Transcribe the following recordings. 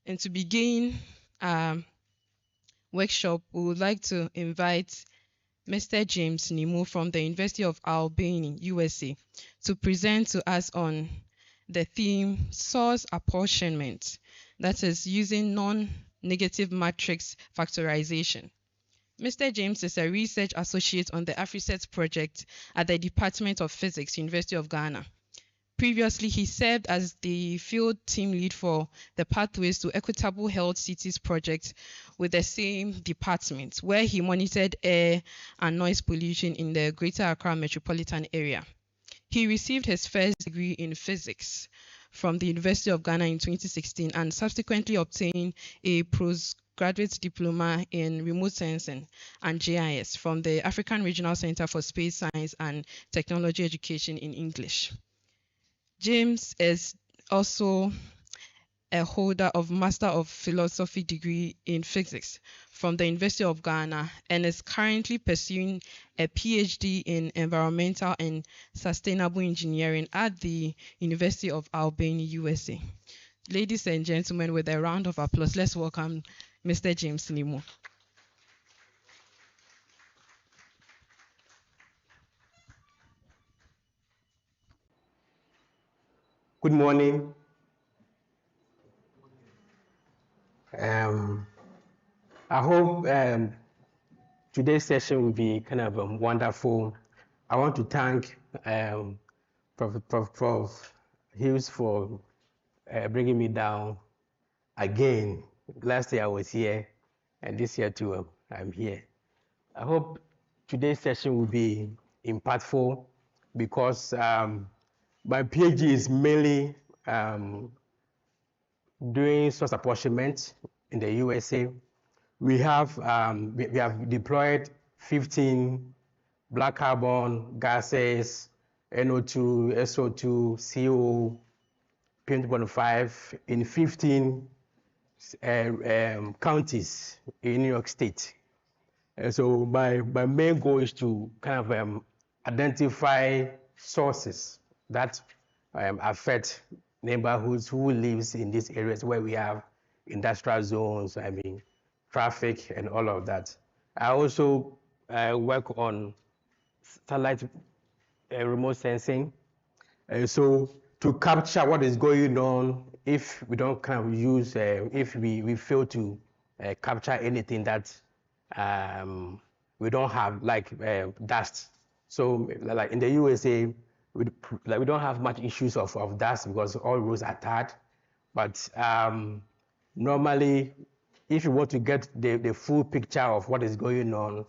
And to begin our workshop, we would like to invite Mr. James Nimo from the University of Albany, USA, to present to us on the theme source apportionment, that is using non-negative matrix factorization. Mr. James is a research associate on the Afri-SET project at the Department of Physics, University of Ghana. Previously, he served as the field team lead for the Pathways to Equitable Health Cities project with the same department, where he monitored air and noise pollution in the Greater Accra metropolitan area. He received his first degree in physics from the University of Ghana in 2016 and subsequently obtained a postgraduate diploma in remote sensing and GIS from the African Regional Center for Space Science and Technology Education in English. James is also a holder of Master of Philosophy degree in physics from the University of Ghana and is currently pursuing a PhD in environmental and sustainable engineering at the University of Albany, USA. Ladies and gentlemen, with a round of applause, let's welcome Mr. James Nimo. Good morning. I hope today's session will be kind of wonderful. I want to thank Prof. Hughes for bringing me down again. Last year I was here, and this year too I'm here. I hope today's session will be impactful because my PhD is mainly doing source apportionment in the USA. We have deployed 15 black carbon gases, NO2, SO2, CO, PM2.5 in 15 counties in New York State. So my main goal is to kind of identify sources that affect neighborhoods who lives in these areas where we have industrial zones, traffic and all of that. I also work on satellite remote sensing. So to capture what is going on if we don't kind of use, if we fail to capture anything that we don't have, like dust. So like in the USA, we don't have much issues of dust because all roads are tarred. But normally, if you want to get the full picture of what is going on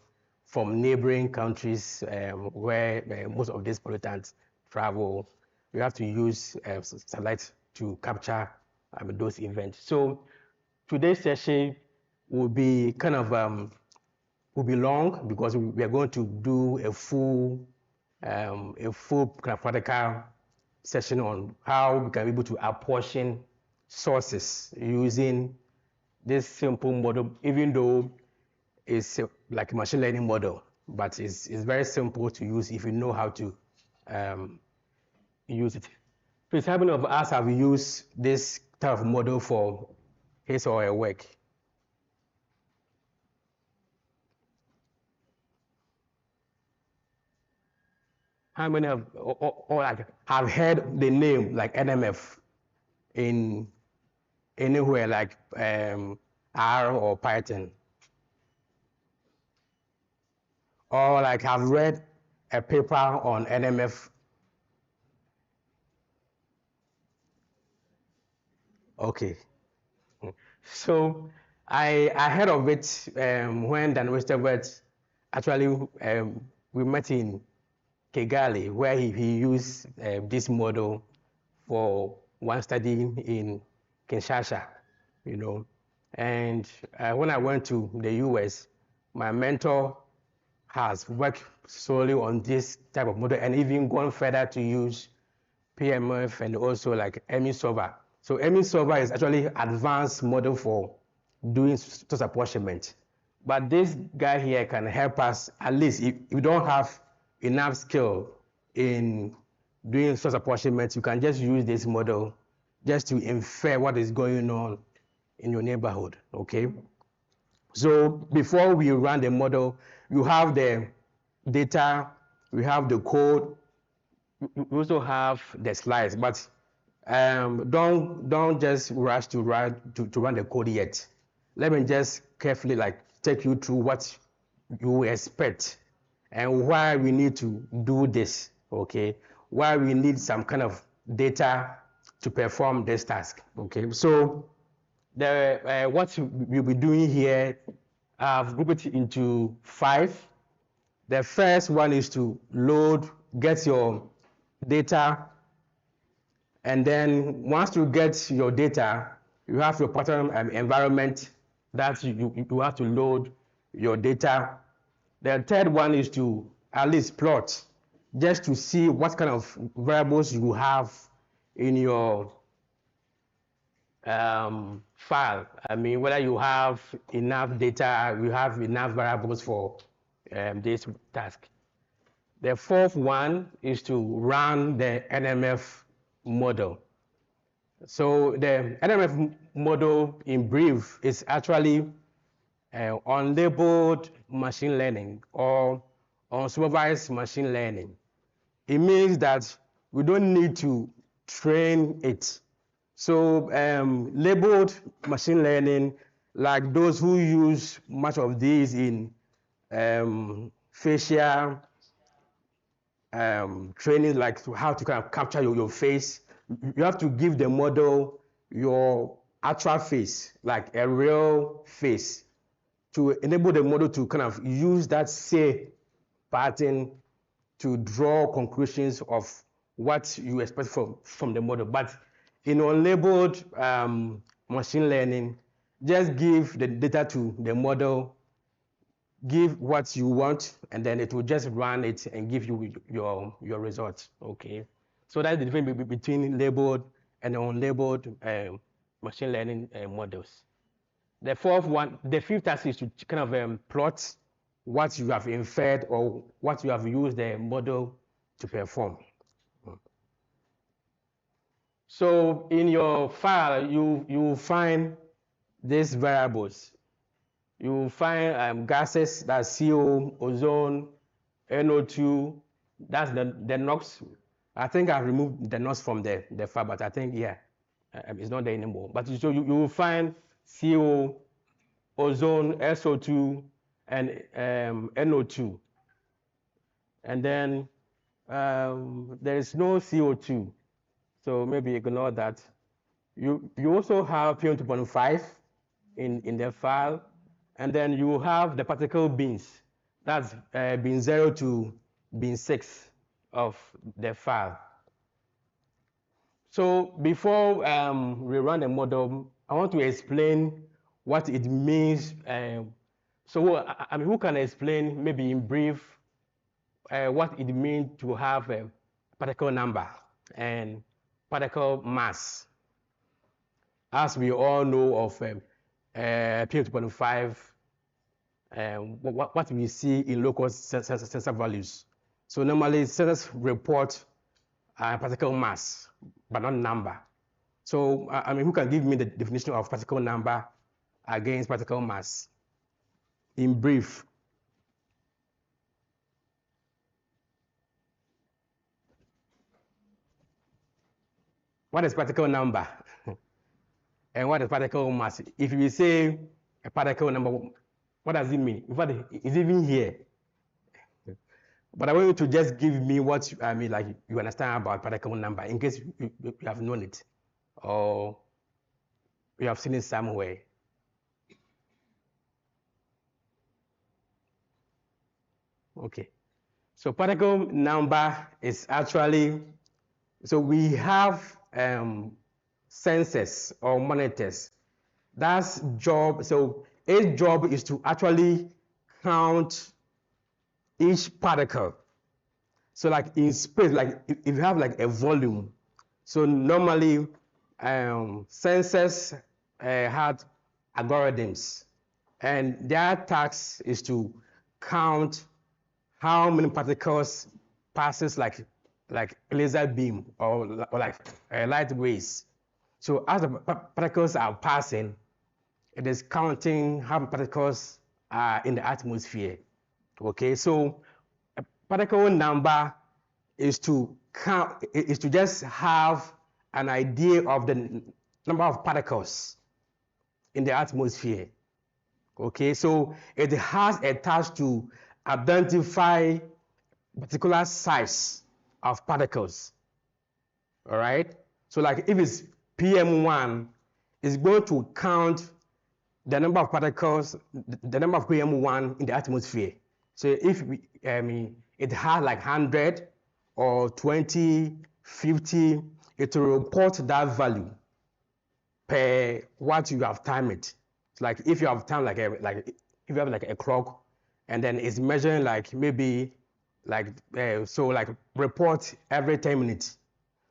from neighboring countries where most of these pollutants travel, we have to use satellite to capture those events. So today's session will be kind of will be long because we are going to do a full kind of practical session on how we can be able to apportion sources using this simple model, even though it's like a machine learning model, but it's very simple to use if you know how to use it. Please, how many of us have used this type of model for his or her work? How many of or like have heard the name like NMF in anywhere like R or Python? Or like have read a paper on NMF? Okay. So I heard of it when Dan Westervelt actually we met in Kigali, where he used this model for one study in Kinshasa, you know. And when I went to the US, my mentor has worked solely on this type of model and even gone further to use PMF and also like ME solver. So ME solver is actually advanced model for doing source apportionment. But this guy here can help us, at least if you don't have enough skill in doing source apportionment, you can just use this model just to infer what is going on in your neighborhood, okay? So before we run the model, you have the data, we have the code, we also have the slides, but don't just rush to run the code yet. Let me just carefully take you through what you expect and why we need to do this, okay? Why we need some kind of data to perform this task, okay? So what we'll be doing here, I've grouped it into 5. The first one is to get your data, and then once you get your data, you have your pattern environment that you have to load your data. The third one is to at least plot, just to see what kind of variables you have in your file. I mean, whether you have enough data, you have enough variables for this task. The fourth one is to run the NMF model. So the NMF model, in brief, is actually unlabeled machine learning or unsupervised machine learning. It means that we don't need to train it. So labeled machine learning, like those who use much of these in facial training, like how to kind of capture your face, you have to give the model your actual face, like a real face, to enable the model to kind of use that say pattern to draw conclusions of what you expect from the model. But in unlabeled machine learning, just give the data to the model, give what you want, and then it will just run it and give you your results, okay? So that's the difference between labeled and unlabeled machine learning models. The fifth task is to kind of plot what you have inferred or what you have used the model to perform. So in your file, you will find these variables. You will find gases, that's CO, ozone, NO2, that's the NOx. I think I've removed the NOx from the file, but I think, yeah, it's not there anymore. But so you will find CO, ozone, SO2, and NO2. And then there is no CO2, so maybe ignore that. You also have PM2.5 in the file, and then you have the particle bins. That's bin 0 to bin 6 of the file. So before we run the model, I want to explain what it means. So I mean, who can explain, maybe in brief, what it means to have a particle number and particle mass? As we all know of PM2.5, what we see in local sensor values. So normally sensors report particle mass, but not number. So I mean, who can give me the definition of particle number against particle mass in brief? What is particle number? And what is particle mass? If we say a particle number, what does it mean? In fact, it's even here. But I want you to just give me what I mean, like you understand about particle number, in case you have known it or you have seen it somewhere. Okay. So particle number is actually, so we have sensors or monitors. That's job. So its job is to actually count each particle. So like in space, like if you have like a volume, so normally sensors had algorithms, and their task is to count how many particles passes like laser beam or like light waves. So as the particles are passing, it is counting how many particles are in the atmosphere. Okay, so a particle number is to count, is to just have an idea of the number of particles in the atmosphere. Okay, so it has a task to identify particular size of particles. All right, so like if it's PM1, it's going to count the number of particles, the number of PM1 in the atmosphere. So if it has like 100 or 20, 50, it will report that value per what you have timed it. So like if you have time like if you have like a clock, and then it's measuring like maybe like so like report every 10 minutes.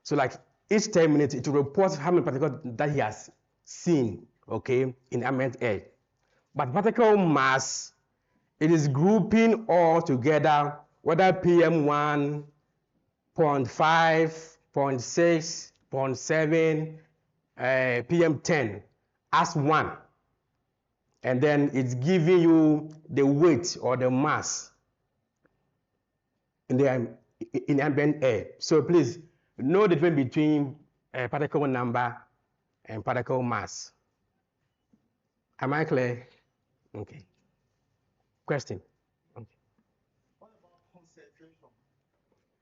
So like each 10 minutes it will report how many particles that he has seen, okay, in ambient air. But particle mass, it is grouping all together, whether PM1, 0.5, 0.6, 0.7, PM10 as one. And then it's giving you the weight or the mass in the ambient air. So please, know the difference between particle number and particle mass. Am I clear? Okay. Question? Okay. What about concentration?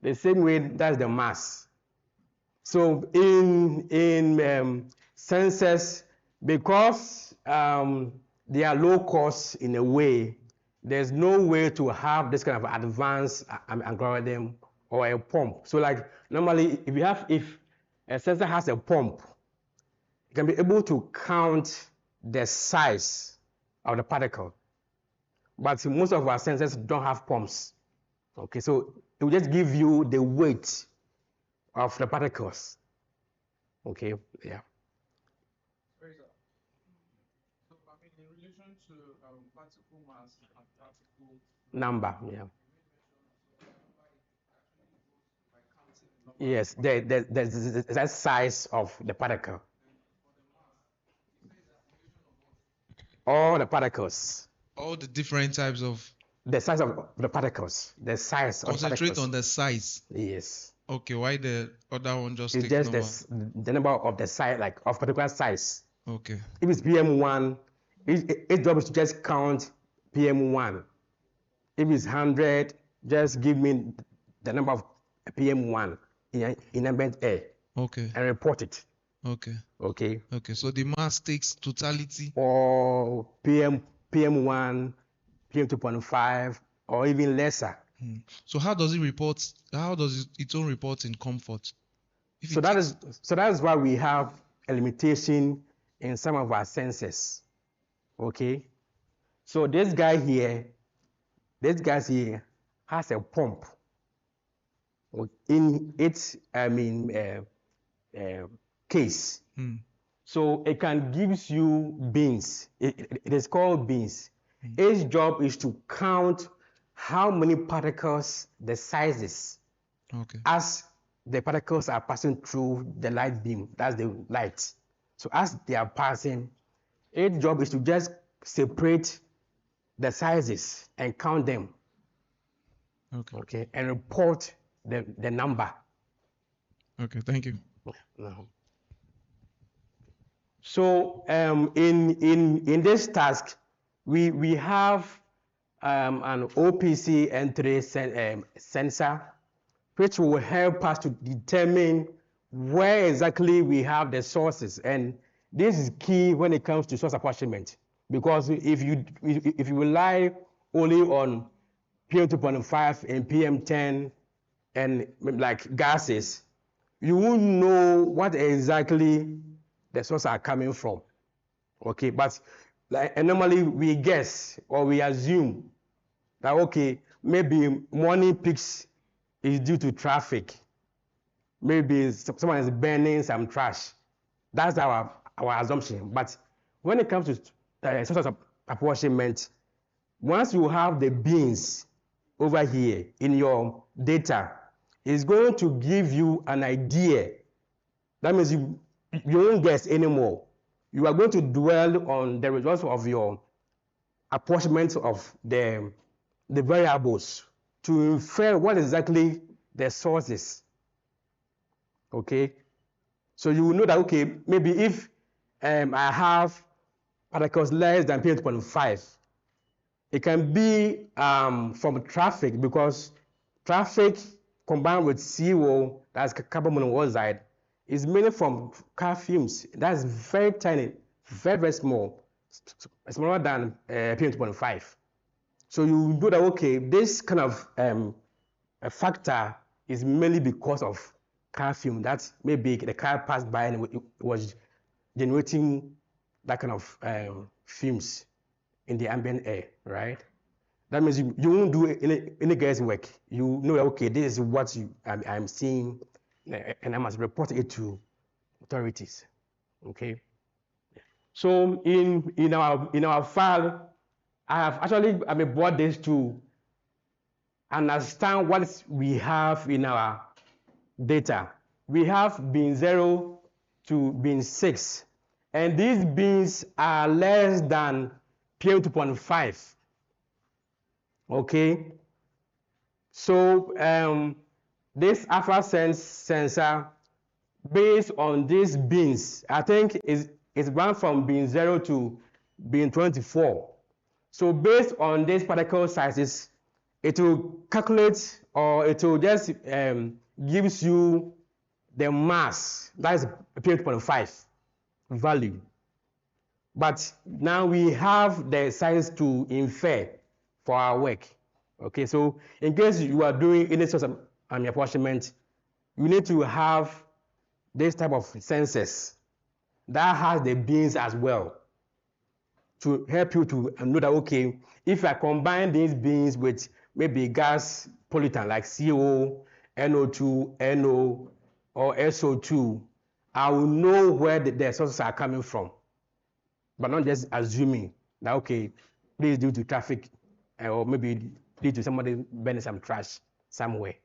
The same way, that's the mass. So in sensors, because they are low cost in a way, there's no way to have this kind of advanced algorithm or a pump. So like normally, if a sensor has a pump, it can be able to count the size of the particle. But most of our sensors don't have pumps. Okay, so it will just give you the weight of the particles. Okay, yeah. So, in relation to particle mass and particle Number, yeah. by counting Yes, that size of the particle. All the particles. all the different types of The size of the particles. The size of the concentrate particles. on the size. Yes. Okay, why the other one just It's take just number? the number of the size, like of particular size. Okay. If it's PM1, its job is to just count PM1. If it's 100, just give me the number of PM1 in ambient air Okay. and report it. Okay. Okay. Okay. So the mass takes totality. Or PM1, PM2.5, or even lesser. So how does it report? How does its own report in comfort? So that is why we have a limitation in some of our sensors. Okay. So this guy here has a pump in its case. So it can give you beans. It is called beans. Its job is to count how many particles, the sizes, Okay. as the particles are passing through the light beam. That's the light. So as they are passing, its job is to just separate the sizes and count them. Okay. Okay, and report the number. Okay. Thank you. No. So in this task, we have an OPC entry sensor, which will help us to determine where exactly we have the sources, and this is key when it comes to source apportionment, because if you rely only on PM2.5 and PM10 and like gases, you won't know what exactly the sources are coming from. Okay, but like normally we guess or we assume that okay, maybe morning peaks is due to traffic. Maybe someone is burning some trash. That's our assumption. But when it comes to source of apportionment, once you have the bins over here in your data, it's going to give you an idea. That means you won't guess anymore. you are going to dwell on the results of your apportionment of the variables to infer what exactly the source is. Okay, so you will know that, okay, maybe if I have particles less than PM2.5, it can be from traffic, because traffic combined with CO, that's carbon monoxide, is mainly from car fumes. That's very tiny, very, very small, smaller than PM2.5. So you know that, okay, this kind of a factor is mainly because of car fume. That maybe the car passed by and it was generating that kind of fumes in the ambient air, right? That means you won't do any guesswork. You know, okay, this is what I'm seeing, and I must report it to authorities. Okay. So in our file, I have actually brought this to understand what we have in our data. We have bin 0 to bin 6, and these bins are less than PM2.5. Okay, so this Afri-SET sensor, based on these bins, I think is run from bin 0 to bin 24. So based on these particle sizes, it will calculate, or it will just gives you the mass, that is PM2.5 value. But now we have the size to infer for our work. Okay, so in case you are doing any sort of apportionment, you need to have this type of sensors that has the bins as well, to help you to know that, okay, if I combine these bins with maybe gas pollutant like CO, NO2, NO, or SO2, I will know where the sources are coming from, but not just assuming that, okay, please due to traffic, or maybe due to somebody burning some trash somewhere.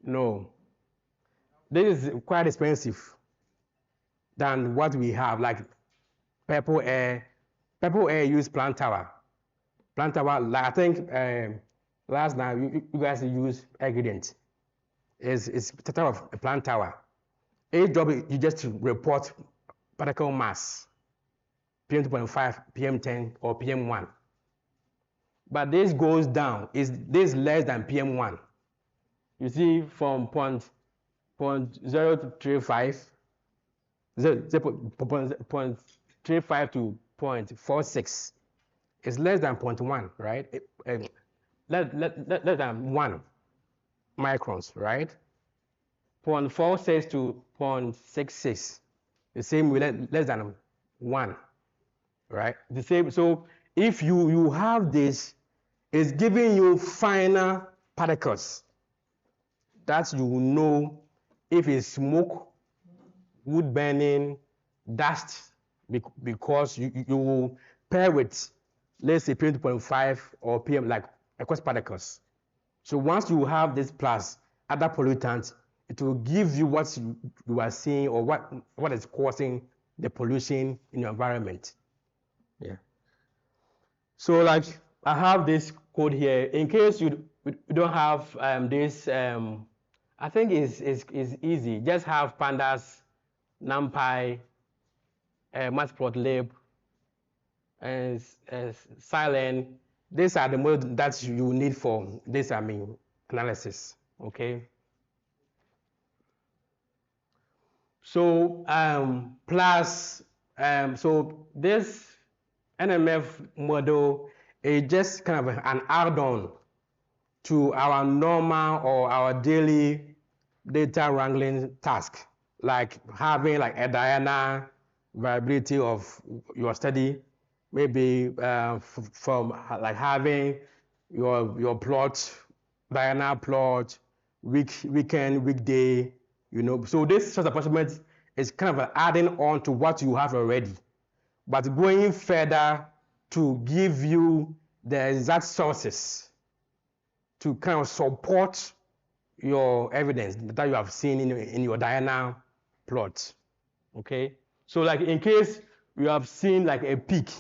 No, this is quite expensive than what we have, like Purple Air. Purple Air use plant tower. Plant tower, like I think last night you guys use ingredient. It's the type of a plant tower. Its job is you just to report particle mass, PM2.5, PM10, or PM1. But this goes down. This less than PM1. You see, from 0.035, 0.35 to 0.46. It's less than 0.1, right? Less than 1 microns, right? 0.46 to 0.66. The same way, less than 1, right? The same. So if you have this, it's giving you finer particles that you will know if it's smoke, wood burning, dust, because you will pair with, let's say, PM2.5 or PM, like aqueous particles. So once you have this plus other pollutants, it will give you what you are seeing, or what is causing the pollution in your environment. Yeah. So like I have this code here. In case you don't have this, I think it's easy. Just have pandas, numpy, matplotlib, and silent. These are the modes that you need for this analysis. Okay. So plus so this NMF model is just kind of an add-on to our normal or our daily data wrangling task, like having like a Diana variability of your study, maybe from like having your plot, Diana plot, weekend, weekday, you know. So this sort of apportionment is kind of adding on to what you have already, but going further to give you the exact sources to kind of support your evidence that you have seen in your Diana plot. Okay, so like in case you have seen like a peak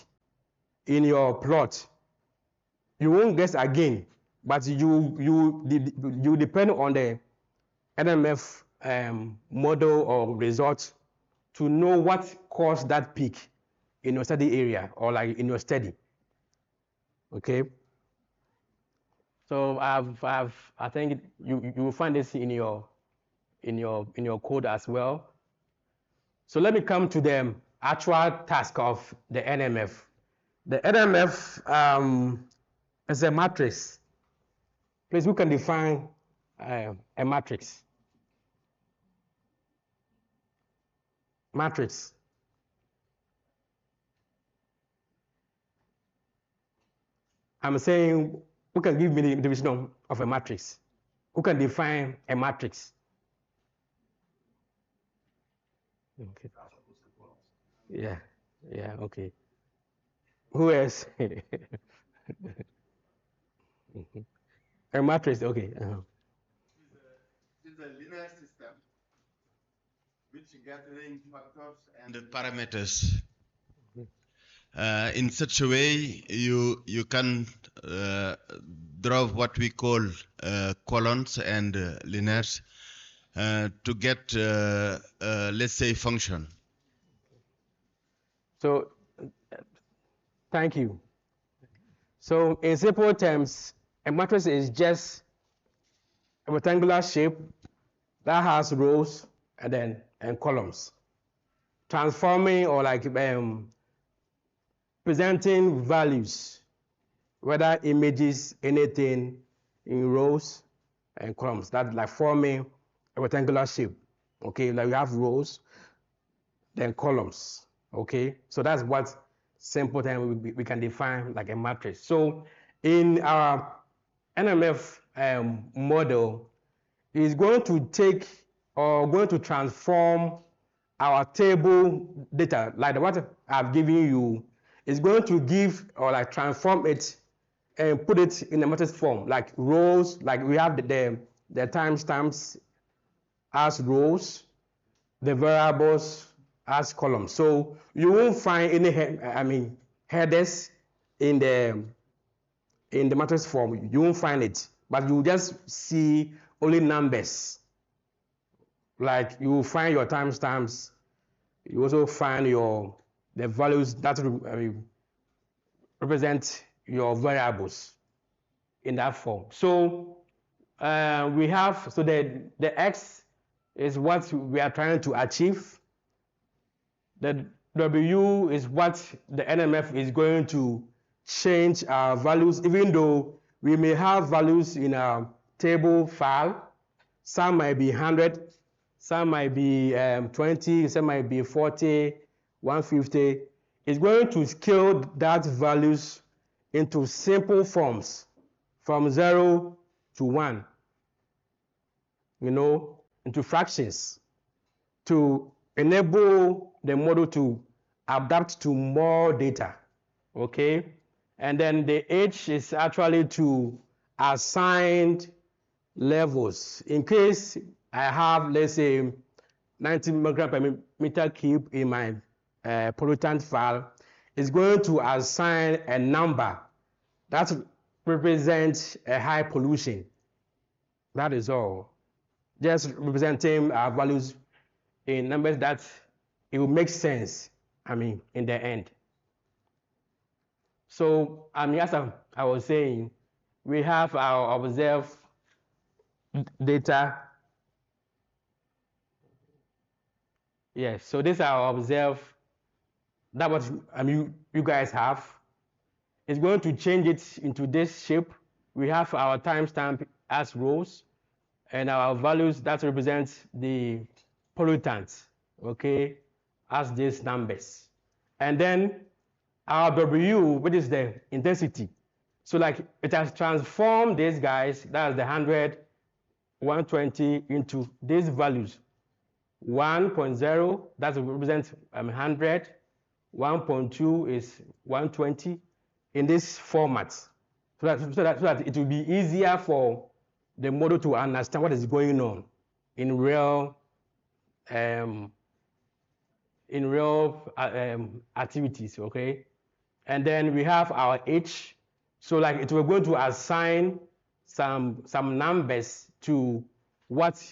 in your plot, you won't guess again, but you depend on the NMF model or result to know what caused that peak in your study area or like in your study. Okay. So I think you will find this in your code as well. So let me come to the actual task of the NMF. The NMF is a matrix. Please, who can define a matrix? Matrix. I'm saying, who can give me the definition of a matrix? Who can define a matrix? Okay. Yeah, yeah, okay. Who else? A matrix, okay. It's a linear system which gathering factors and the parameters. In such a way, you can draw what we call columns and linears to get, let's say, function. So, thank you. So, in simple terms, a matrix is just a rectangular shape that has rows and columns, transforming or like presenting values, whether images, anything in rows and columns. That's like forming a rectangular shape. Okay, like we have rows, then columns. Okay, so that's what simple term we can define like a matrix. So in our NMF model, is going to take or going to transform our table data, like what I've given you, is going to give or like transform it and put it in a matrix form, like rows, like we have the timestamps as rows, the variables as columns. So you won't find any headers in the matrix form. You won't find it, but you just see only numbers. Like you will find your timestamps. You also find the values that represent your variables in that form. So we have, so the X is what we are trying to achieve. The W is what the NMF is going to change our values, even though we may have values in our table file. Some might be 100, some might be 20, some might be 40, 150. It's going to scale that values into simple forms from 0 to 1, into fractions to enable the model to adapt to more data, okay? And then the H is actually to assigned levels. In case I have, let's say, 90 milligram per meter cube in my pollutant file, it's going to assign a number that represents a high pollution. That is all. Just representing our values in numbers that it will make sense, in the end. So, as I was saying, we have our observed data. Yes, so this is our observed, that what you guys have. It's going to change it into this shape. We have our timestamp as rows and our values that represent the pollutants, okay, as these numbers. And then our W, which is the intensity. So like it has transformed these guys, that's the 100, 120 into these values. 1.0, that represents 100, 1.2 is 120 in this format. So that it will be easier for the model to understand what is going on in real in real activities, okay? And then we have our H. So like it, we're going to assign some numbers to what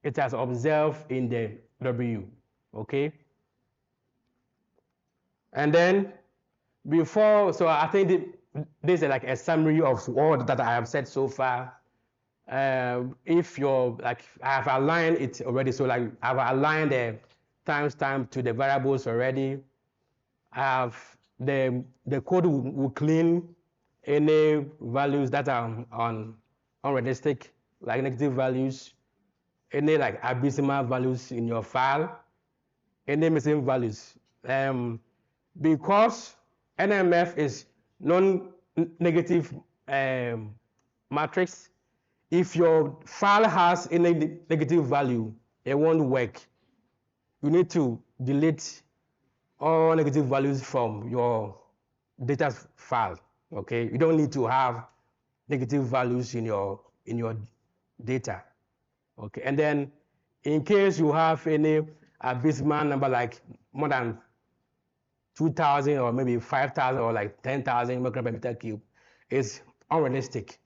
it has observed in the W, okay? And then before, so I think this is like a summary of all that I have said so far. If you're like, I've aligned it already, so like I've aligned the timestamp to the variables already. I have the code will clean any values that are unrealistic, like negative values, any like abysmal values in your file, any missing values. Because NMF is non-negative matrix, if your file has any negative value, it won't work. You need to delete all negative values from your data file. Okay, you don't need to have negative values in your data. Okay, and then in case you have any abysmal number like more than 2,000 or maybe 5,000 or like 10,000 microgram per meter cube, it's unrealistic.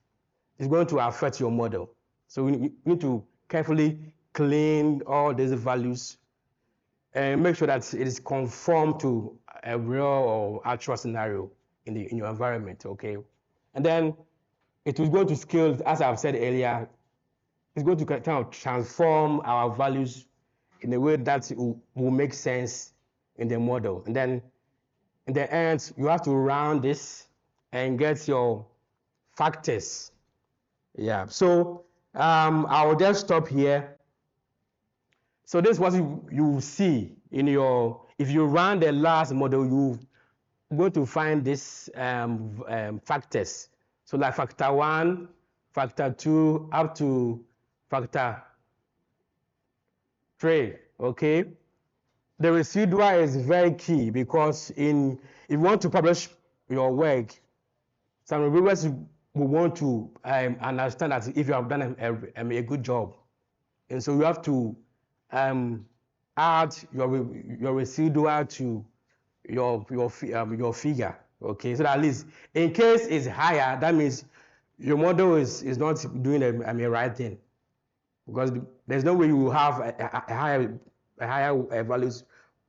It's going to affect your model. So you need to carefully clean all these values and make sure that it is conform to a real or actual scenario in your environment, okay? And then it is going to scale, as I've said earlier, it's going to kind of transform our values in a way that will make sense in the model. And then in the end, you have to round this and get your factors. Yeah, so I will just stop here. So this is what you see in your, if you run the last model, you're going to find this factors. So like factor 1, factor 2, up to factor 3, okay? The residual is very key because if you want to publish your work, some reviewers will want to understand that if you have done a good job. And so you have to add your residual to your figure, okay? So that at least in case it's higher, that means your model is not doing the right thing, because there's no way you will have a higher values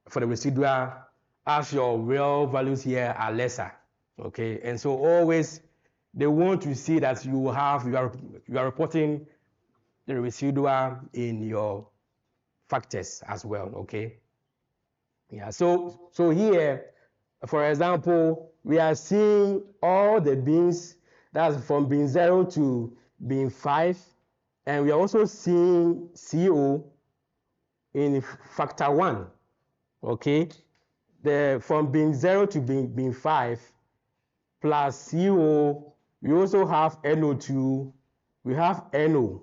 for the residual as your real values here are lesser, okay? And so always they want to see that you are reporting the residual in your factors as well, okay? Yeah, so here, for example, we are seeing all the bins, that's from bin 0 to bin 5, and we are also seeing CO in factor 1, okay? From bin 0 to bin 5 plus CO, we also have NO2, we have NO.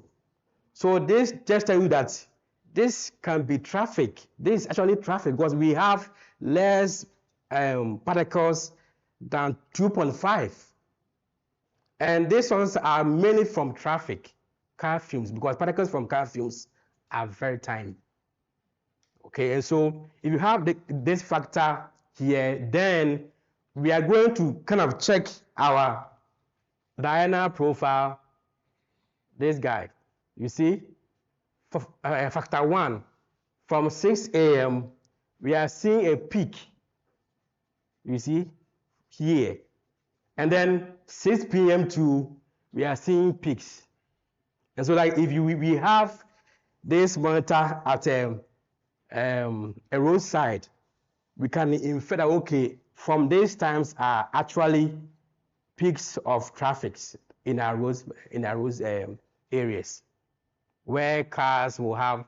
So this just tells you that this can be traffic. This is actually traffic because we have less particles than 2.5. And these ones are mainly from traffic, car fumes, because particles from car fumes are very tiny. Okay, and so if you have this factor here, then we are going to kind of check our diurnal profile, this guy. You see, for factor 1, from 6 a.m., we are seeing a peak. You see, here. And then 6 p.m. to, we are seeing peaks. And so like if we have this monitor at a roadside, we can infer that, okay, from these times are actually peaks of traffic in our roads areas, where cars will have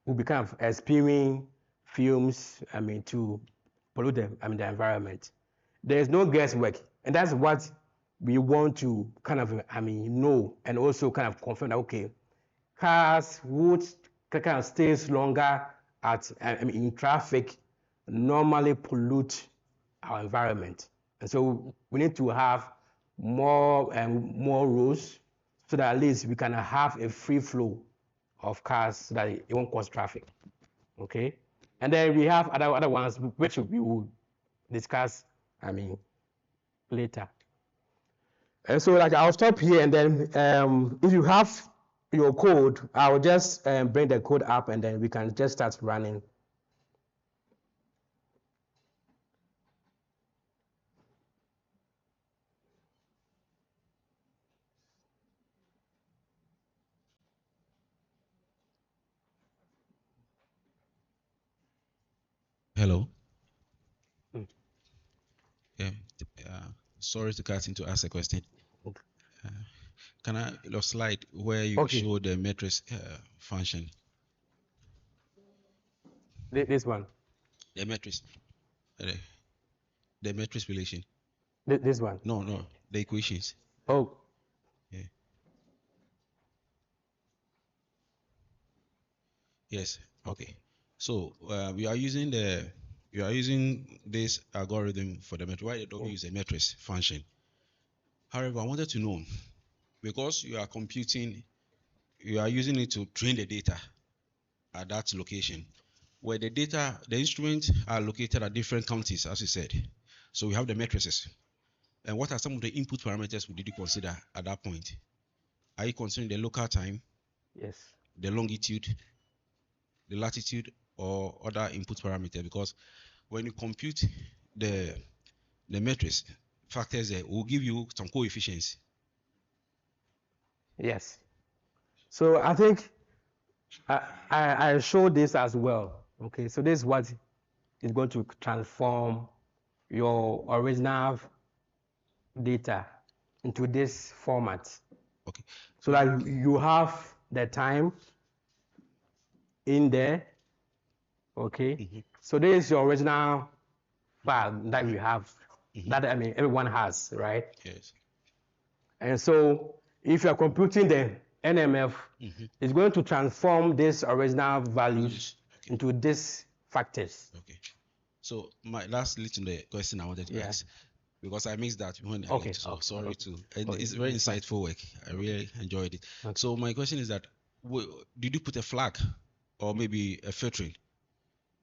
will become spewing fumes, to pollute the environment. There is no guesswork, and that's what we want to kind of know, and also kind of confirm that, okay, cars would kind of stay longer in traffic, normally pollute our environment, and so we need to have more roads so that at least we can have a free flow of cars so that it won't cause traffic. Okay, and then we have other ones which we will discuss, I mean, later. And so like I'll stop here, and then if you have your code, I'll just bring the code up, and then we can just start running. Hello. Mm. Yeah. Sorry to cut in to ask a question. Okay. Can I your slide where you show the matrix function? This one. The matrix. The matrix relation. This one. No, the equations. Oh. Yeah. Yes. Okay. So we are using this algorithm for the matrix. Why don't we use a matrix function? However, I wanted to know, because you are using it to train the data at that location, where the instruments are located at different counties, as you said. So we have the matrices. And what are some of the input parameters did you consider at that point? Are you considering the local time? Yes. The longitude, the latitude, or other input parameter? Because when you compute the matrix factors, there will give you some coefficients. Yes. So I think I showed this as well. Okay, so this is what is going to transform your original data into this format. Okay. So that you have the time in there. Okay. So this is your original file that we have, that I mean everyone has, right? Yes. And so if you are computing the NMF, it's going to transform these original values into these factors. Okay. So my last little question I wanted to ask, because I missed that when I left, so sorry to. It's very insightful work. I really enjoyed it. Okay. So my question is that, did you put a flag or maybe a filtering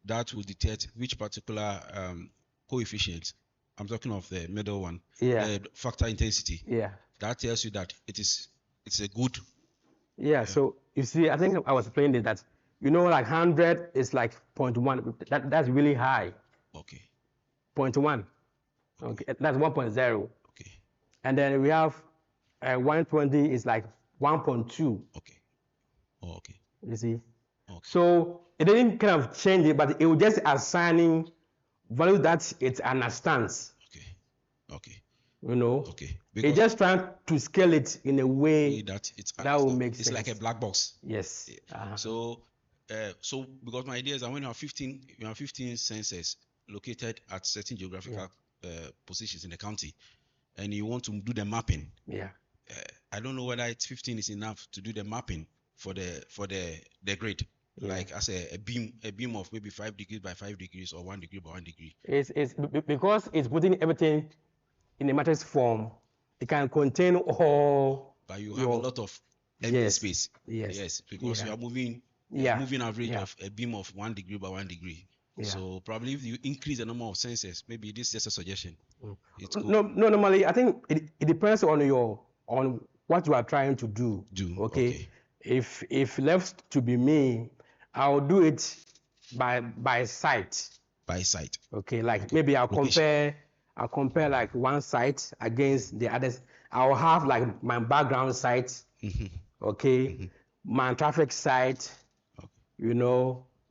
that will detect which particular coefficient? I'm talking of the middle one, the factor intensity. Yeah. That tells you that it's a good. Yeah. So you see, I think I was explaining that, like 100 is like 0.1. That's really high. Okay. 0.1. Okay. That's 1.0. Okay. And then we have 120 is like 1.2. Okay. Oh, okay. You see? Okay. So it didn't kind of change it, but it was just assigning value that it understands. Okay. Okay. Okay. It's just trying to scale it in a way that will make sense. It's like a black box. Yes. So because my idea is that when you have 15 sensors located at certain geographical positions in the county, and you want to do the mapping. Yeah. I don't know whether 15 is enough to do the mapping for the grid. Yeah. Like as a beam of maybe 5 degrees by 5 degrees or 1 degree by 1 degree. It's because it's putting everything in a matrix form. It can contain all. But you have a lot of empty space. Yes. Because you are moving average of a beam of 1 degree by 1 degree. Yeah. So probably if you increase the number of sensors, maybe this is just a suggestion. It's cool. No, normally I think it depends on what you are trying to do. Okay. If left to be me, I'll do it by site. By site. Okay, maybe I'll compare like one site against the others. I'll have like my background site, okay, my traffic site,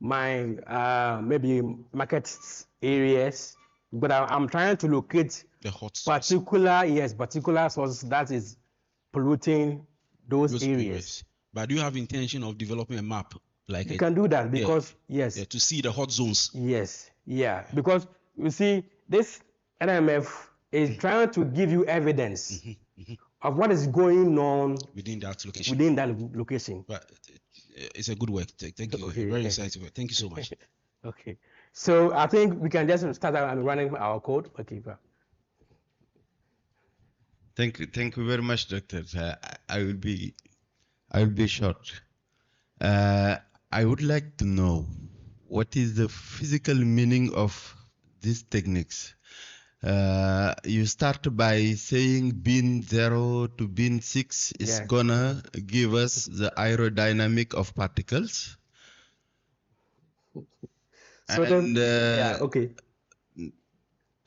my maybe market areas. But I'm trying to locate the hot particular source that is polluting those areas. But do you have intention of developing a map? Like you can do that because to see the hot zones. Yes, because you see this NMF is trying to give you evidence of what is going on within that location. But it's a good work. Thank you. Okay. Very insightful. Thank you so much. Okay, so I think we can just start running our code. Okay. Thank you very much, Doctor. I will be short. I would like to know what is the physical meaning of these techniques. You start by saying bin 0 to bin 6 is Yeah. gonna give us the aerodynamic of particles. So And then, yeah, okay.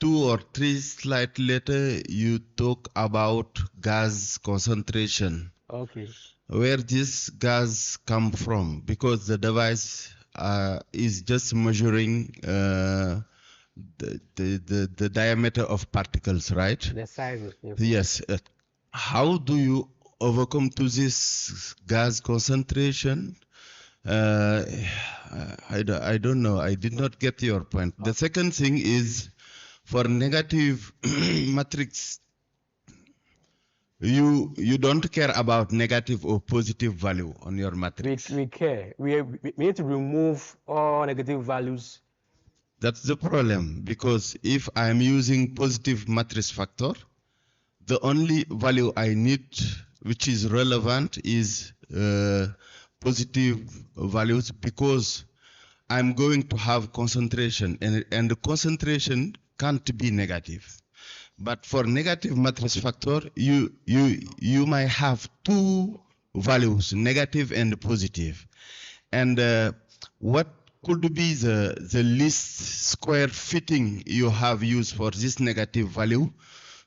2 or 3 slides later, you talk about gas concentration. Okay. Where this gas come from? Because the device is just measuring the diameter of particles, right? The sizes. Yeah. Yes. How do you overcome to this gas concentration? I don't know. I did not get your point. The second thing is for negative matrix, you don't care about negative or positive value on your matrix. We care. We need to remove all negative values. That's the problem, because if I'm using positive matrix factor, the only value I need which is relevant is positive values, because I'm going to have concentration, and the concentration can't be negative. But for negative matrix factor, you might have two values, negative and positive. And what could be the least square fitting you have used for this negative value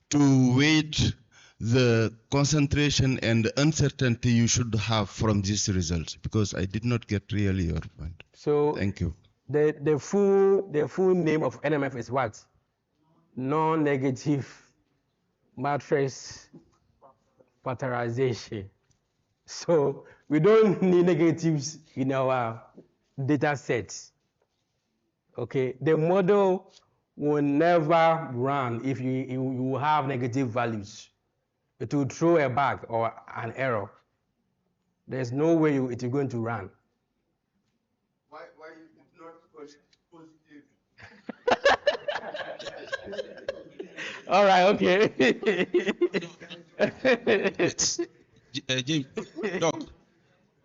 to weight the concentration and uncertainty you should have from these results? Because I did not get really your point. So Thank you. the full name of NMF is what? Non-negative matrix factorization. So we don't need negatives in our data sets. Okay, the model will never run if you have negative values. It will throw a bug or an error. There's no way it is going to run. Why is it not positive? All right, okay. James, Doc,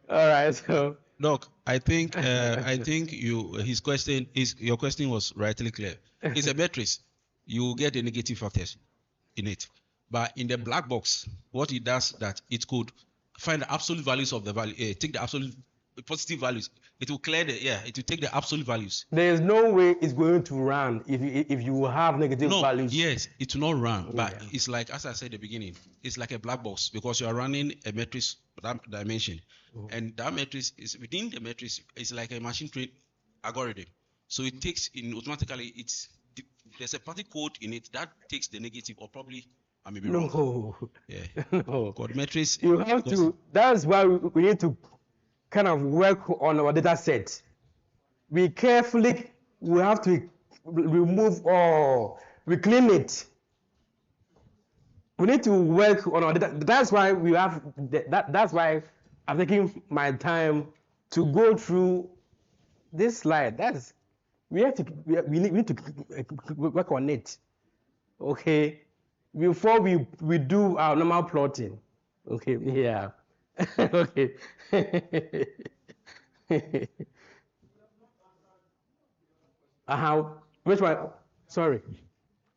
All right, so Doc, I think your question was rightly clear. It's a matrix. You get the negative factors in it, but in the black box, what it does that it could find the absolute values of the value, take the absolute positive values. It will clear it will take the absolute values. there is no way it's going to run if you have negative values. Yes, it will not run, but Yeah. it's like, as I said at the beginning, it's like a black box, because you are running a matrix that dimension, and that matrix is within the matrix. It's like a machine trained algorithm, so it takes in automatically. There's a party code in it that takes the negative, or probably I may be wrong. No. Yeah. No. Code matrix. You have to. That's why we need to kind of work on our data set. We have to remove or we clean it. We need to work on our data. That's why we have that's why I'm taking my time to go through this slide. We need to work on it. Okay, before we do our normal plotting. Okay, yeah. Okay. Which one? Sorry.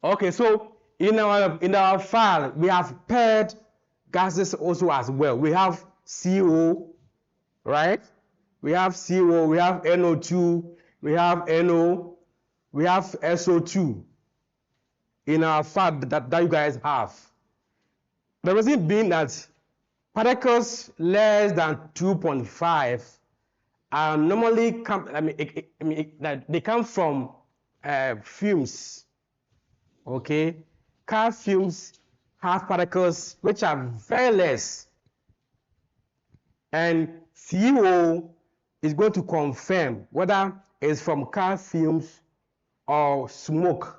Okay, so in our file we have paired gases also as well. We have CO, right? We have CO, we have NO2, we have NO, we have SO2 in our file that you guys have. The reason being that particles less than 2.5 are normally they come from fumes. Okay, car fumes have particles which are very less, and CO is going to confirm whether it's from car fumes or smoke.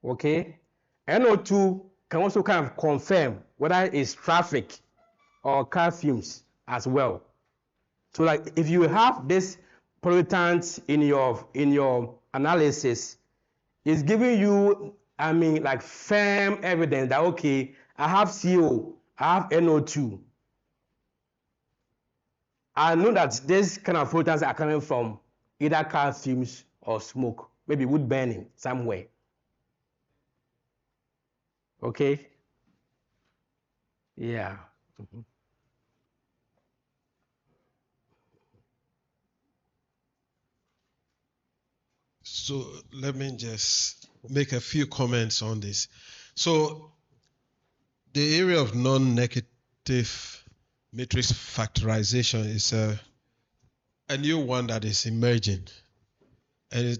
Okay, NO2 can also kind of confirm whether it's traffic or car fumes as well. So like if you have this pollutant in your analysis, it's giving you like firm evidence that okay, I have CO, I have NO2. I know that this kind of filters are coming from either car fumes or smoke, maybe wood burning somewhere. Okay? Yeah. So let me just make a few comments on this. So the area of non-negative matrix factorization is a new one that is emerging. And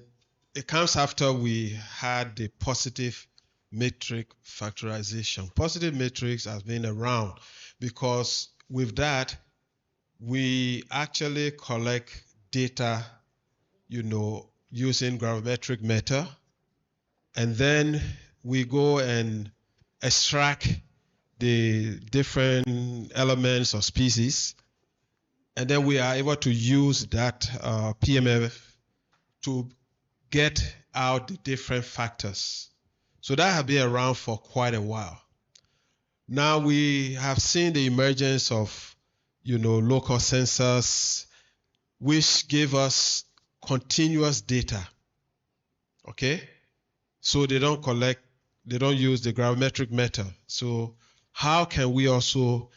it comes after we had the positive matrix factorization. Positive matrix has been around because with that, we actually collect data, using gravimetric method, and then we go and extract the different elements or species, and then we are able to use that PMF to get out the different factors. So that has been around for quite a while. Now we have seen the emergence of, local sensors, which give us continuous data. Okay? So they don't use the gravimetric method. So how can we also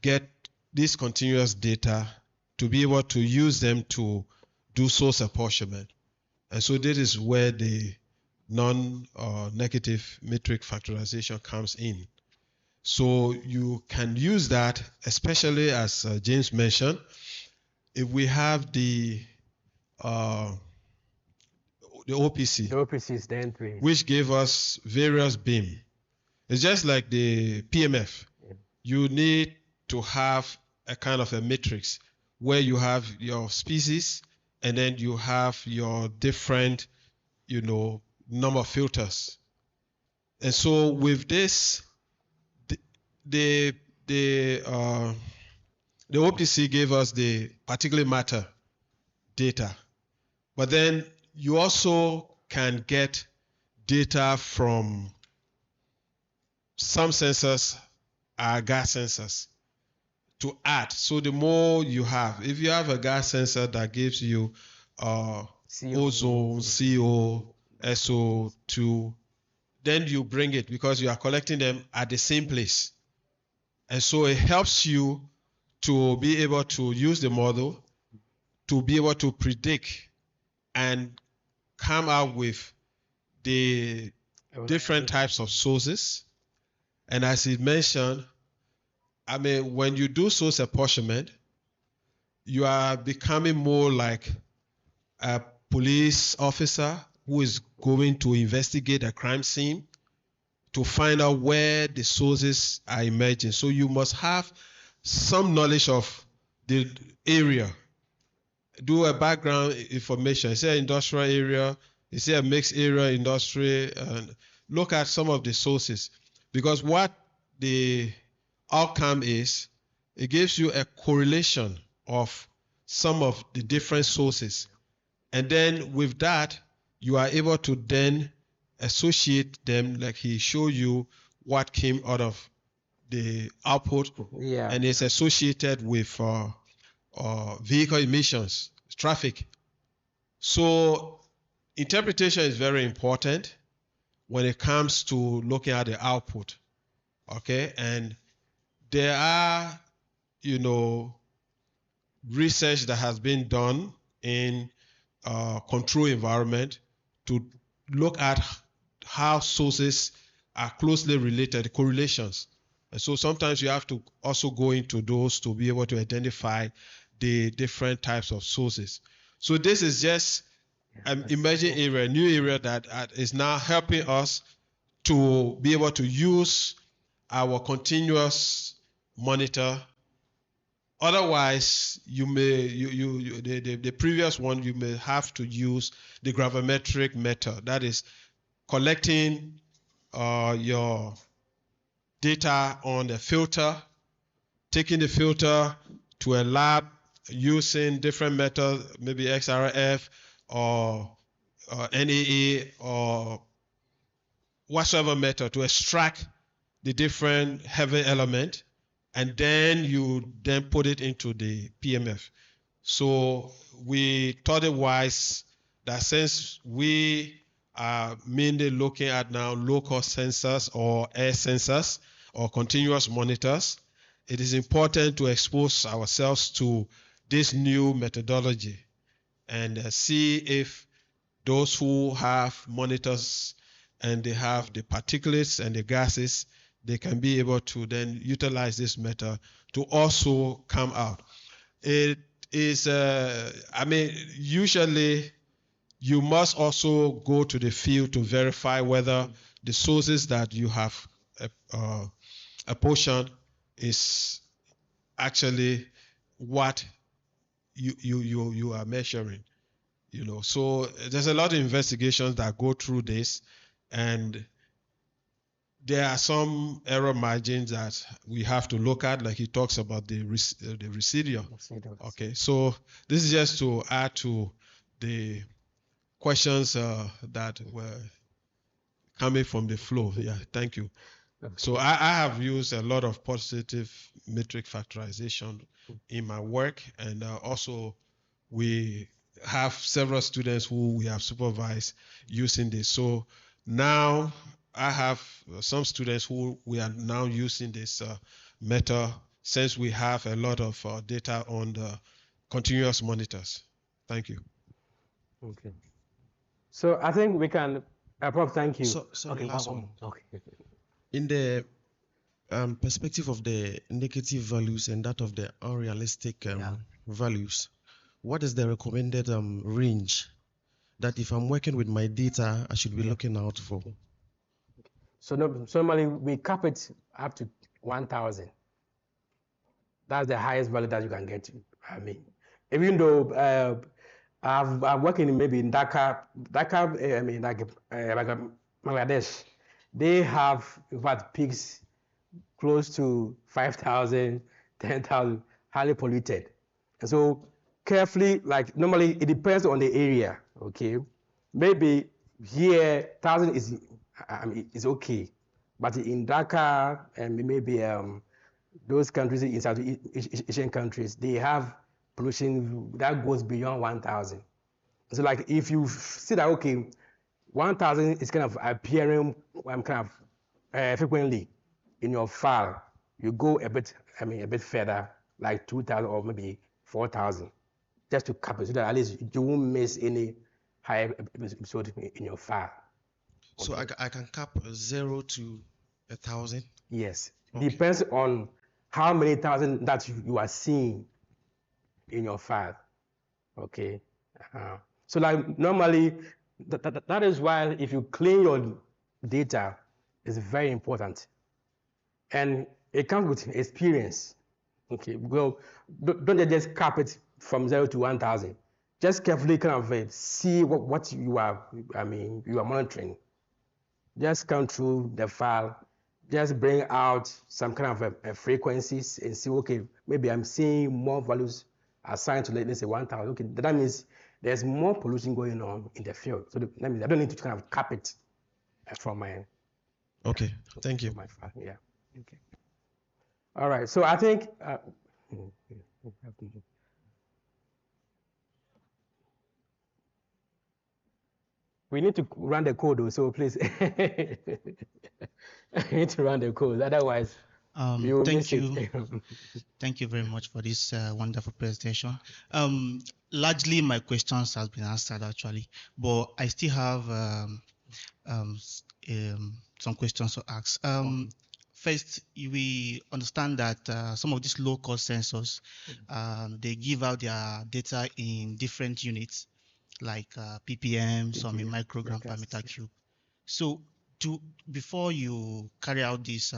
get this continuous data to be able to use them to do source apportionment? And so this is where the non-negative matrix factorization comes in. So you can use that, especially as James mentioned, if we have the OPC. The OPC is the entry. Which gave us various beam. It's just like the PMF. Yeah. You need to have a kind of a matrix where you have your species and then you have your different, number of filters. And so with this, the OPC gave us the particulate matter data, but then you also can get data from some sensors, gas sensors, to add. So the more you have, if you have a gas sensor that gives you ozone, CO, SO2, then you bring it because you are collecting them at the same place. And so it helps you to be able to use the model to be able to predict and come out with the different types of sources. And as he mentioned, when you do source apportionment, you are becoming more like a police officer who is going to investigate a crime scene to find out where the sources are emerging. So you must have some knowledge of the area. Do a background information. Is it an industrial area? Is it a mixed area industry? And look at some of the sources. Because what the outcome is, it gives you a correlation of some of the different sources. And then with that, you are able to then associate them, like he showed you what came out of the output. Yeah. And it's associated with vehicle emissions, traffic. So interpretation is very important when it comes to looking at the output. Okay, and there are, research that has been done in control environment to look at how sources are closely related, correlations. And so sometimes you have to also go into those to be able to identify the different types of sources. So this is just an emerging area, new area that is now helping us to be able to use our continuous monitor. Otherwise, the previous one, you may have to use the gravimetric method. That is collecting your data on the filter, taking the filter to a lab using different methods, maybe XRF or NAE or whatsoever method to extract the different heavy element and then you then put it into the PMF. So we thought it wise that since we are mainly looking at now low-cost sensors or air sensors or continuous monitors, it is important to expose ourselves to this new methodology and see if those who have monitors and they have the particulates and the gases, they can be able to then utilize this method to also come out. It is, usually you must also go to the field to verify whether the sources that you have apportioned is actually what you are measuring. So there's a lot of investigations that go through this, and there are some error margins that we have to look at, like he talks about the residual. Okay, so this is just to add to the questions that were coming from the flow. Yeah, thank you. So I have used a lot of positive metric factorization in my work, and also we have several students who we have supervised using this. So now I have some students who we are now using this method since we have a lot of data on the continuous monitors. Thank you. Okay. So I think we can, Prof, thank you. So okay, last one. Okay. In the perspective of the negative values and that of the unrealistic values, what is the recommended range that if I'm working with my data, I should be looking out for? So normally we cap it up to 1,000. That's the highest value that you can get. I mean, even though I'm working maybe in Dhaka, like Bangladesh, they have in fact peaks close to 5,000, 10,000, highly polluted. And so carefully, like normally it depends on the area, okay? Maybe here 1,000 is okay, but in Dhaka and maybe those countries in South Asian countries, they have pollution that goes beyond 1,000. So like if you see that, okay, 1,000 is kind of appearing frequently in your file, you go a bit further, like 2,000 or maybe 4,000, just to cap it so that at least you won't miss any high episode in your file. So okay. I can cap 0 to 1,000? Yes. Okay. Depends on how many thousand that you are seeing in your file. Okay. So like normally, that is why if you clean your data, it's very important. And it comes with experience. Okay. Well, don't just cap it from 0 to 1,000. Just carefully kind of see what you are monitoring. Just come through the file, just bring out some kind of frequencies and see, okay, maybe I'm seeing more values assigned to, let's say, 1,000. Okay, that means there's more pollution going on in the field. So that means I don't need to kind of cap it from my... Okay, thank you. My file. Yeah, okay. All right, so I think... we need to run the code, though, so please. We need to run the code, otherwise you will miss it. Thank you very much for this wonderful presentation. Largely my questions have been answered actually, but I still have some questions to ask. First, we understand that some of these low-cost sensors, they give out their data in different units, like ppm, some in microgram per meter cube. So before you carry out this,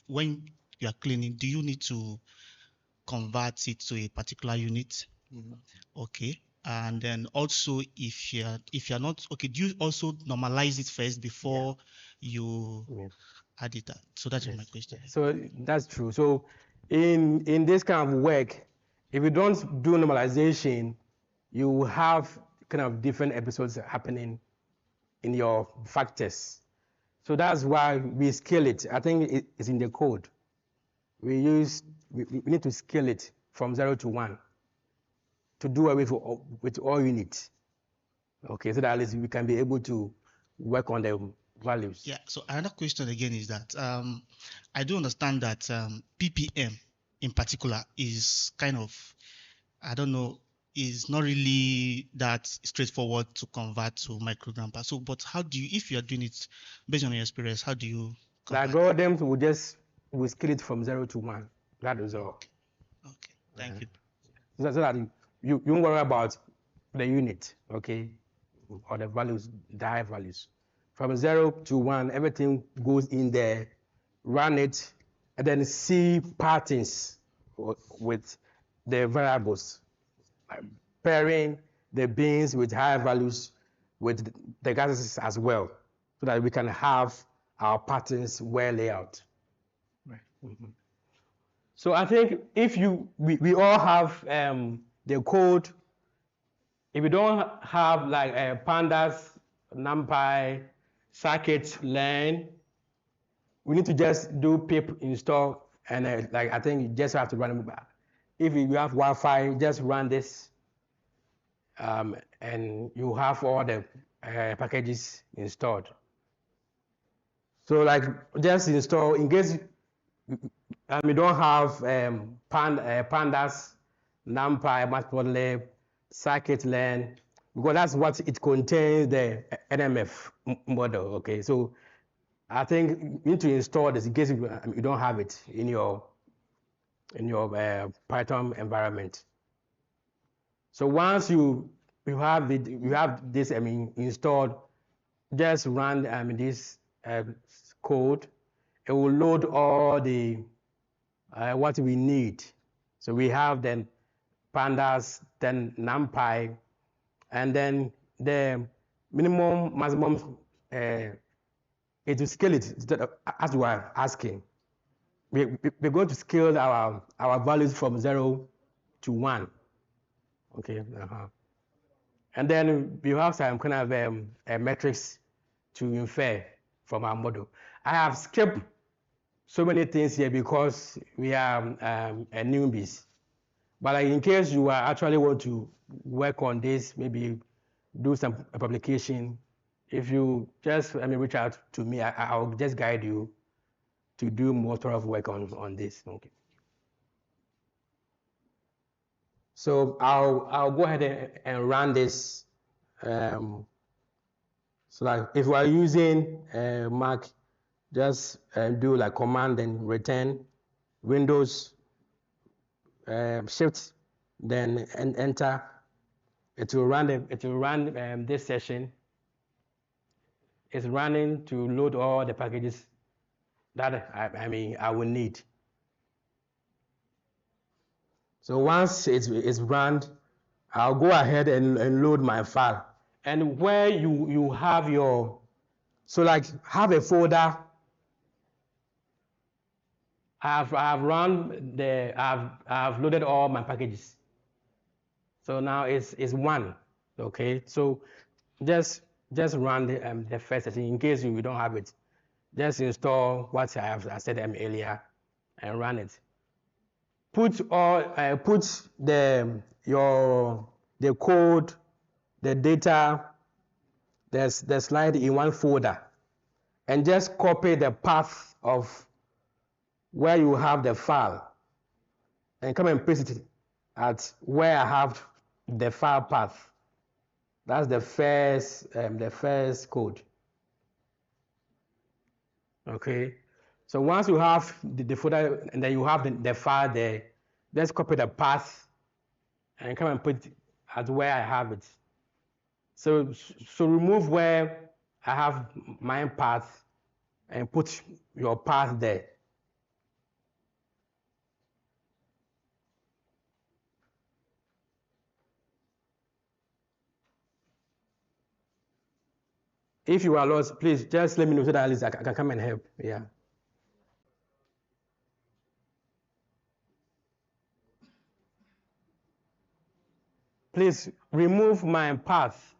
when you are cleaning, do you need to convert it to a particular unit? Okay. And then also if you're not, okay, do you also normalize it first before you add it? So that's my question. So that's true. So in this kind of work, if you don't do normalization, you will have kind of different episodes happening in your factors. So that's why we scale it. I think it's in the code. we need to scale it from 0 to 1 to do away with all units. Okay, so that at least we can be able to work on the values. Yeah. So another question again is that I do understand that ppm in particular is kind of, I don't know, is not really that straightforward to convert to microgram per. So, but how do you, if you are doing it based on your experience, how do you The convert? algorithms will scale it from 0 to 1. That is all. Okay, thank you. So that you don't worry about the unit, okay, or the values, the high values. From 0 to 1, everything goes in there, run it, and then see patterns with the variables, pairing the beans with high values with the gases as well, so that we can have our patterns well laid out. Right. So I think if we all have the code. If you don't have like pandas, numpy, scikit-learn, we need to just do pip install, and like I think you just have to run it. If you have Wi-Fi, just run this, and you have all the packages installed. So like just install in case you don't have pandas, numpy, matplotlib, scikit-learn, because that's what it contains, the NMF model. Okay, so I think you need to install this in case you don't have it in your Python environment. So once you have this installed, just run this code. It will load all the what we need. So we have then pandas, then numpy, and then the minimum, maximum, it will scale it as you are asking. We're going to scale our values from 0 to 1. Okay. And then we have some kind of metrics to infer from our model. I have skipped so many things here because we are newbies. But like in case you are actually want to work on this, maybe do some publication, if you just reach out to me, I'll just guide you to do more thorough work on this. Okay. So I'll go ahead and run this. So like if we are using Mac, just do like command and return, Windows shift, then enter. It will run this session. It's running to load all the packages that I will need. So once it's run, I'll go ahead and load my file. And where you have your, so like have a folder. I've loaded all my packages. So now it's one. Okay. So just run the first setting in case you don't have it. Just install what I said earlier and run it. Put the code, the data, the slide in one folder, and just copy the path of where you have the file, and come and paste it at where I have the file path. That's the first code. Okay. So once you have the folder and then you have the file there, just copy the path and come and put it at where I have it. So remove where I have my path and put your path there. If you are lost, please just let me know so that at least I can come and help. Yeah. Please remove my path.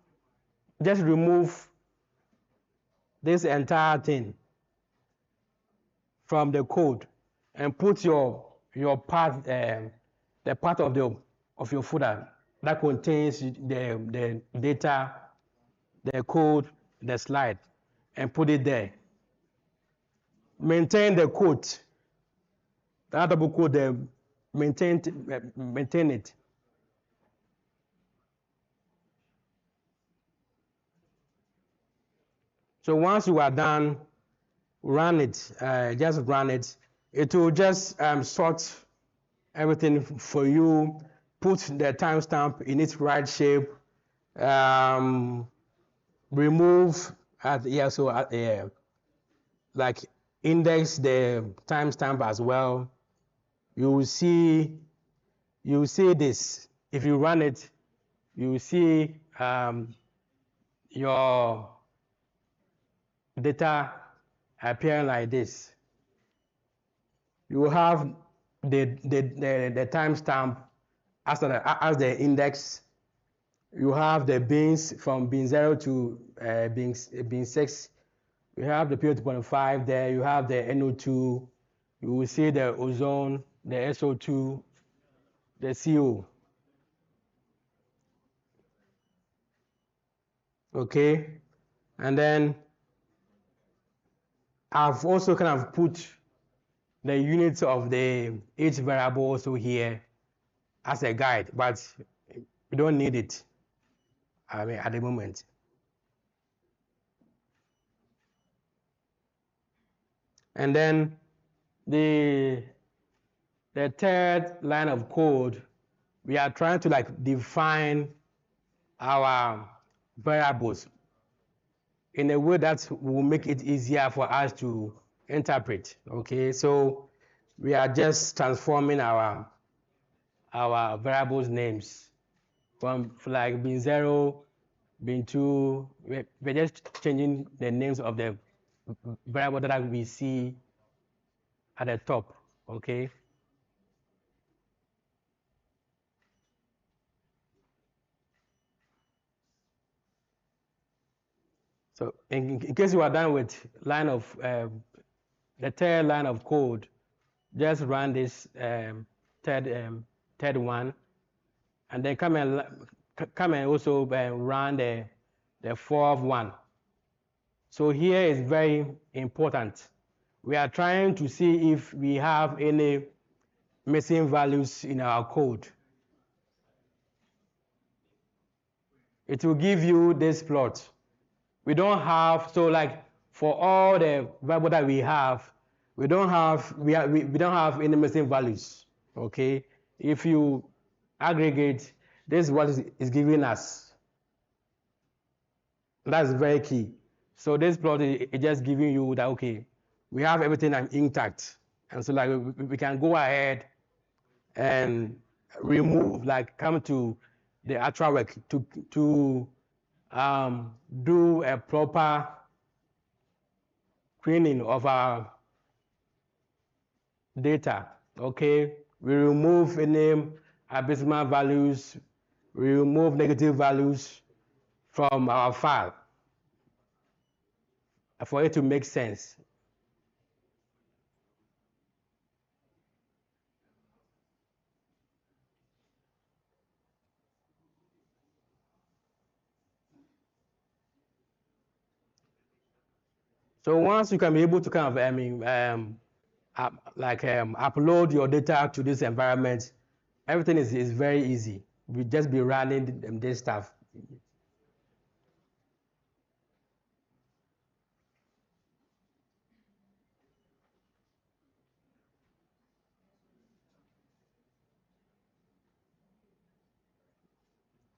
Just remove this entire thing from the code and put your part, the part of your folder that contains the data, the code, the slide, and put it there. Maintain the code, the double code, maintain it. So once you are done, run it, just run it. It will just sort everything for you, put the timestamp in its right shape, remove, like index the timestamp as well. You will see this. If you run it, you will see your data appearing like this. You will have the timestamp as the index. You have the bins from bin 0 to bin 6. You have the period 2.5 there. You have the NO2. You will see the ozone, the SO2, the CO. Okay, and then I've also kind of put the units of each variable also here as a guide, but we don't need it, I mean, at the moment. And then the third line of code, we are trying to like define our variables in a way that will make it easier for us to interpret. Okay, so we are just transforming our variables names from like bin 0, bin 2. We're just changing the names of the variable that we see at the top. Okay. So in case you are done with the third line of code, just run this third one, and then come and also run the fourth one. So here is very important. We are trying to see if we have any missing values in our code. It will give you this plot. We don't have, so like for all the variable that we have, we don't have any missing values. Okay, if you aggregate, this is what is giving us. That's very key. So this plot is just giving you that, okay, we have everything intact, and so like we can go ahead and remove, like come to the actual work to do a proper cleaning of our data. Okay, we remove any abysmal values, we remove negative values from our file for it to make sense. So once you can be able to kind of upload your data to this environment, everything is very easy. We just be running this stuff.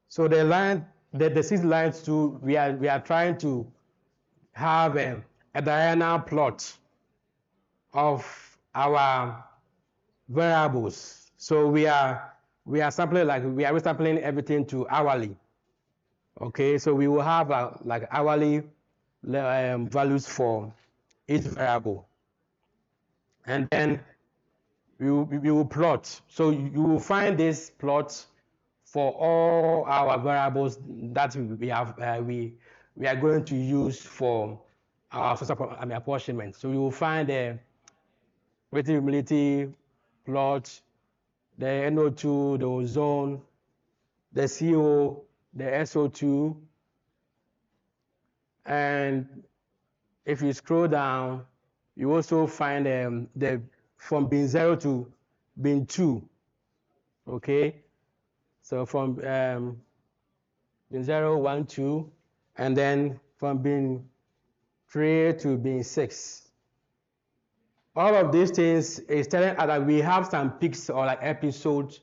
So the 6 lines too, we are trying to have a diagonal plot of our variables. So we are sampling, like we are sampling everything to hourly. Okay, so we will have like hourly values for each variable, and then we will plot. So you will find this plot for all our variables that we have we are going to use for our apportionment. So you will find relative humidity plot, the NO2, the ozone, the CO, the SO2, and if you scroll down, you also find the from bin 0 to bin 2, okay? So from bin 0, 1, 2, and then from bin 3 to bin 6. All of these things is telling us that we have some peaks or like episodes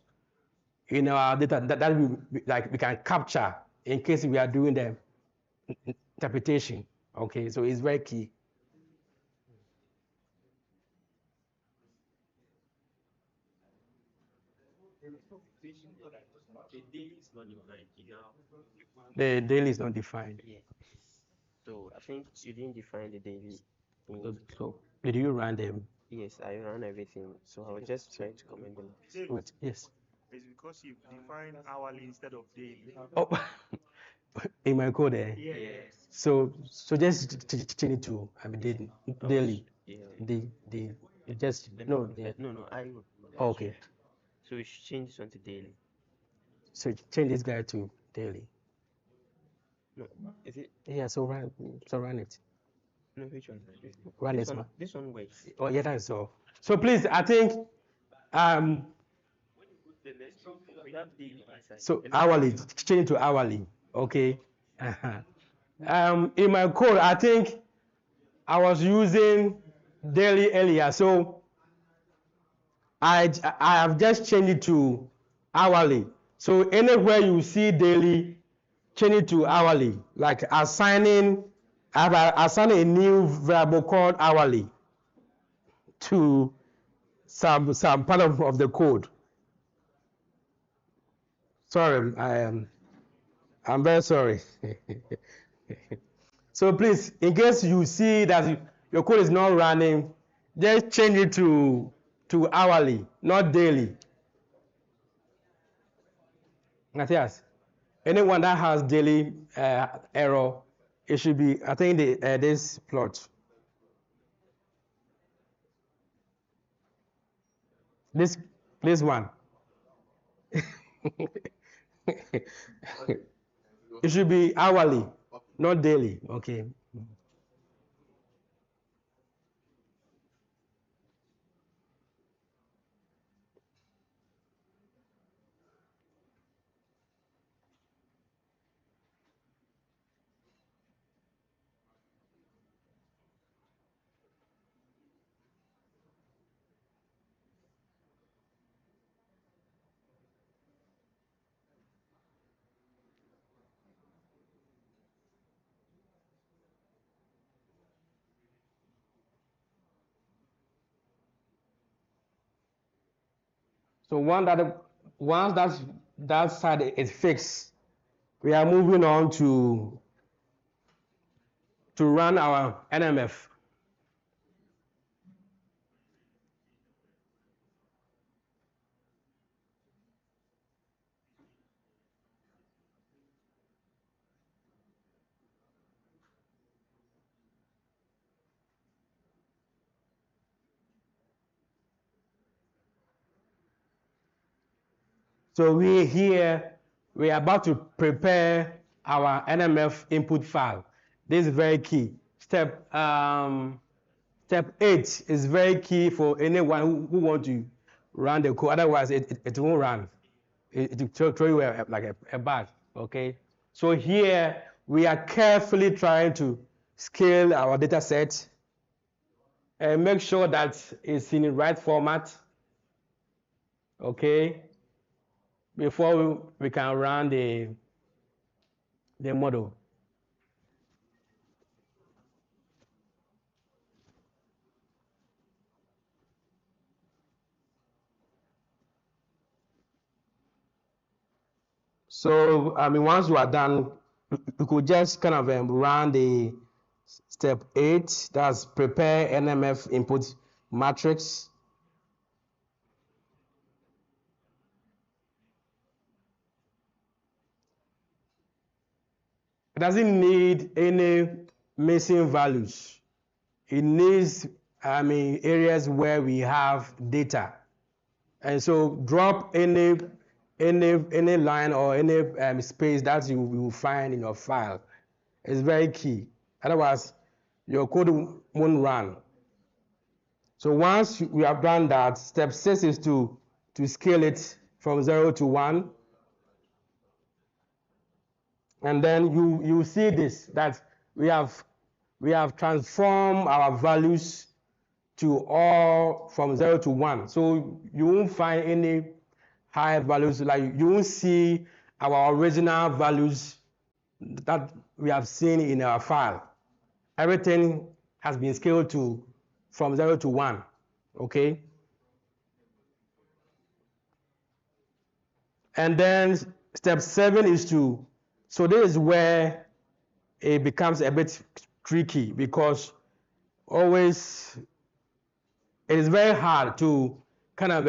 in our data that we can capture in case we are doing the interpretation. Okay, so it's very key. The daily is not defined. Yeah. So I think you didn't define the daily. So did you run them? Yes, I ran everything. So I was just trying to comment them. Yes. It's because you define hourly instead of daily. Oh, in my code there. Yes. So just change it to daily. Yeah. The just no. No, I will. Okay. So we should change this one to daily. So change this guy to daily. No, is it? Yeah. So run it. No, which one? Run This this one. one. This one works. Oh yeah, that's all. So please, I think We have daily inside. so hourly, change it to hourly. Okay. In my code, I think I was using daily earlier, so I have just changed it to hourly. So anywhere you see daily, change it to hourly. Like assigning a new variable called hourly to some part of the code. Sorry, I'm very sorry. So please, in case you see that your code is not running, just change it to hourly, not daily. Matthias, anyone that has daily error, it should be, I think, this plot. This one. It should be hourly, not daily. Okay. So once that side is fixed, we are moving on to run our NMF. So we are about to prepare our NMF input file. This is very key. Step 8 is very key for anyone who want to run the code. Otherwise, it won't run. It will throw you like a bug. Okay. So here we are carefully trying to scale our data set and make sure that it's in the right format. Okay. Before we can run the model. So, I mean, once you are done, you could just kind of run the step 8, that's prepare NMF input matrix. It doesn't need any missing values. It needs areas where we have data. And so drop any line or any space that you will find in your file. It's very key. Otherwise, your code won't run. So once we have done that, step 6 is to scale it from 0 to 1. And then you see this, that we have transformed our values to all from 0 to 1. So you won't find any high values, like you won't see our original values that we have seen in our file. Everything has been scaled to from 0 to 1, okay? And then step 7 is so this is where it becomes a bit tricky, because always it is very hard to kind of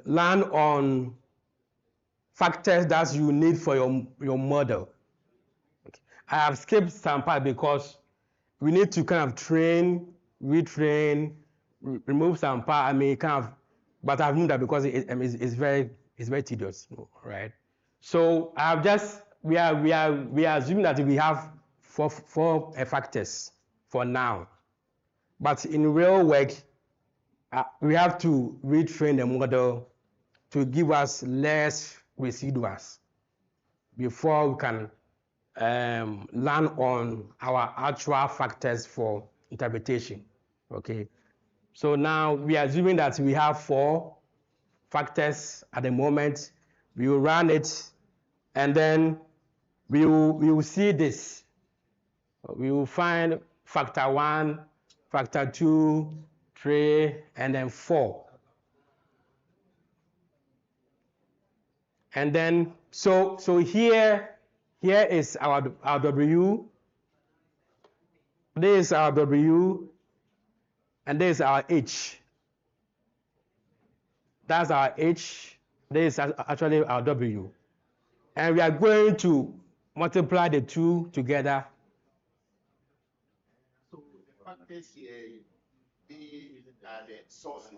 land on factors that you need for your model. I have skipped some part because we need to kind of train, retrain, remove some part. But I've moved that because it's very tedious, right? So we are assuming that we have four factors for now, but in real work, we have to retrain the model to give us less residuals before we can land on our actual factors for interpretation. Okay, so now we are assuming that we have 4 factors at the moment. We will run it, and then we will see this. We will find factor 1, factor 2, 3, and then 4. And then so here is our W. This is our W, and this is our H. That's our H. This is actually our W. And we are going to multiply the 2 together. So the factors here, these are the sources.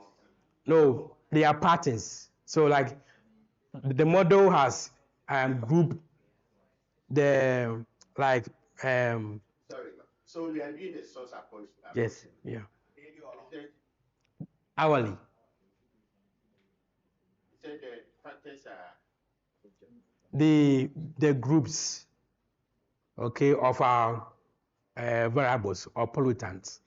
No, they are patterns. So like the model has grouped the Sorry, so we are doing the source approach. Yes, yeah. Hourly. You said the factors are the groups, okay, of our variables or pollutants.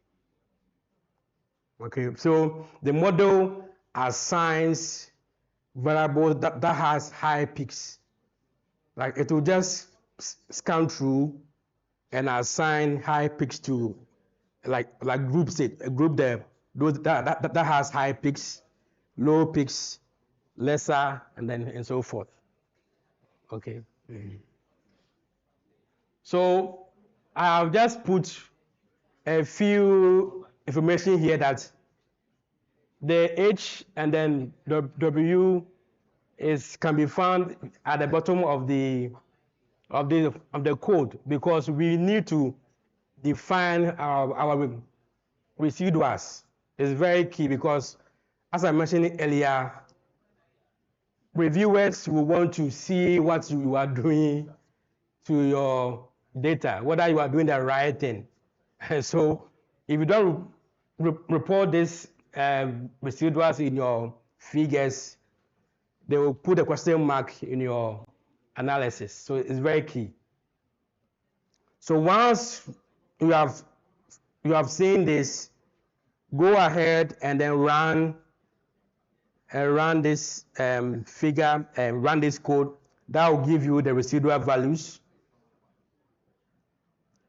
Okay, so the model assigns variables that has high peaks. Like it will just scan through and assign high peaks to like groups it, group them those that has high peaks, low peaks, lesser, and so forth. Okay. So I've just put a few information here that the H and then the W can be found at the bottom of the code, because we need to define our residuals. It's very key, because as I mentioned earlier, reviewers will want to see what you are doing to your data, whether you are doing the right thing. So if you don't report these residuals in your figures, they will put a question mark in your analysis. So it's very key. So once you have seen this, go ahead and then run this figure and run this code. That will give you the residual values.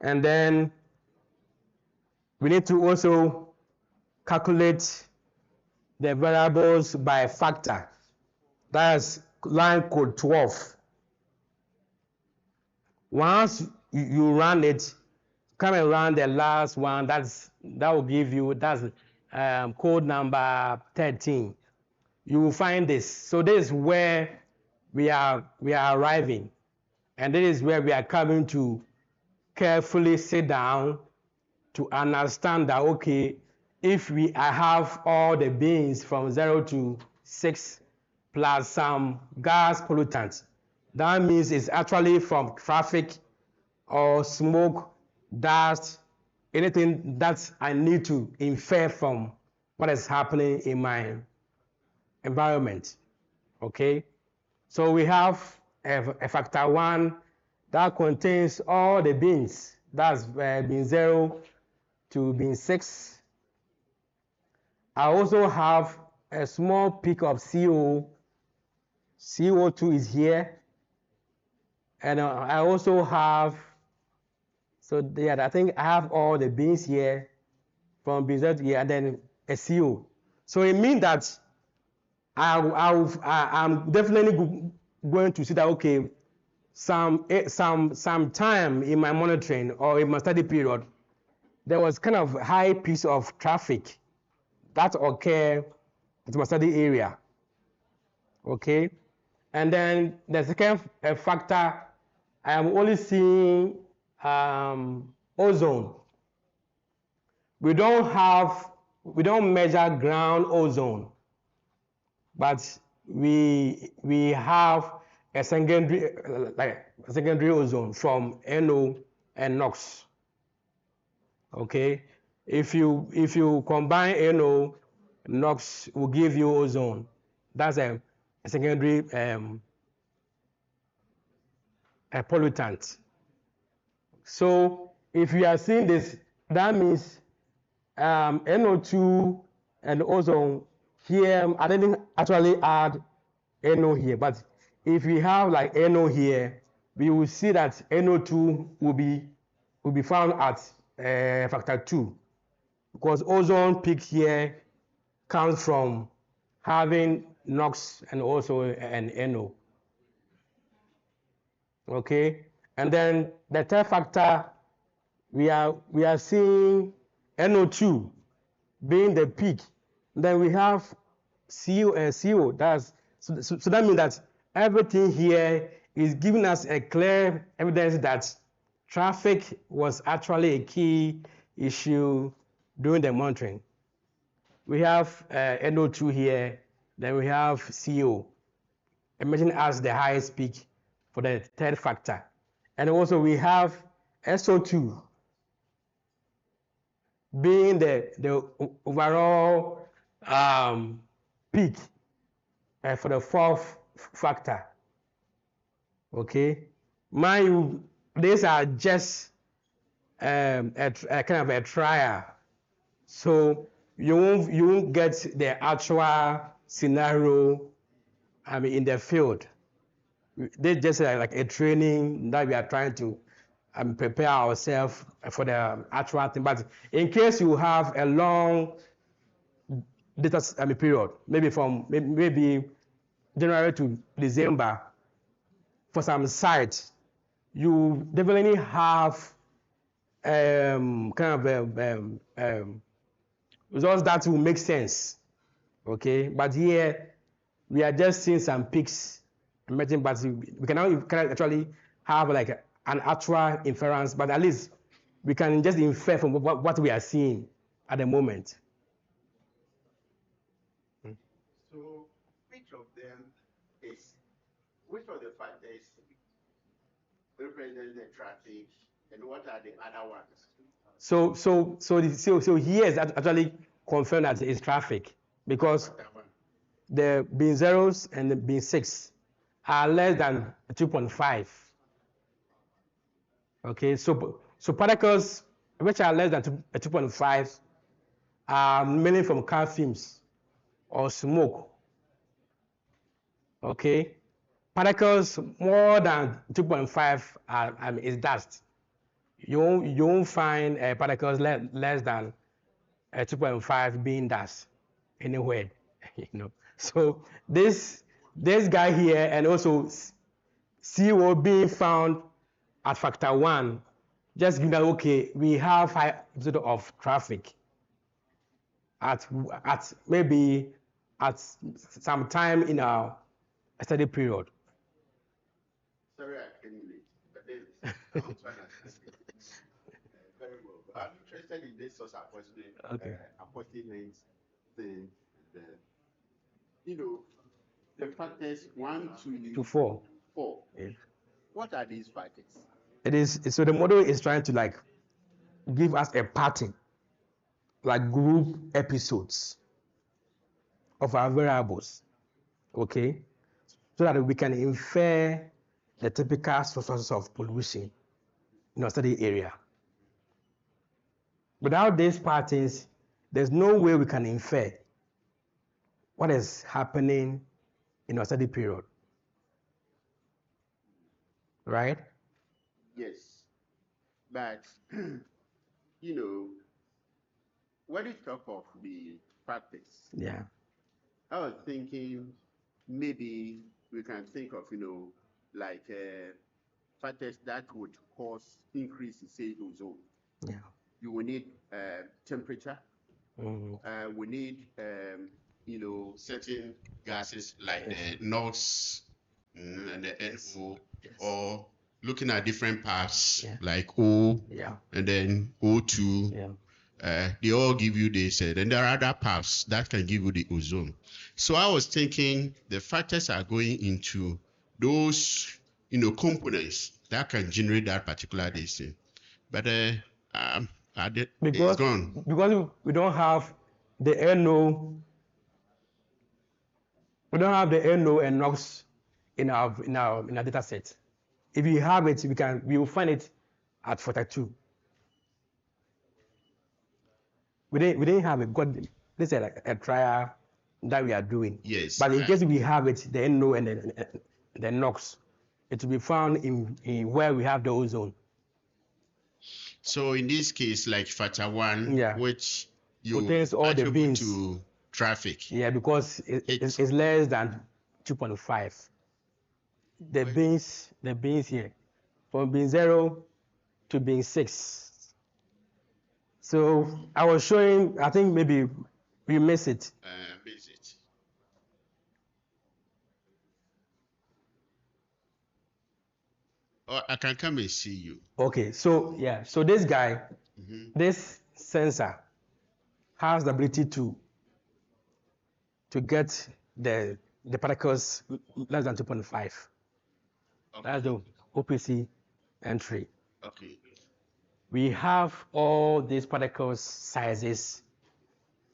And then we need to also calculate the variables by factor. That's line code 12. Once you run it, come and run the last one. That will give you, that's code number 13. You will find this. So this is where we are arriving, and this is where we are coming to carefully sit down to understand that, okay, if I have all the beans from 0 to 6 plus some gas pollutants, that means it's actually from traffic or smoke, dust, anything that I need to infer from what is happening in my environment. Okay, so we have a factor 1 that contains all the beans. That's bean 0 to bean 6. I also have a small peak of CO2 is here, and I also have, so yeah, I think I have all the beans here from bean 0 to here, and then a CO. So it means that I'm definitely going to see that, okay, some time in my monitoring or in my study period, there was kind of high piece of traffic that occurred at my study area. Okay, and then the second factor, I am only seeing ozone. We don't measure ground ozone, but we have a secondary ozone from NO and NOx. Okay, if you combine NO, NOx will give you ozone. That's a secondary a pollutant. So if you are seeing this, that means NO2 and ozone here, I didn't actually add NO here, but if we have like NO here, we will see that NO2 will be found at factor 2, because ozone peak here comes from having NOx and also an NO. Okay, and then the third factor, we are seeing NO2 being the peak. Then we have CO and CO. So that means that everything here is giving us a clear evidence that traffic was actually a key issue during the monitoring. We have NO2 here, then we have CO, emerging as the highest peak for the third factor. And also we have SO2 being the overall peak for the fourth factor. Okay, mind you, these are just a kind of a trial, so you won't get the actual scenario in the field. They just like a training that we are trying to prepare ourselves for the actual thing. But in case you have a long data period, maybe from maybe January to December, for some sites, you definitely have kind of results that will make sense. Okay, but here we are just seeing some peaks emerging, but we can actually have like an actual inference, but at least we can just infer from what we are seeing at the moment. So which of the factors represent the traffic, and what are the other ones? So here is actually confirmed that it's traffic, because the bean zeros and the bean 6 are less than 2.5. Okay, so particles which are less than 2.5 are mainly from car fumes or smoke. Okay, particles more than 2.5 is dust. You won't find particles less than 2.5 being dust anywhere. So this guy here, and also CO being found at factor 1, just give that, okay, we have high episode of traffic at maybe at some time in our study period. Sorry, I came late, but then I'm trying to Very well. I'm interested in this source apportionment, Okay. apportionment thing. The, you know, the factors 1, 2, To 4. 4. Yeah. What are these factors? It is so the model is trying to like give us a pattern, like group episodes of our variables, okay, so that we can infer the typical sources of pollution in our study area. Without these patterns, there's no way we can infer what is happening in our study period, right? Yes. But, you know, when you talk of the factors, Yeah. I was thinking maybe we can think of, you know, like factors that would cause increase in, say, ozone. Yeah. You will need temperature. Mhm. We need, you know, certain gases like the NOx and the NO, or looking at different parts Yeah. like O Yeah. and then O2. Yeah. They all give you this, and there are other paths that can give you the ozone. So I was thinking the factors are going into those, you know, components that can generate that particular thing. But it's Because gone. we don't have the NO, we don't have the NO and NOx in our data set. If you have it, we will find it at 42. We didn't have it because this is like a trial that we are doing. Yes. But in case we have it, the NO and the NOx, it will be found in where we have the ozone. So in this case, like factor 1, Yeah. which you Contains all the attribute beans. to traffic. Yeah, because it's less than 2.5. The beans here, from bean 0 to bean 6. So I was showing, I think maybe we missed it. Visit. Or I can come and see you. Okay, so yeah, so this guy, this sensor has the ability to get the particles less than 2.5. Okay. That's the OPC entry. Okay. We have all these particles sizes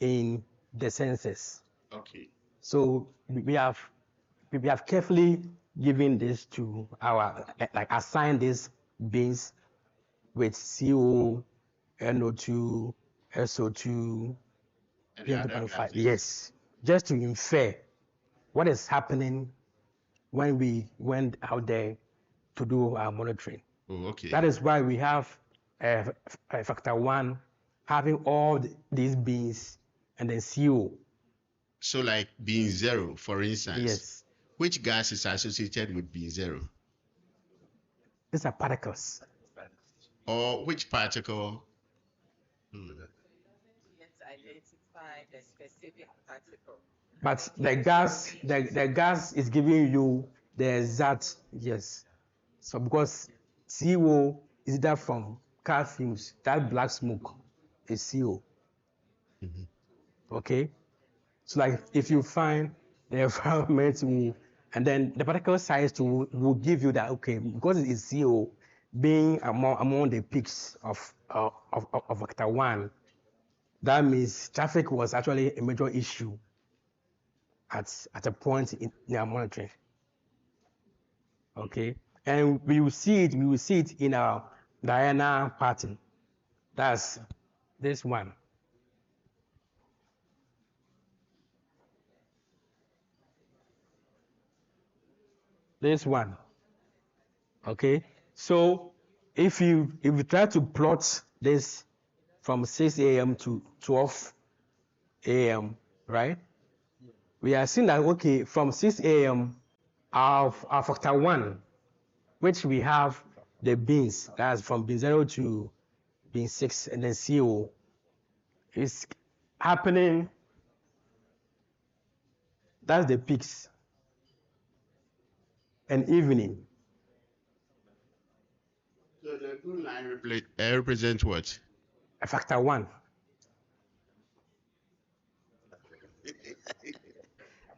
in the sensors. Okay. So we have carefully given this to our, like assign these bins with CO, NO2, SO2, And the other PM2.5. gases. Yes, just to infer what is happening when we went out there to do our monitoring. Oh, okay. That is why we have factor 1 having all these bins and then CO. So like being 0, for instance. Yes. Which gas is associated with being 0? These are particles. Or which particle? Identify the specific particle. But the gas is giving you the exact, yes. So because CO is that from car fumes, that black smoke is CO. Okay? So like if you find the environment and then the particle size will give you that, okay, because it is CO being among the peaks of factor 1, that means traffic was actually a major issue at a point in our monitoring. Okay, and we will see it in our Diana pattern. That's this one. This one. Okay, so if you try to plot this from 6 a.m. to 12 a.m., right? We are seeing that, okay, from 6 a.m. our factor 1, which we have the beans, that's from bean 0 to bean 6, and then CO, is happening. That's the peaks. And evening. So the the blue line represents what? A factor 1.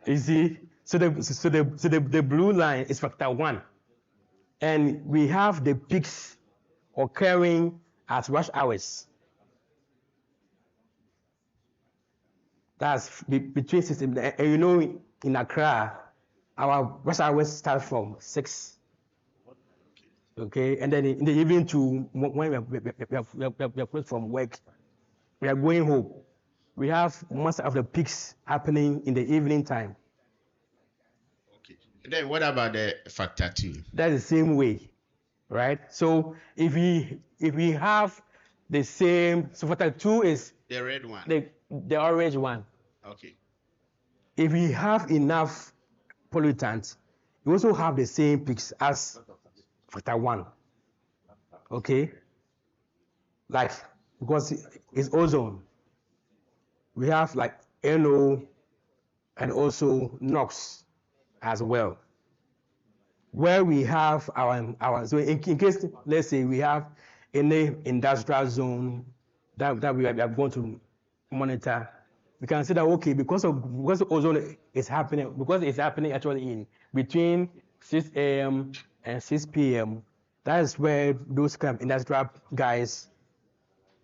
You see, the blue line is factor 1, and we have the peaks occurring at rush hours. That's between 6, and you know, in Accra, our rush hours start from 6. Okay, and then in the evening to when we are closed from work, we are going home. We have most of the peaks happening in the evening time. Okay. Then what about the factor 2? That's the same way, right? So if we have the same, so factor 2 is the red one, the orange one. Okay. If we have enough pollutants, we also have the same peaks as factor 1. Okay, like because it's ozone, we have like NO and also NOx as well. Where we have our so in case, let's say we have any industrial zone that we are going to monitor, we can say that okay, because ozone is happening, because it's happening actually in between 6 a.m. and 6 p.m. That is where those kind of industrial guys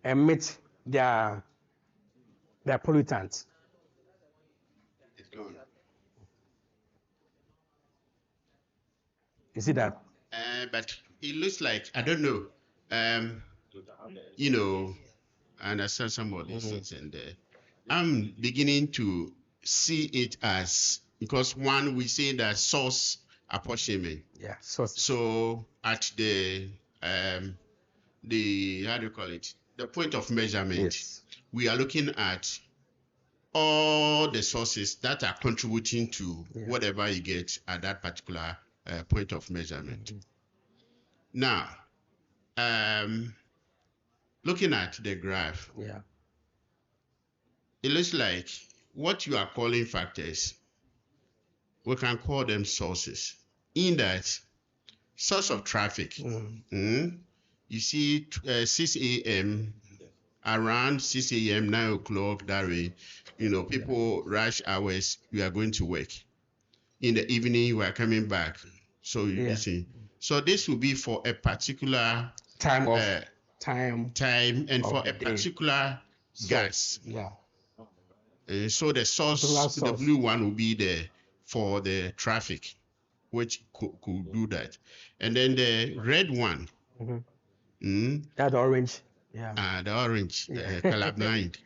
emit their pollutants. It's gone. You see that? But it looks like, I don't know, you know, I understand some of these things, and I'm beginning to see it as, because one, we say that source apportionment. Yeah, source. So at the how do you call it? The point of measurement, Yes. we are looking at all the sources that are contributing to whatever you get at that particular point of measurement. Now, looking at the graph, it looks like what you are calling factors, we can call them sources. In that, source of traffic, you see 6 a.m., around 6 a.m., 9 o'clock, that way, you know, people rush hours, you are going to work. In the evening, you are coming back. So you see. So this will be for a particular time and for a particular gas. Yeah. So the source, the blue one will be there for the traffic, which could do that. And then the red one. That orange. Yeah. The orange, colorblind.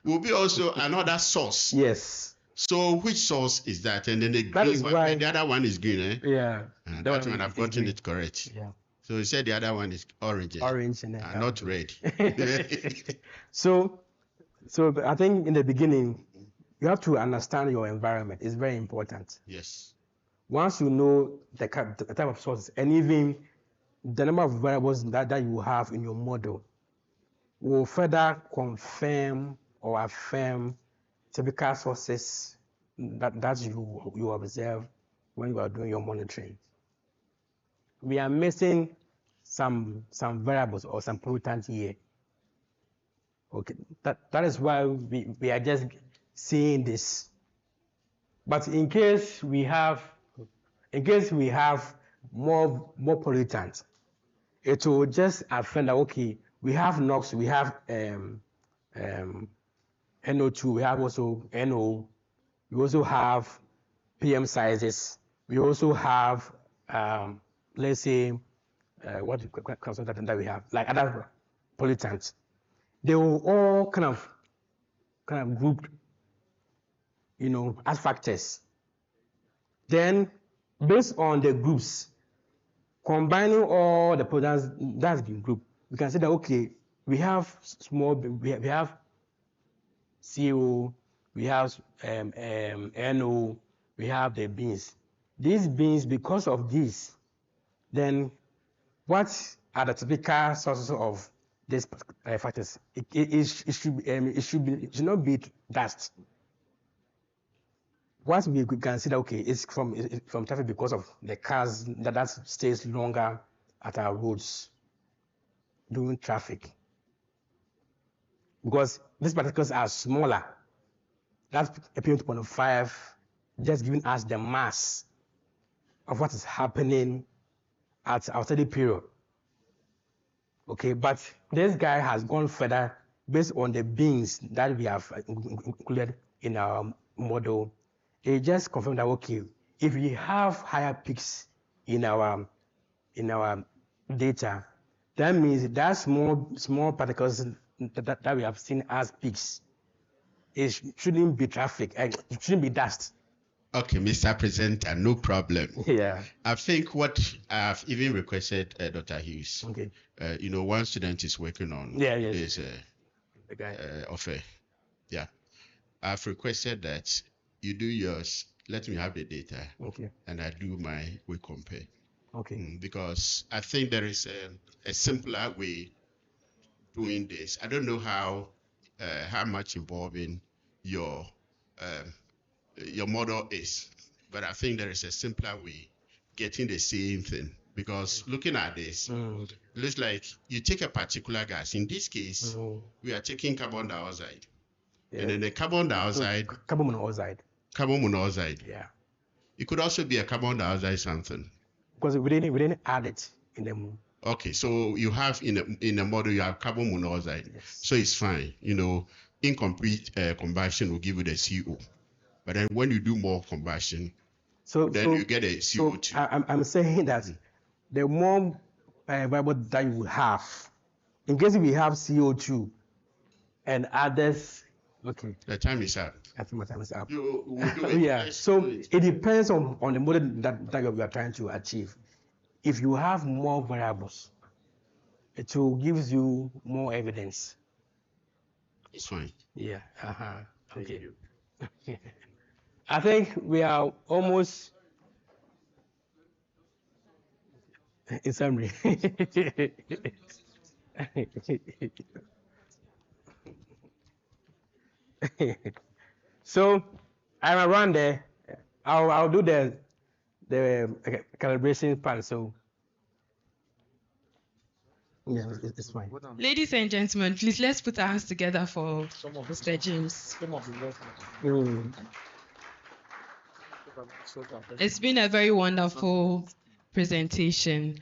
Will be also another source. Yes. So which source is that? And then the green one, and the other one is green, eh? Yeah. That one I've gotten it correct. Yeah. So you said the other one is orange. Orange and not red. So I think in the beginning, you have to understand your environment. It's very important. Yes. Once you know the type of sources and even the number of variables that you have in your model, will further confirm or affirm typical sources that you observe when you are doing your monitoring. We are missing some variables or some pollutants here. Okay, that is why we are just seeing this. But in case we have more pollutants, it will just affirm that okay, we have NOx, we have NO2, we have also NO, we also have PM sizes, we also have let's say what that we have, like other pollutants. They will all kind of grouped, you know, as factors. Then based on the groups, combining all the pollutants that's been grouped, we can say that okay, we have we have CO, we have NO, we have the beans. These beans, because of this, then what are the typical sources of these factors? It should not be dust. What we consider okay is from traffic because of the cars that stays longer at our roads during traffic. Because these particles are smaller. That's PM2.5, just giving us the mass of what is happening at our study period. Okay, but this guy has gone further based on the bins that we have included in our model. It just confirmed that, okay, if we have higher peaks in our data, that means that small particles that we have seen as peaks, it shouldn't be traffic, it shouldn't be dust. Okay, Mr. Presenter, no problem. Yeah. I think what I've even requested, Dr. Hughes. Okay. One student is working on this offer. Yeah. I've requested that you do yours. Let me have the data. Okay. And I do my, we compare. Okay. Because I think there is a simpler way doing this. I don't know how much involving your model is, but I think there is a simpler way getting the same thing. Because looking at this, it looks like you take a particular gas. In this case, we are taking carbon dioxide. Yeah. And then the carbon dioxide. Carbon monoxide. Carbon monoxide. Yeah. It could also be a carbon dioxide something. Because we didn't add it in the. Okay, so you have in the model you have carbon monoxide. Yes. So it's fine. Incomplete combustion will give you the CO. But then when you do more combustion, you get a CO2. So I'm saying that the more variable that you have, in case we have CO2 and others, okay. The time is up. I think my time is up. You will do it. Yeah. So it depends on the model that we are trying to achieve. If you have more variables, it will give you more evidence. It's fine. Yeah. Okay. I think we are almost in summary. So I'm around there. I'll do the calibration part. So yeah, it's fine. Ladies and gentlemen, please let's put our hands together for Mr. James. It's been a very wonderful presentation.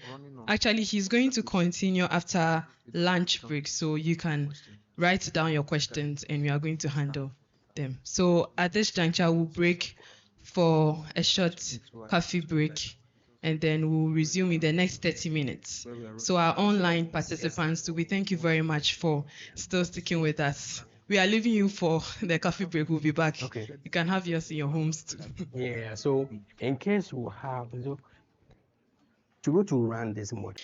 Actually, he's going to continue after lunch break, so you can write down your questions and we are going to handle them. So at this juncture, we'll break for a short coffee break, and then we'll resume in the next 30 minutes. So our online participants, we thank you very much for still sticking with us. We are leaving you for the coffee break. We'll be back. Okay. You can have yours in your homes too. Yeah, so in case you have to go to run this model.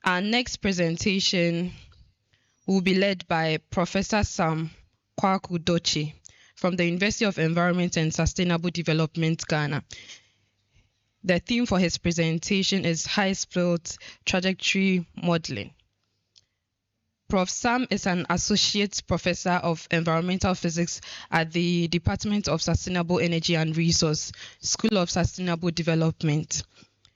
Our next presentation will be led by Professor Sam Quarcoo from the University of Environment and Sustainable Development, Ghana. The theme for his presentation is Hysplit trajectory modeling. Prof. Sam is an associate professor of environmental physics at the Department of Sustainable Energy and Resource, School of Sustainable Development,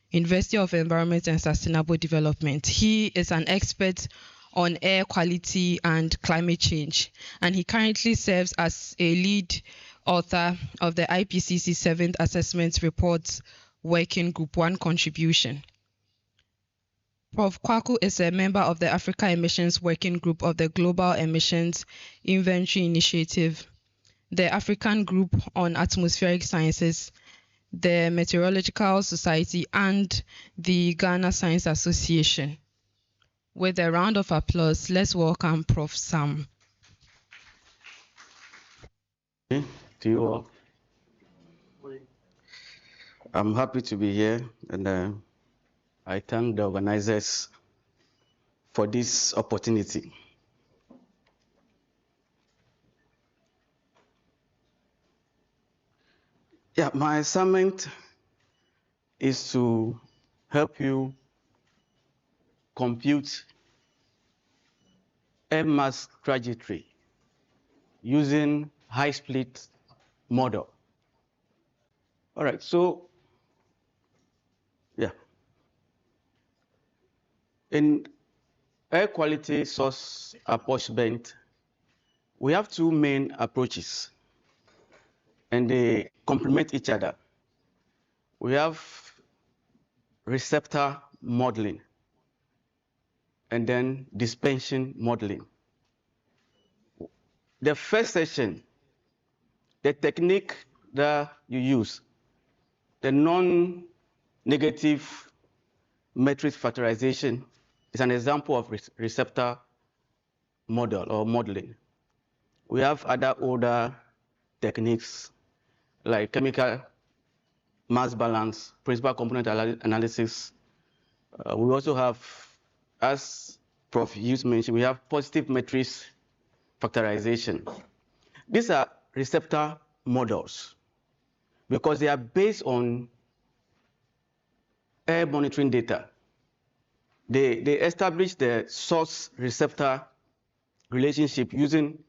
University of Environment and Sustainable Development. He is an expert on air quality and climate change, and he currently serves as a lead author of the IPCC 7th Assessment Report Working Group 1 contribution. Prof. Quarcoo is a member of the Africa Emissions Working Group of the Global Emissions Inventory Initiative, the African Group on Atmospheric Sciences, the Meteorological Society, and the Ghana Science Association. With a round of applause, let's welcome Prof. Sam. To you all. I'm happy to be here, and I thank the organizers for this opportunity. Yeah, my assignment is to help you compute air mass trajectory using Hysplit model. All right, so yeah. In air quality source apportionment, we have two main approaches, and they complement each other. We have receptor modeling and then dispersion modeling. The first session, the technique that you use, the non-negative matrix factorization, is an example of receptor model or modeling. We have other older techniques like chemical mass balance, principal component analysis. We also have, as Prof. Hughes mentioned, we have positive matrix factorization. These are receptor models because they are based on air monitoring data. They establish the source receptor relationship using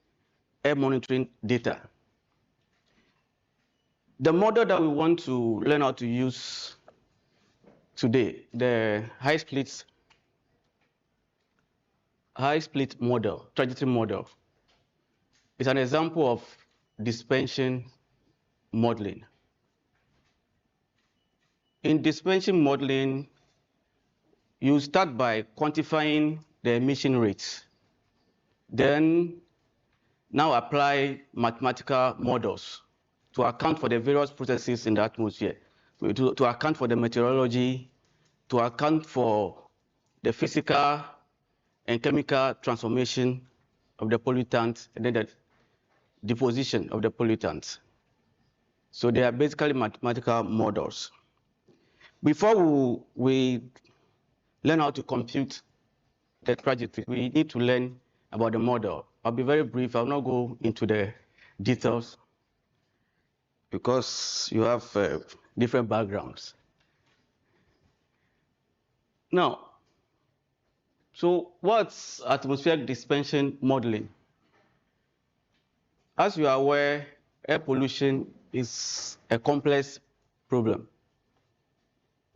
air monitoring data. The model that we want to learn how to use today, the Hysplit model, trajectory model, is an example of dispersion modeling. In dispersion modeling, you start by quantifying the emission rates. Then now apply mathematical models to account for the various processes in the atmosphere, to account for the meteorology, to account for the physical and chemical transformation of the pollutant, and then the deposition of the pollutant. So they are basically mathematical models. Before we learn how to compute the trajectory, we need to learn about the model. I'll be very brief. I'll not go into the details because you have different backgrounds. Now, so what's atmospheric dispersion modeling? As you are aware, air pollution is a complex problem.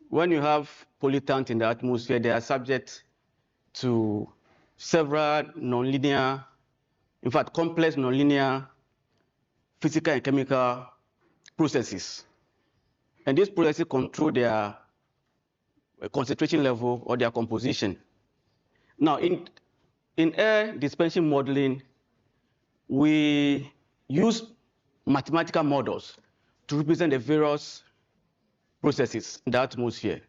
When you have pollutants in the atmosphere, they are subject to several nonlinear, in fact, complex nonlinear physical and chemical processes. And these processes control their concentration level or their composition. Now, in air dispersion modeling, we use mathematical models to represent the various processes in the atmosphere.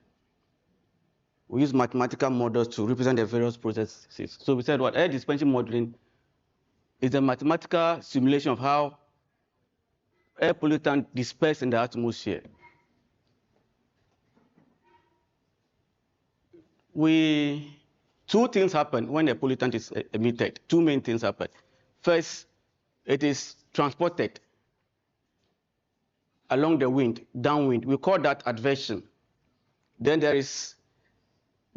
We use mathematical models to represent the various processes. So we said what air dispersion modeling is a mathematical simulation of how air pollutant disperse in the atmosphere. Two things happen when a pollutant is emitted. Two main things happen. First, it is transported along the wind, downwind. We call that advection. Then there is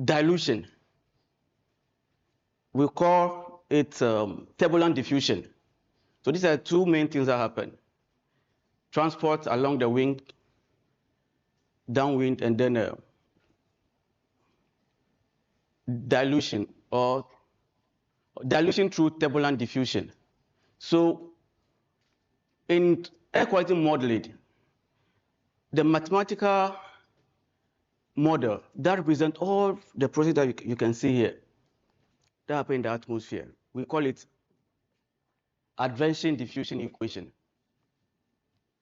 dilution. We call it turbulent diffusion. So these are two main things that happen. Transport along the wind, downwind, and then dilution or dilution through turbulent diffusion. So in air quality modeling, the mathematical model that represents all the processes that you can see here that happen in the atmosphere, we call it advection diffusion equation.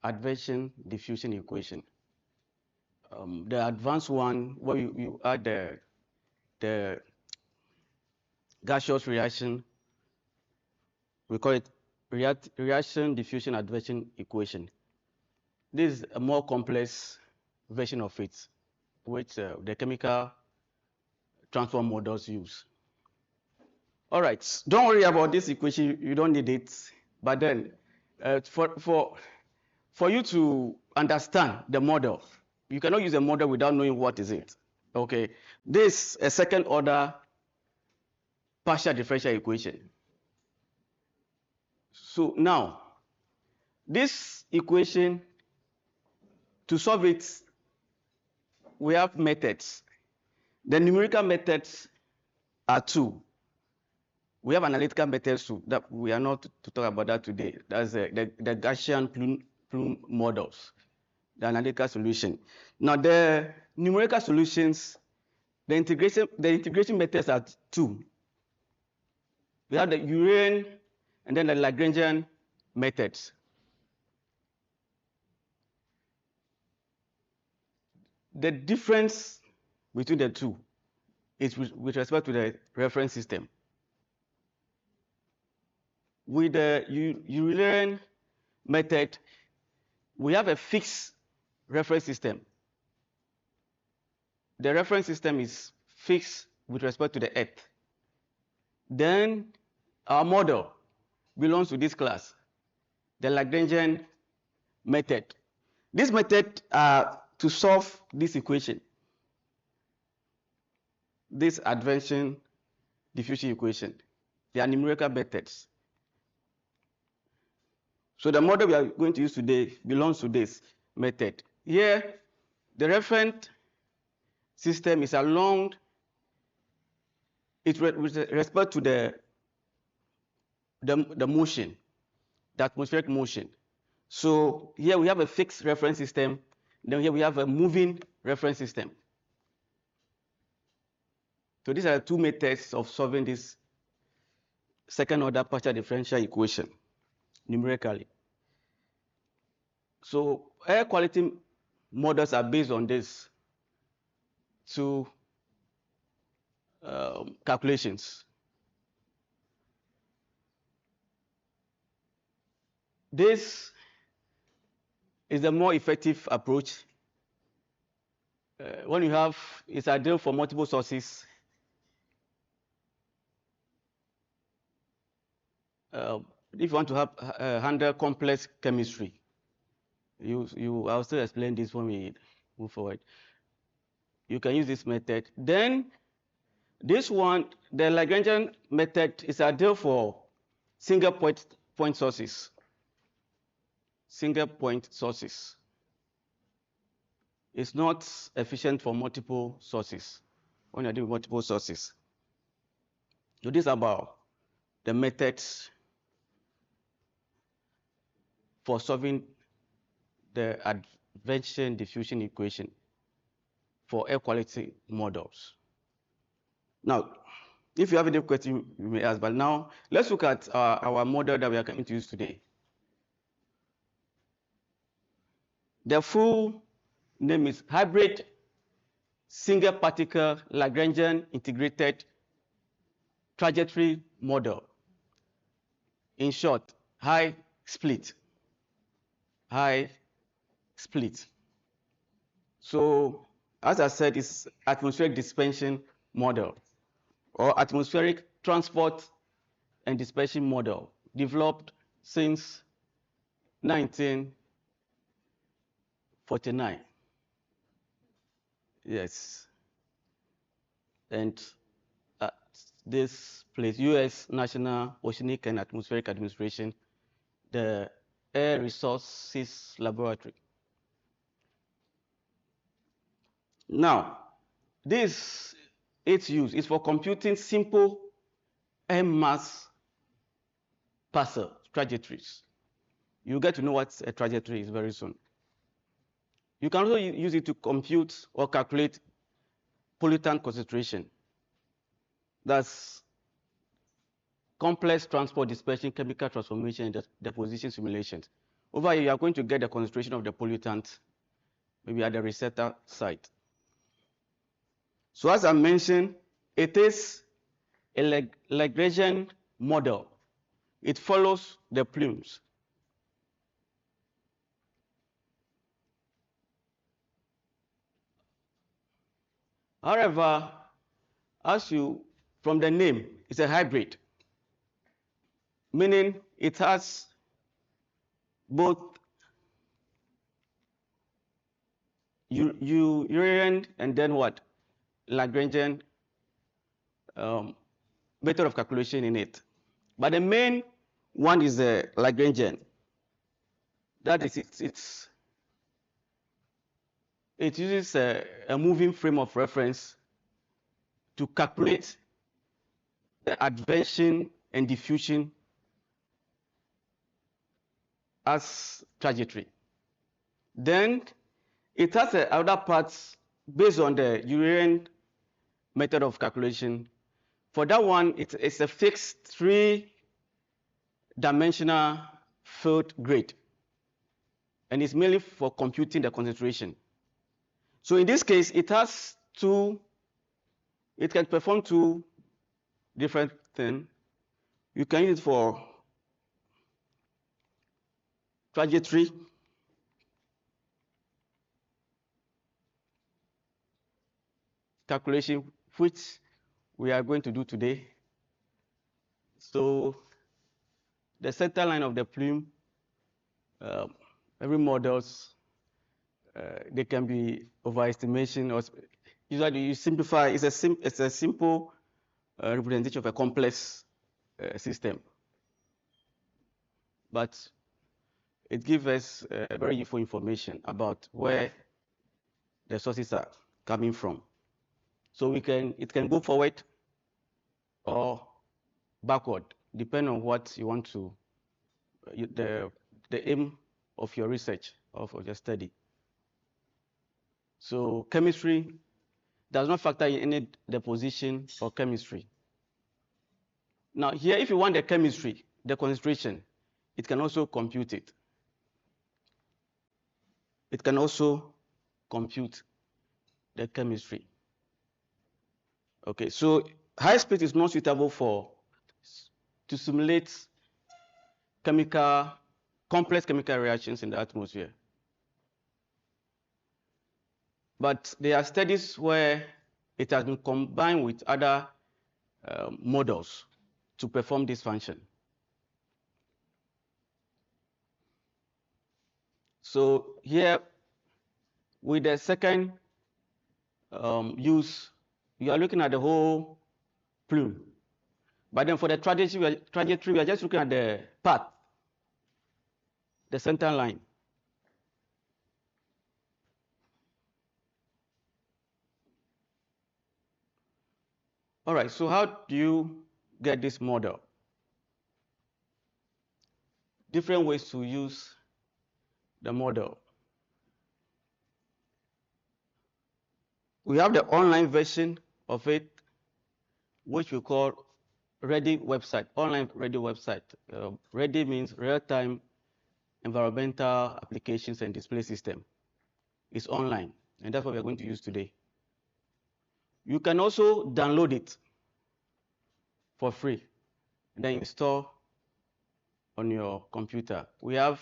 Advection diffusion equation. The advanced one, where you add the gaseous reaction, we call it reaction diffusion advection equation. This is a more complex version of it, which the chemical transform models use. All right, don't worry about this equation, you don't need it. But then, for you to understand the model, you cannot use a model without knowing what is it. Okay, this is a second order partial differential equation. So now, this equation, to solve it, we have methods. The numerical methods are two. We have analytical methods too, that we are not to talk about that today. That's the Gaussian plume models, the analytical solution. Now the numerical solutions, the integration methods are two. We have the Urian and then the Lagrangian methods. The difference between the two is with respect to the reference system. With the Urian method, we have a fixed reference system. The reference system is fixed with respect to the Earth. Then our model belongs to this class, the Lagrangian method. This method to solve this equation, this advection diffusion equation. They are numerical methods. So the model we are going to use today belongs to this method. Here, the reference system is along it with respect to the motion, the atmospheric motion. So here we have a fixed reference system. Then here we have a moving reference system. So these are the two methods of solving this second order partial differential equation numerically. So air quality models are based on this two calculations. This is the more effective approach. When you have, it's ideal for multiple sources. If you want to have handle complex chemistry, I'll still explain this when we move forward. You can use this method. Then this one, the Lagrangian method, is ideal for single point sources. Single point sources. It's not efficient for multiple sources when you're doing multiple sources. So this is about the methods for solving the advection diffusion equation for air quality models. Now, if you have any question, you may ask, but now let's look at our model that we are going to use today. The full name is Hybrid Single Particle Lagrangian Integrated Trajectory Model. In short, Hysplit. Hysplit. So, as I said, it's atmospheric dispersion model or atmospheric transport and dispersion model developed since 1949. Yes. And at this place, U.S. National Oceanic and Atmospheric Administration, the Air Resources Laboratory. Now, its use is for computing simple air mass parcel trajectories. You'll get to know what a trajectory is very soon. You can also use it to compute or calculate pollutant concentration. That's complex transport, dispersion, chemical transformation, and deposition simulations. Over here, you are going to get the concentration of the pollutant, maybe at the receptor site. So as I mentioned, it is a Lagrangian model. It follows the plumes. However, from the name, it's a hybrid, meaning it has both Urian and then what? Lagrangian method of calculation in it. But the main one is the Lagrangian. That is, it uses a moving frame of reference to calculate the advention and diffusion as trajectory. Then it has other parts based on the Urian method of calculation. For that one, it's a fixed 3-dimensional field grid, and it's mainly for computing the concentration. So in this case, it can perform 2 different things. You can use it for trajectory, calculation, which we are going to do today. So the center line of the plume, every models, they can be overestimation, or usually you simplify. It's a simple representation of a complex system, but it gives us very useful information about where the sources are coming from. So it can go forward or backward, depending on what you want to, the aim of your research or of your study. So chemistry does not factor in any deposition or chemistry. Now here, if you want the chemistry, the concentration, it can also compute it. It can also compute the chemistry. Okay, so Hysplit is not suitable to simulate complex chemical reactions in the atmosphere. But there are studies where it has been combined with other models to perform this function. So here, with the second use, you are looking at the whole plume. But then for the trajectory, we are just looking at the path, the center line. All right, so how do you get this model? Different ways to use the model. We have the online version of it, which we call READY website, online READY website. READY means real-time environmental applications and display system. It's online, and that's what we're going to use today. You can also download it for free and then install on your computer. We have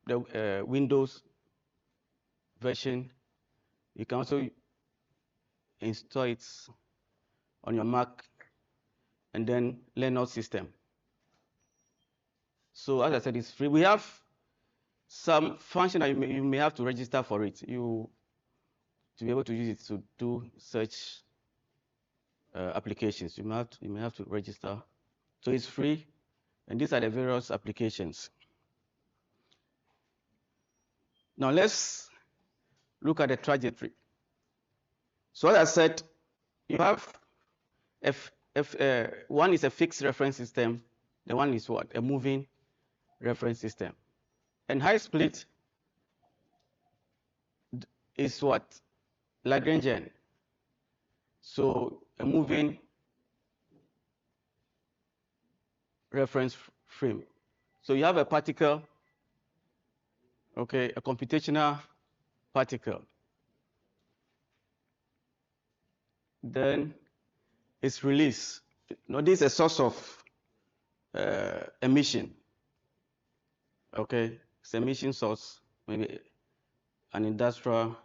the Windows version. You can also install it on your Mac and then Linux system. So as I said, it's free. We have some function that you may have to register for it. To be able to use it to do such applications, you may have to register. So it's free, and these are the various applications. Now let's look at the trajectory. So as I said, you have one is a fixed reference system. The one is what? A moving reference system. And Hysplit is what? Lagrangian. So a moving reference frame. So you have a particle, okay, a computational particle. Then it's released. Now this is a source of emission. Okay, it's an emission source, maybe an industrial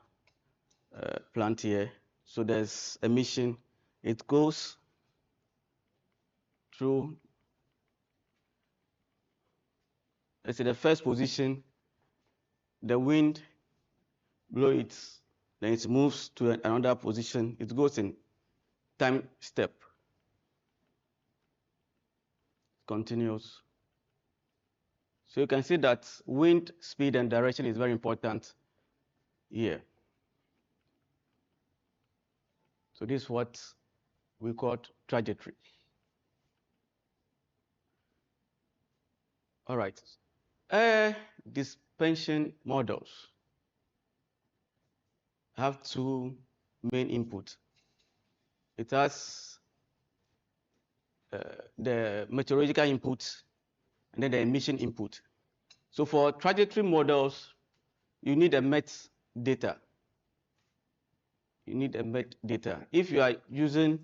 plant here. So there's emission. It goes through, let's say, the first position. The wind blows it, then it moves to another position. It goes in time step. Continues. So you can see that wind speed and direction is very important here. So this is what we call trajectory. All right. Air dispensation models have two main inputs. It has the meteorological input and then the emission input. So for trajectory models, you need a MET data. You need a MET data. If you are using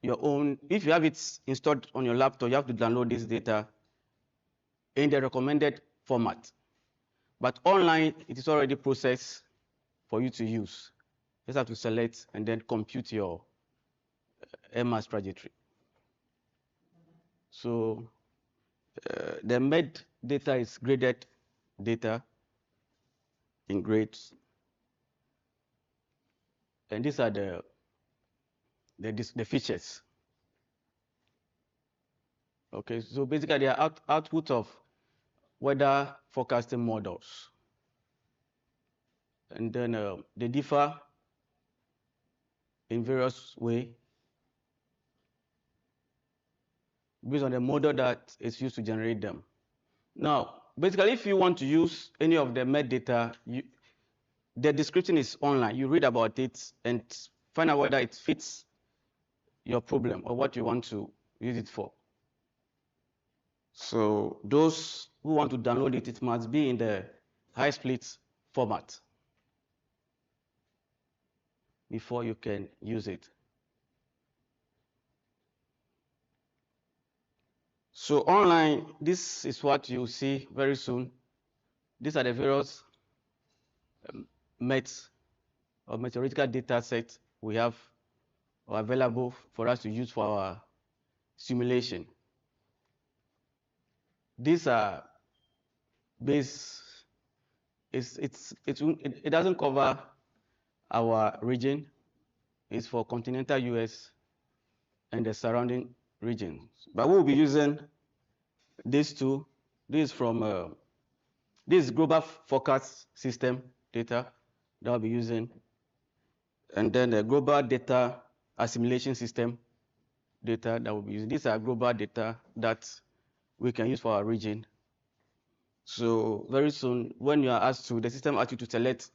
your own, if you have it installed on your laptop, you have to download this data in the recommended format. But online, it is already processed for you to use. You just have to select and then compute your air mass trajectory. So the MET data is graded data in grades. And these are the features. Okay, so basically they are output of weather forecasting models. And then they differ in various ways based on the model that is used to generate them. Now, basically, if you want to use any of the metadata, the description is online. You read about it and find out whether it fits your problem or what you want to use it for. So those who want to download it, it must be in the Hysplit format before you can use it. So online, this is what you see very soon. These are the various METs or meteorological data sets we have or available for us to use for our simulation. These are based, it doesn't cover our region. It's for continental US and the surrounding regions. But we'll be using these two. This is from this global forecast system data that I'll be using, and then the global data assimilation system data that we'll be using. These are global data that we can use for our region. So very soon, when you are asked to, the system asks you to select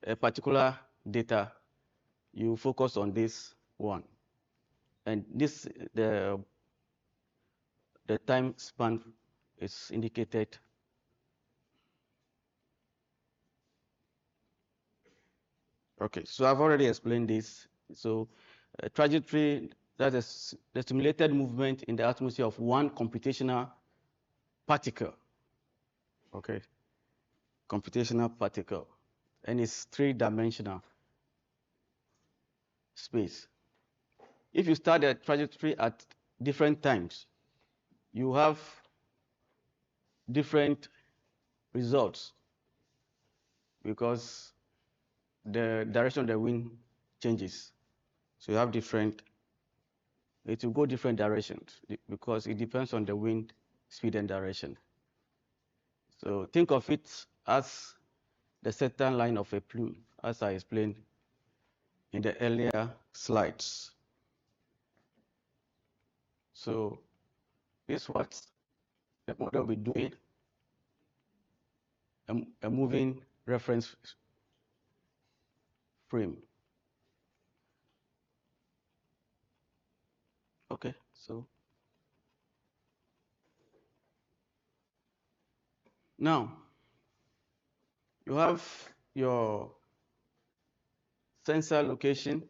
a particular data, you focus on this one. And this, the time span is indicated. Okay, so I've already explained this. So trajectory, that is the simulated movement in the atmosphere of one computational particle. Okay, computational particle, and it's three-dimensional space. If you start the trajectory at different times, you have different results because the direction of the wind changes. So you have different, it will go different directions because it depends on the wind speed and direction. So think of it as the certain line of a plume, as I explained in the earlier slides. So this is what the model will be doing, a moving reference frame. Okay, so now you have your sensor location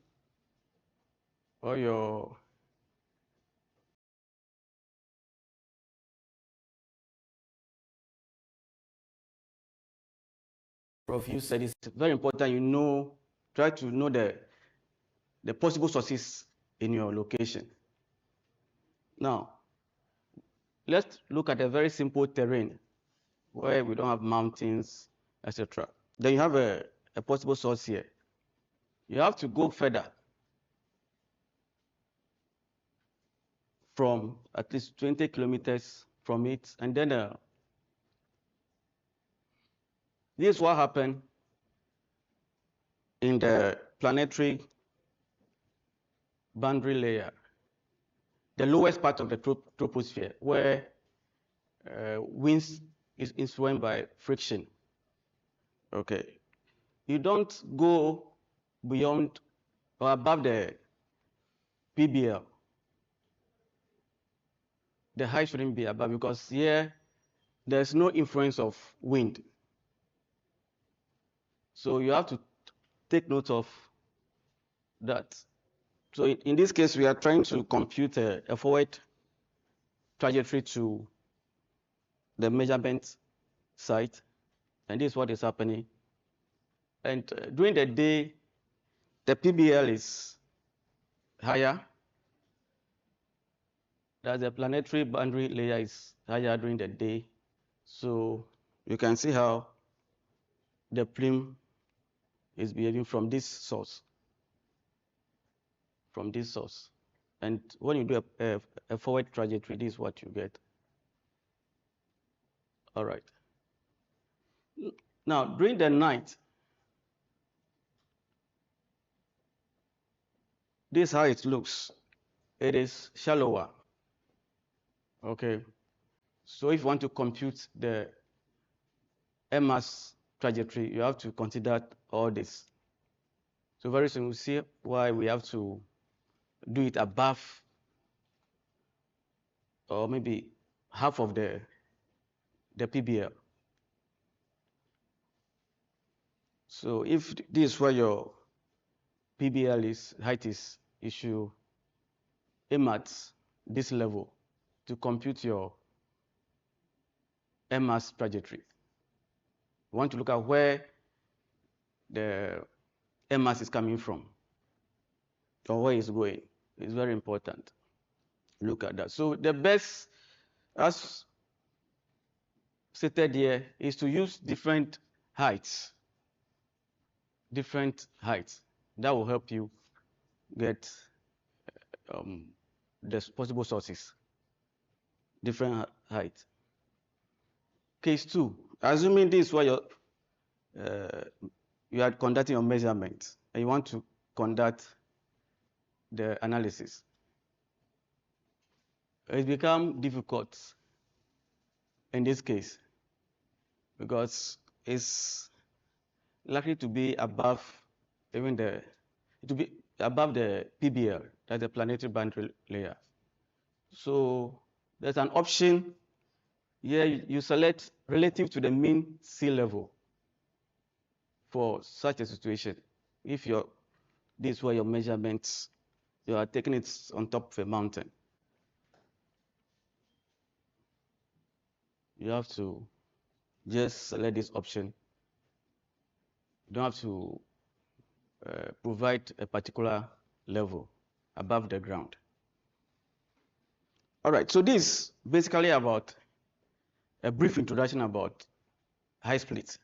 or your Prof, you said it's very important try to know the possible sources in your location. Now, let's look at a very simple terrain where we don't have mountains, etc. Then you have a possible source here. You have to go further from at least 20 kilometers from it, and then this is what happened in the planetary boundary layer, the lowest part of the troposphere, where winds is influenced by friction. Okay. You don't go beyond or above the PBL. The height shouldn't be above because here there's no influence of wind. So you have to take note of that. So in this case, we are trying to compute a forward trajectory to the measurement site, and this is what is happening. And during the day, the PBL is higher. That the planetary boundary layer is higher during the day. So you can see how the plume is behaving from this source. From this source. And when you do a forward trajectory, this is what you get. All right. Now, during the night, this is how it looks. It is shallower. Okay. So if you want to compute the mass trajectory, you have to consider all this. So very soon we'll see why we have to do it above or maybe half of the PBL. So if this is where your PBL is, height is, you should aim at this level to compute your mass trajectory. You want to look at where the mass is coming from or where it's going. It's very important. Look at that. So the best, as stated here, is to use different heights. Different heights. That will help you get the possible sources. Different heights. Case 2. Assuming this is where you are conducting your measurement and you want to conduct the analysis. It's become difficult in this case because it's likely to be above even the PBL, that's the planetary boundary layer. So there's an option here. You select relative to the mean sea level for such a situation. If this is where your measurements, you are taking it on top of a mountain, you have to just select this option. You don't have to provide a particular level above the ground. All right, so this is basically about a brief introduction about Hysplit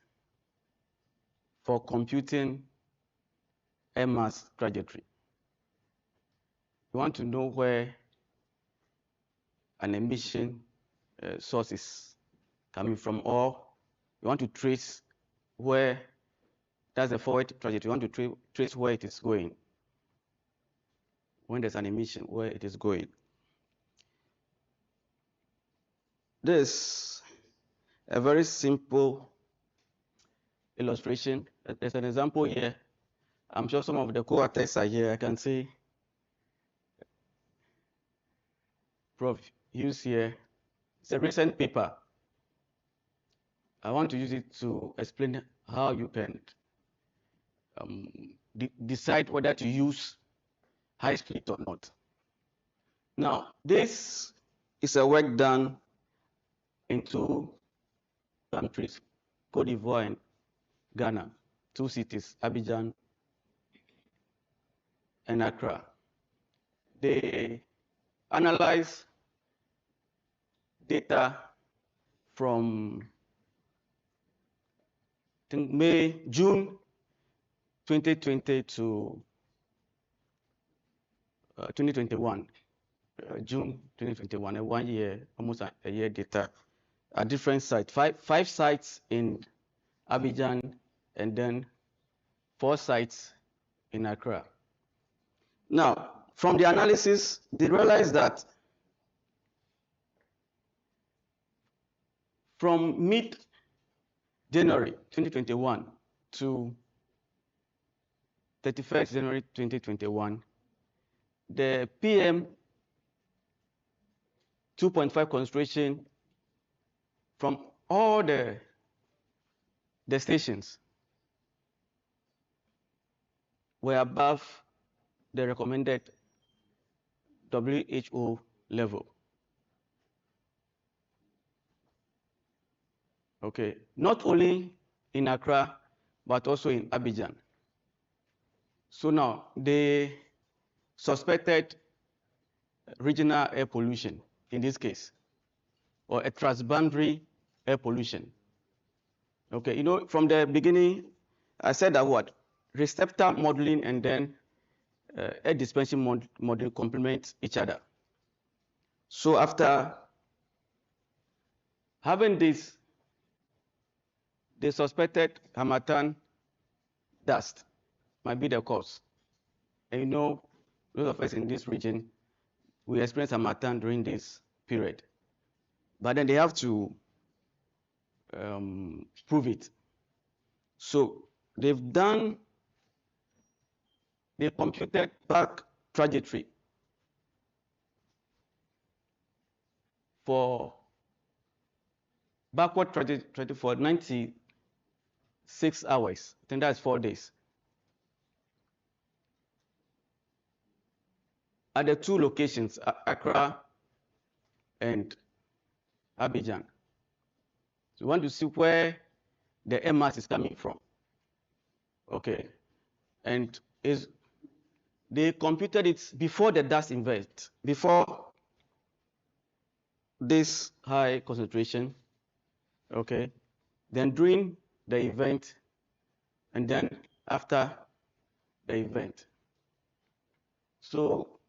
for computing mass trajectory. You want to know where an emission source is coming from, or you want to trace where that's the forward trajectory. You want to trace where it is going. When there's an emission, where it is going. This a very simple illustration. There's an example here. I'm sure some of the co-authors are here. I can see Prof. use here. It's a recent paper. I want to use it to explain how you can decide whether to use Hysplit or not. Now, this is a work done in 2 countries, Cote d'Ivoire and Ghana, 2 cities, Abidjan and Accra. They analyze data from June 2020 to 2021, June 2021, a 1 year, almost a year data at different sites, five sites in Abidjan and then 4 sites in Accra. Now, from the analysis, they realized that from mid-January 2021 to 31st January 2021, the PM 2.5 concentration from all the stations were above the recommended WHO level. Okay, not only in Accra, but also in Abidjan. So now they suspected regional air pollution in this case, or a transboundary air pollution. Okay, you know, from the beginning, I said that what? Receptor modeling and then air dispensing model complement each other. So after having this, they suspected harmattan dust might be the cause. And you know, those of us in this region, we experience harmattan during this period. But then they have to prove it. So they computed back trajectory for backward trajectory for 96 hours. I think that's 4 days. At the two locations, Accra and Abidjan. So we want to see where the air mass is coming from. Okay. And they computed it before the dust event, before this high concentration. Okay. Then during the event, and then after the event. So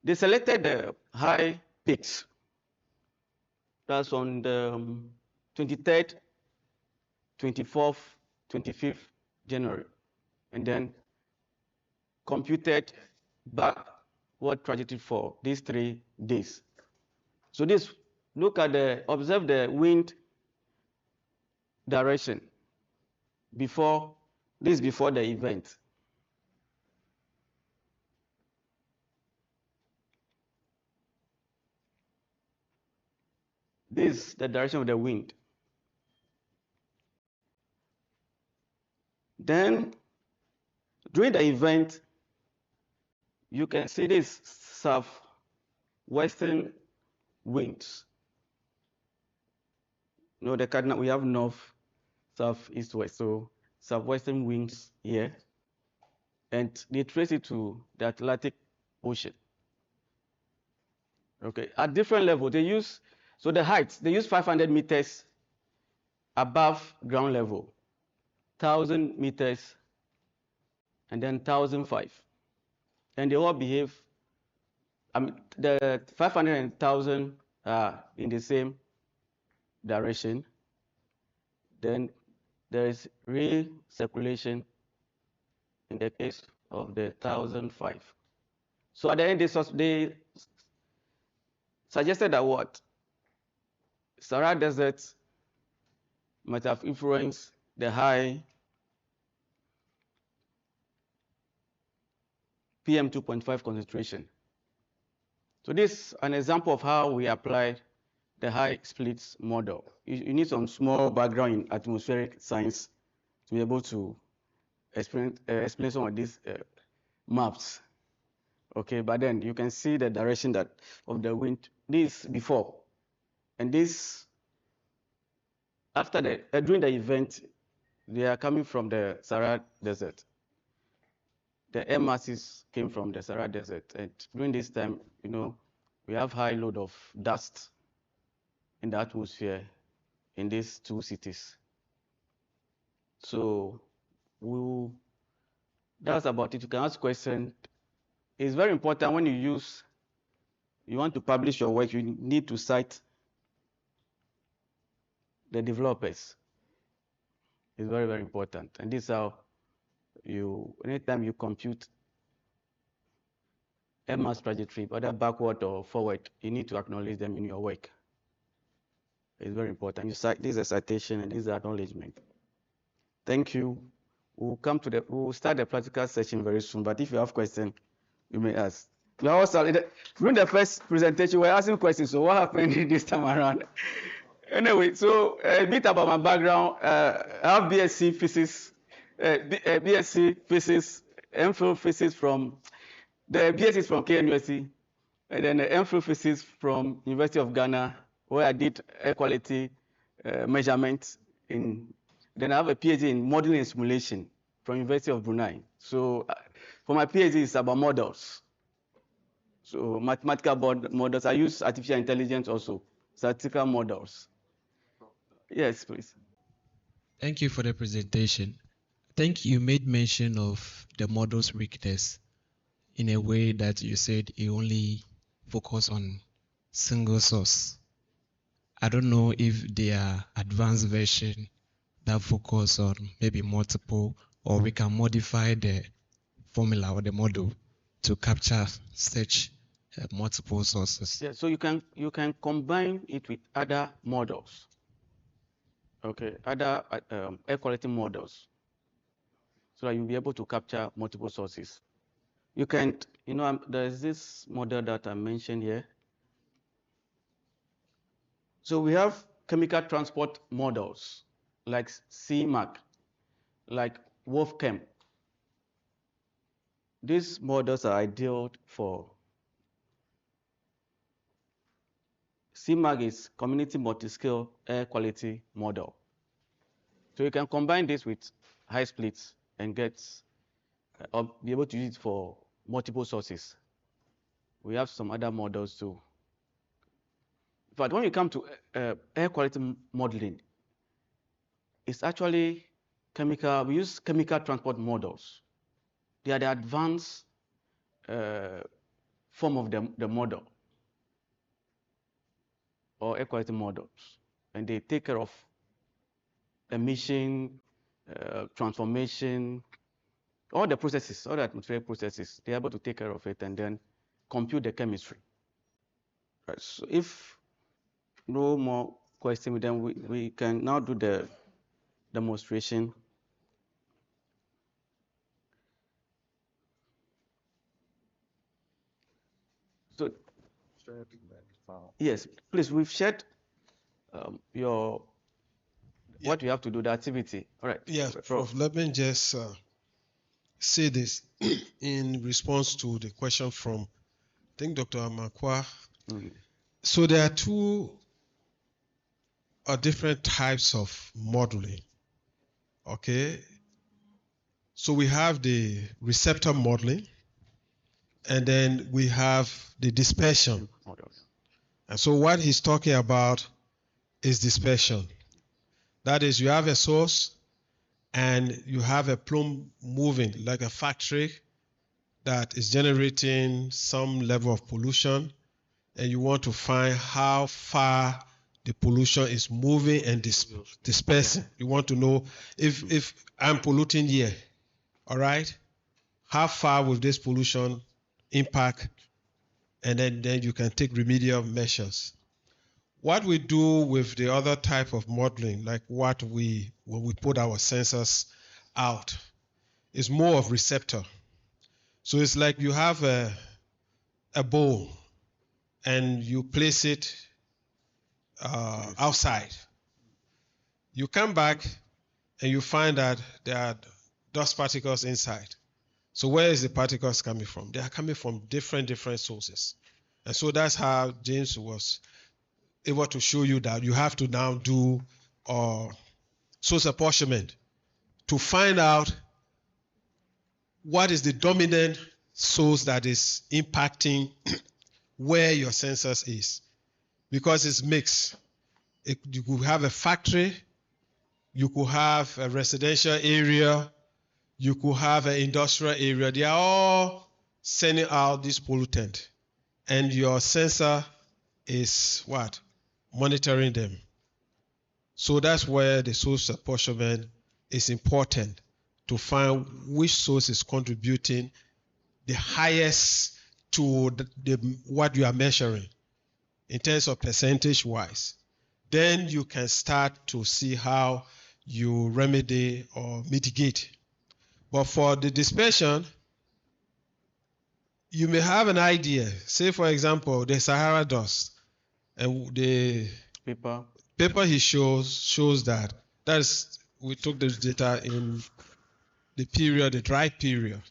they selected the high peaks. That's on the 23rd, 24th, 25th January, and then computed backward trajectory for these 3 days. So observe the wind direction before the event. This is the direction of the wind. Then, during the event, you can see this southwestern winds. You know, the cardinal, we have north, south, east, west. So, southwestern winds here. And they trace it to the Atlantic Ocean. Okay, at different levels, they use they use 500 meters above ground level, 1,000 meters, and then 1,005. And they all behave, the 500 and 1,000 are in the same direction. Then there is recirculation in the case of the 1,005. So at the end, they suggested that what? Sahara Desert might have influenced the high PM 2.5 concentration. So this is an example of how we applied the Hysplit model. You need some small background in atmospheric science to be able to explain some of these maps. Okay, but then you can see the direction of the wind. This before, and this after during the event, they are coming from the Sahara Desert. The air masses came from the Sahara Desert, and during this time, you know, we have high load of dust in the atmosphere in these two cities. So that's about it. You can ask questions. It's very important when you want to publish your work, you need to cite the developers. It's very, very important. And this is how anytime you compute air mass trajectory, whether backward or forward, you need to acknowledge them in your work. is very important. This is a citation and this is acknowledgement. Thank you. We'll start the practical session very soon, but if you have questions, you may ask. We are also, during the first presentation, we were asking questions, so what happened this time around? Anyway, so a bit about my background. I have BSc Physics, BSc Physics, MPhil Physics from, the BSc is from KNUST, and then the MPhil Physics from University of Ghana, where I did air quality measurement. Then I have a PhD in modeling and simulation from University of Brunei. So for my PhD, it's about models. So mathematical models. I use artificial intelligence also, statistical models. Yes, please. Thank you for the presentation. I think you made mention of the model's weakness in a way that you said you only focus on single source. I don't know if there are advanced version that focus on maybe multiple, or we can modify the formula or the model to capture such multiple sources. Yeah, so you can combine it with other models. Okay, other air quality models, so that you'll be able to capture multiple sources. You can, there's this model that I mentioned here. So we have chemical transport models like CMAC, like WolfChem. These models are ideal for CMAC is Community Multi-Scale Air Quality Model. So you can combine this with Hysplit and get, or be able to use it for multiple sources. We have some other models too. But when you come to air quality modeling, it's actually chemical, we use chemical transport models. They are the advanced form of the model, or air quality models, and they take care of emission, transformation, all the processes, all the atmospheric processes. They're able to take care of it and then compute the chemistry. Right. So if no more questions, then we can now do the demonstration. So, yes, please, we've shared what you have to do, the activity. All right. Yes, Prof, let me just say this in response to the question from, I think, Dr. Amakwa. So there are two different types of modeling. Okay. So we have the receptor modeling, and then we have the dispersion. And so what he's talking about is dispersion. That is, you have a source and you have a plume moving like a factory that is generating some level of pollution, and you want to find how far the pollution is moving and dispersing. You want to know if I'm polluting here, all right, how far will this pollution impact, and then you can take remedial measures. What we do with the other type of modeling, like when we put our sensors out, is more of receptor. So it's like you have a bowl and you place it outside. You come back and you find that there are dust particles inside. So where is the particles coming from? They are coming from different sources. And so that's how James was able to show you that you have to now do source apportionment to find out what is the dominant source that is impacting where your sensors is. Because it's mixed. You could have a factory, you could have a residential area, you could have an industrial area. They are all sending out this pollutant. And your sensor is what? Monitoring them. So that's where the source apportionment is important, to find which source is contributing the highest to what you are measuring in terms of percentage wise. then you can start to see how you remedy or mitigate. But for the dispersion, you may have an idea. Say, for example, the Sahara dust, and the paper he shows that we took this data in the period, the dry period,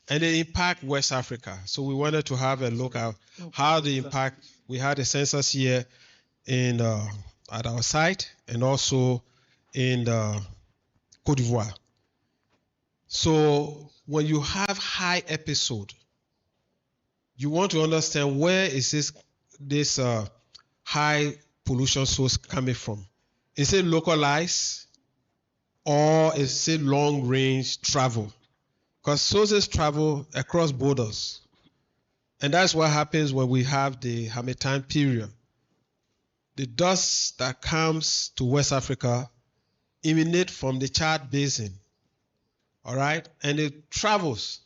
and they impact West Africa. So we wanted to have a look at how the impact. We had a census here in at our site and also in Cote d'Ivoire. So when you have high episode, you want to understand where is this high pollution source coming from. Is it localized or is it long range travel? Because sources travel across borders. And that's what happens when we have the Harmattan period. The dust that comes to West Africa emanate from the Chad Basin, all right? And it travels.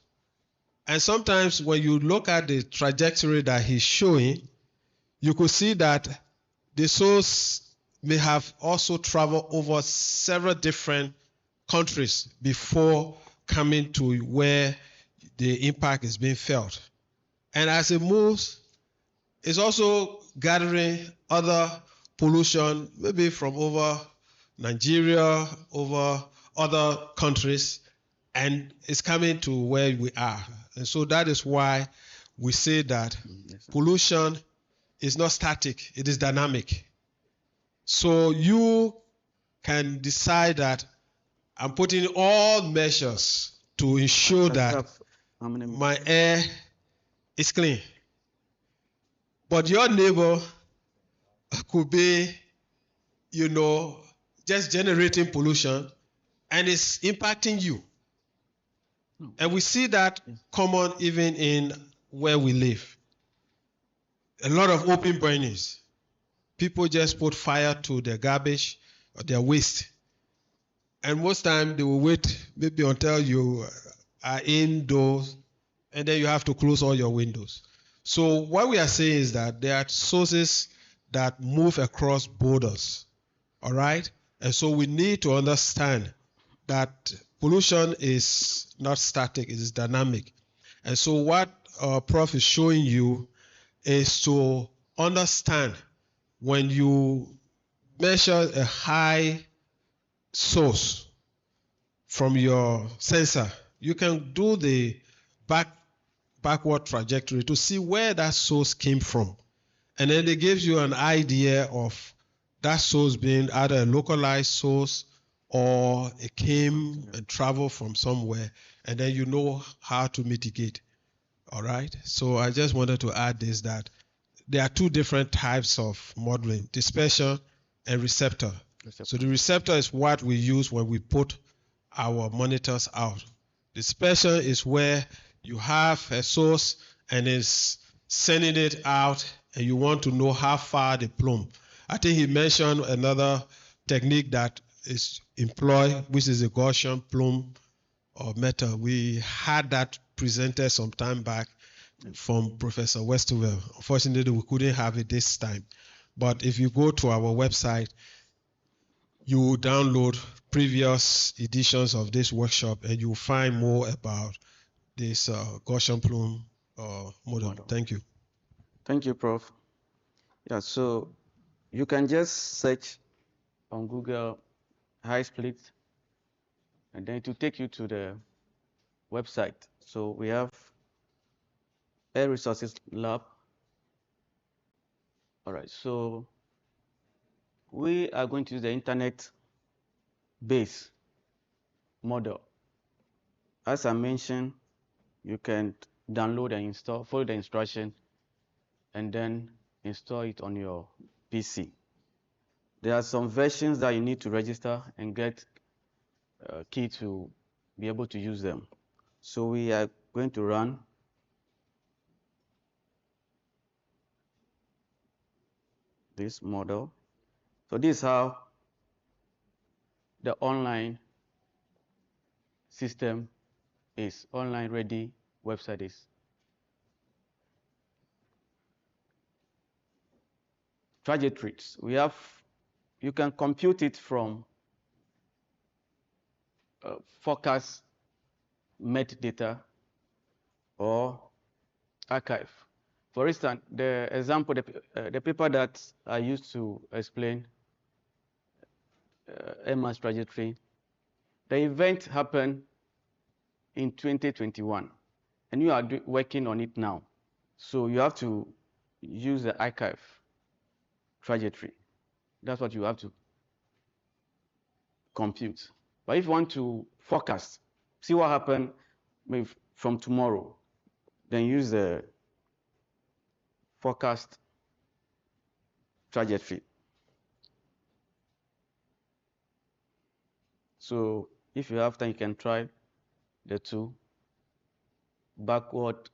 And sometimes when you look at the trajectory that he's showing, you could see that the source may have also traveled over several different countries before coming to where the impact is being felt. And as it moves, it's also gathering other pollution, maybe from over Nigeria, over other countries, and it's coming to where we are. And so that is why we say that pollution is not static, it is dynamic. So you can decide that I'm putting all measures to ensure that my air is clean. But your neighbor could be, just generating pollution and it's impacting you. And we see that common even in where we live. A lot of open burnings. People just put fire to their garbage or their waste. And most time they will wait maybe until you are indoors and then you have to close all your windows. So what we are saying is that there are sources that move across borders, all right? And so we need to understand that pollution is not static, it is dynamic. And so what Prof is showing you is to understand when you measure a high source from your sensor, you can do the backward trajectory to see where that source came from. And then it gives you an idea of that source being either a localized source or it came and traveled from somewhere, and then you know how to mitigate. All right? So I just wanted to add this, that there are two different types of modeling, dispersion and receptor. So the receptor is what we use when we put our monitors out. Dispersion is where you have a source and it's sending it out and you want to know how far they plume. I think he mentioned another technique that is employed, which is a Gaussian plume or method. We had that presented some time back from Professor Westerwell. Unfortunately, we couldn't have it this time. But if you go to our website, you will download previous editions of this workshop and you'll find more about this Gaussian plume model. Thank you. Thank you, Prof. Yeah, so you can just search on Google Hysplit and then it will take you to the website. So we have Air Resources Lab. All right, so we are going to use the internet-based model. As I mentioned, you can download and install, follow the instruction, and then install it on your PC. There are some versions that you need to register and get a key to be able to use them. So we are going to run this model. So this is how the online system is, online ready website is. Trajectories. We have you can compute it from forecast metadata or archive. For instance, the example, the paper that I used to explain Emma's trajectory, the event happened in 2021, and you are working on it now. So you have to use the archive trajectory. That's what you have to compute. But if you want to forecast, see what happened from tomorrow, then use the forecast trajectory. So if you have time, you can try the two. Backward,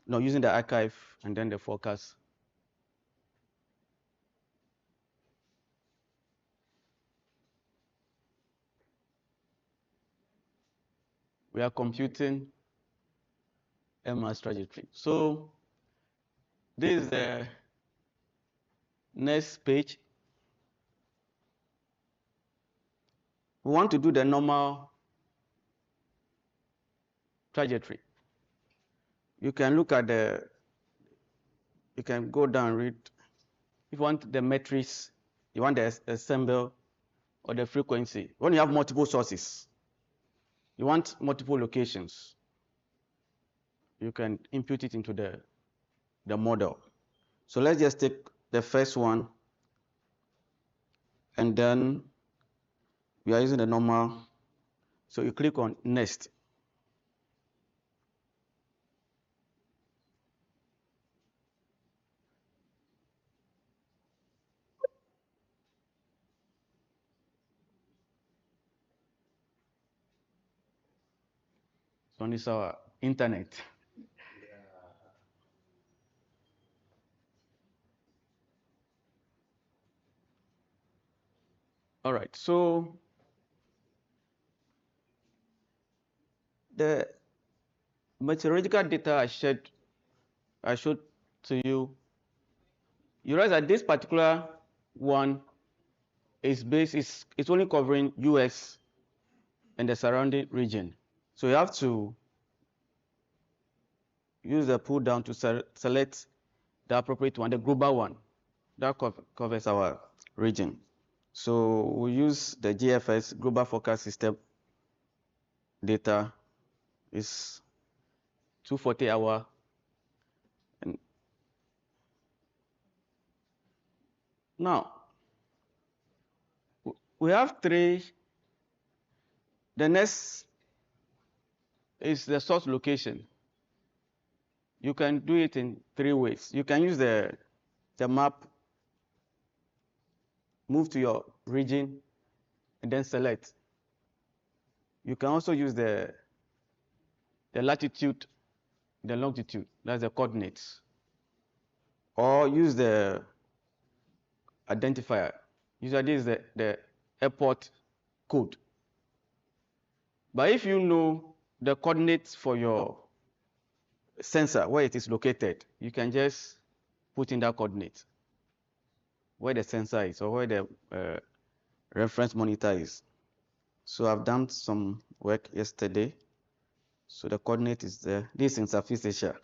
no, using the archive and then the forecast. We are computing Emma's trajectory. So this is the next page. We want to do the normal trajectory. You can look at you can go down and read. If you want the metrics, you want the ensemble or the frequency. When you have multiple sources, you want multiple locations, you can input it into the model. So let's just take the first one, and then we are using the normal. So you click on next. So this is our internet. All right, so the meteorological data I showed to you, you realize that this particular one is it's only covering US and the surrounding region. So you have to use the pull down to select the appropriate one, the global one that covers our region. So we use the GFS, Global Forecast System data. Is 240 hour. And now we have three. The next is the source location. You can do it in three ways. You can use the map, move to your region, and then select. You can also use the latitude, the longitude, that's the coordinates, or use the identifier. Usually is the airport code. But if you know the coordinates for your sensor, where it is located, you can just put in that coordinate, where the sensor is or where the reference monitor is. So I've done some work yesterday. So the coordinate is there. This is in Southeast Asia.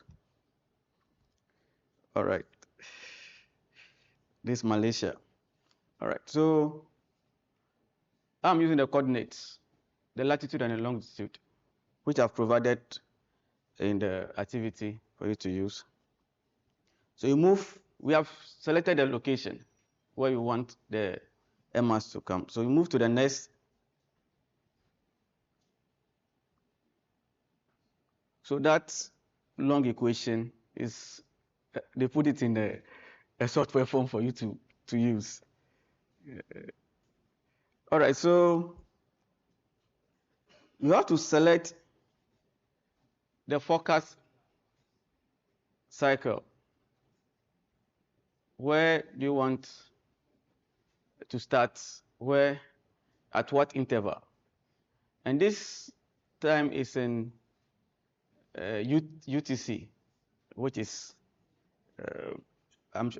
All right. This is Malaysia. All right. So I'm using the coordinates, the latitude and the longitude, which I've provided in the activity for you to use. So you move, we have selected the location where you want the MS to come. So you move to the next. So that long equation is, they put it in a software form for you to use. All right, so you have to select the forecast cycle. Where do you want to start? Where, at what interval? And this time is in UTC, which is,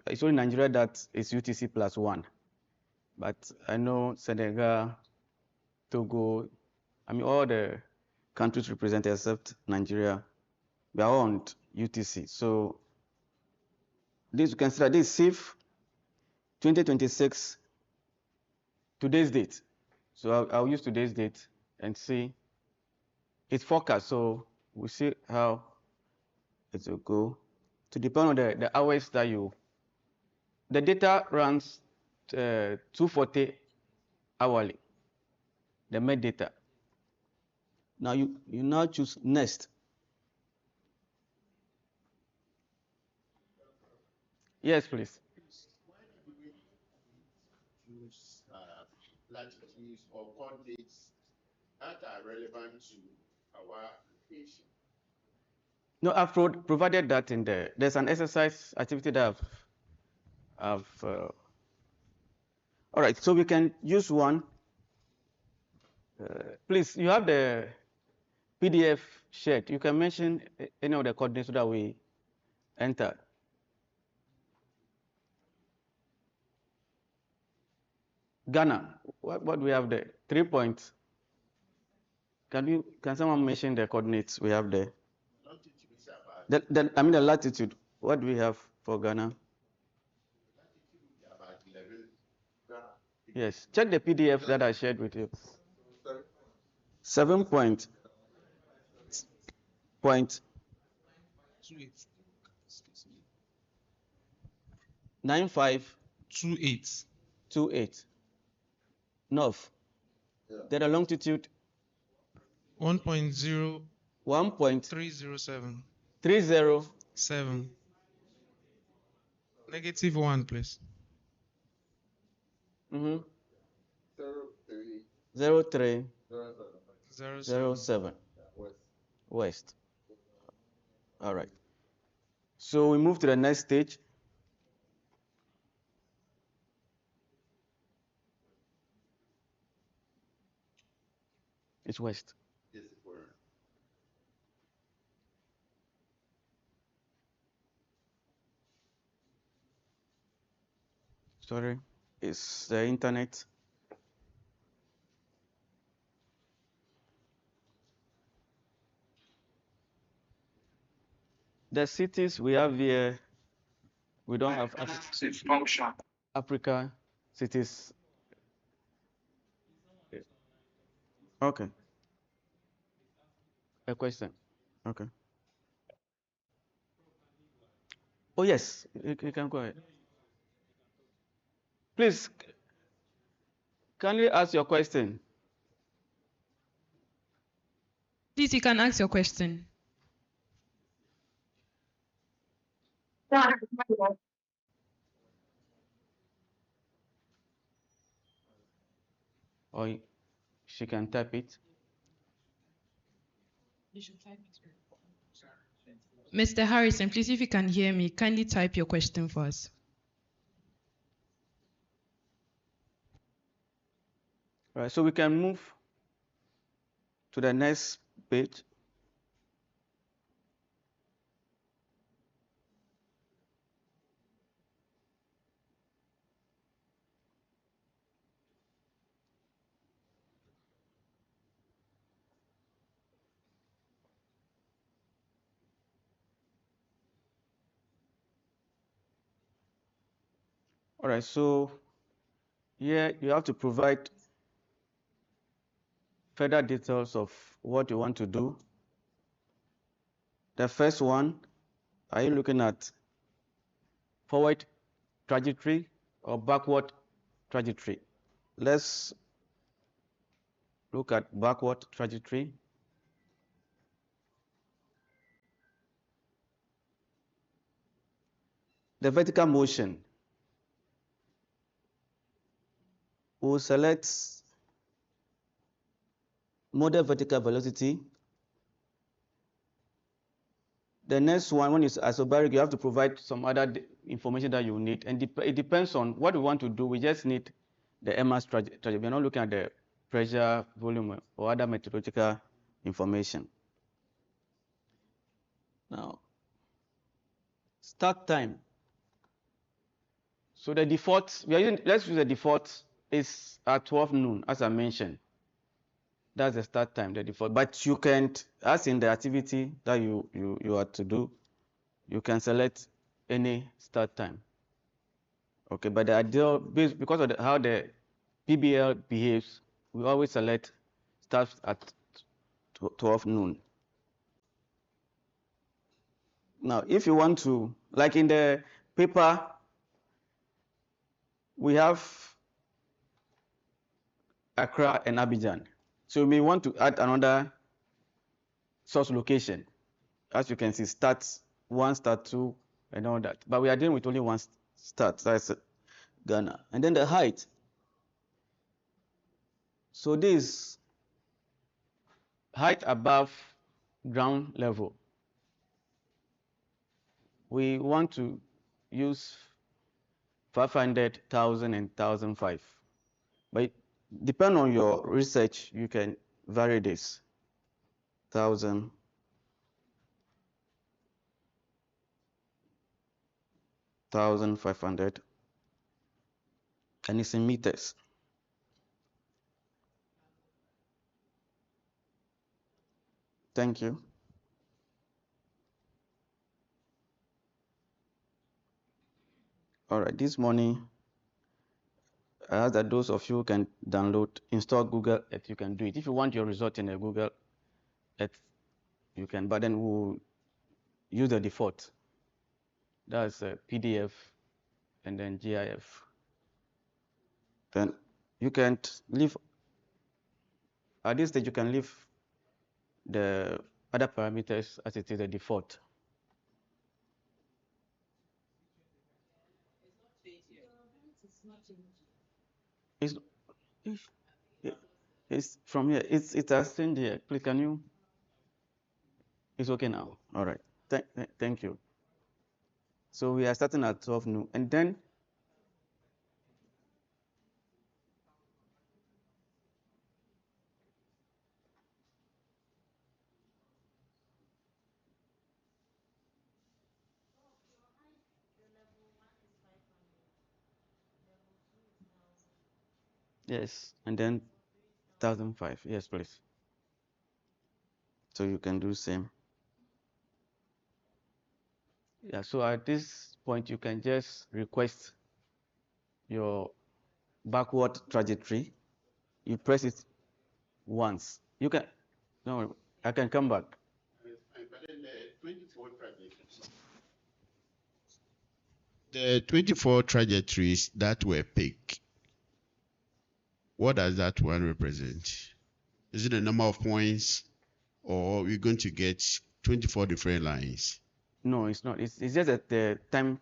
it's only Nigeria that is UTC +1. but I know Senegal, Togo, all the countries represented except Nigeria, we are on UTC. So this, you can see that this is SIF 2026, today's date. So I'll use today's date and see its forecast. So we'll see how it will go. To depend on the hours that the data runs 240 hourly, the metadata. Now you now choose next. Yes, please. Choose latitudes or coordinates that are relevant to our application. No, I've provided that in there. There's an exercise activity that all right, so we can use one. Please, you have the PDF shared. You can mention any of the coordinates that we enter. Ghana, what we have there? 3 points. Can someone mention the coordinates we have there? The latitude. What do we have for Ghana? Yes, check the PDF that I shared with you. 7 point 9528 north. Then the longitude 1.0307. 7. -1, please. 0307 west. All right. So we move to the next stage. It's west. Sorry, it's the internet. The cities we have here, we don't have Africa cities. Okay. A question. Okay. Oh yes, you can go ahead. Please, can you ask your question? Please, you can ask your question. Or she can type it. Mr. Harrison, please, if you can hear me, kindly type your question for us. All right, so we can move to the next page. All right, so here you have to provide further details of what you want to do. The first one, are you looking at forward trajectory or backward trajectory? Let's look at backward trajectory. The vertical motion. We'll select model vertical velocity. The next one, when it's isobaric, you have to provide some other information that you need. And it depends on what we want to do. We just need the mass trajectory. We're not looking at the pressure, volume, or other meteorological information. Now, start time. So the default, let's use the default is at 12 noon, as I mentioned. That's the start time, the default. But you can, as in the activity that you are to do, you can select any start time. Okay, but the ideal, because of how the PBL behaves, we always select start at 12 noon. Now, if you want to, like in the paper, we have Accra and Abidjan. So you may want to add another source location. As you can see, start 1, start 2, and all that. But we are dealing with only one start, that's Ghana. And then the height. So this height above ground level. We want to use 500, 1,000, and 1,005. But depending on your research, you can vary this. 1,000, 1,500, and it's in meters. Thank you. All right, this morning, I ask that those of you who can download, install Google Earth, you can do it. If you want your result in a Google Earth, you can, but then we'll use the default. That's a PDF and then GIF. Then you can leave, at this stage, you can leave the other parameters as it is the default. It's from here. It's a changed here. Please, can you? It's okay now. All right. Thank you. So we are starting at 12 noon, and then yes, and then 1,005. Yes, please. So you can do same. Yeah. So at this point, you can just request your backward trajectory. You press it once. You can. No, I can come back. The 24 trajectories that were picked, what does that one represent? Is it the number of points, or we're going to get 24 different lines? No, it's not. It's just at the time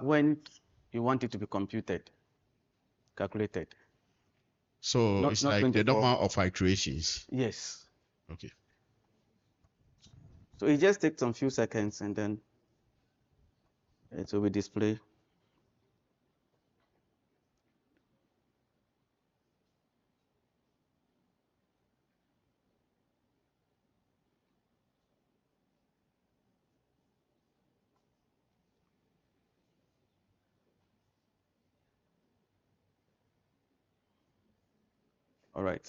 when you want it to be computed, calculated. So it's not like 24. the number of iterations. Yes. Okay. So it just takes some few seconds and then it will be displayed. All right,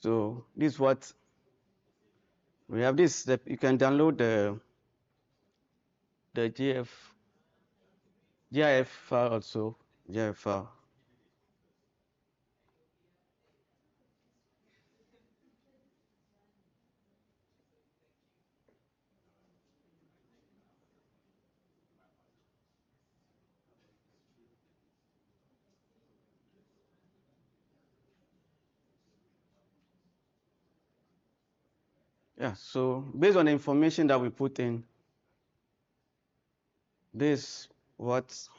so this is what we have. This that you can download the GIF file also. GIF file. Yeah, so based on the information that we put in, this what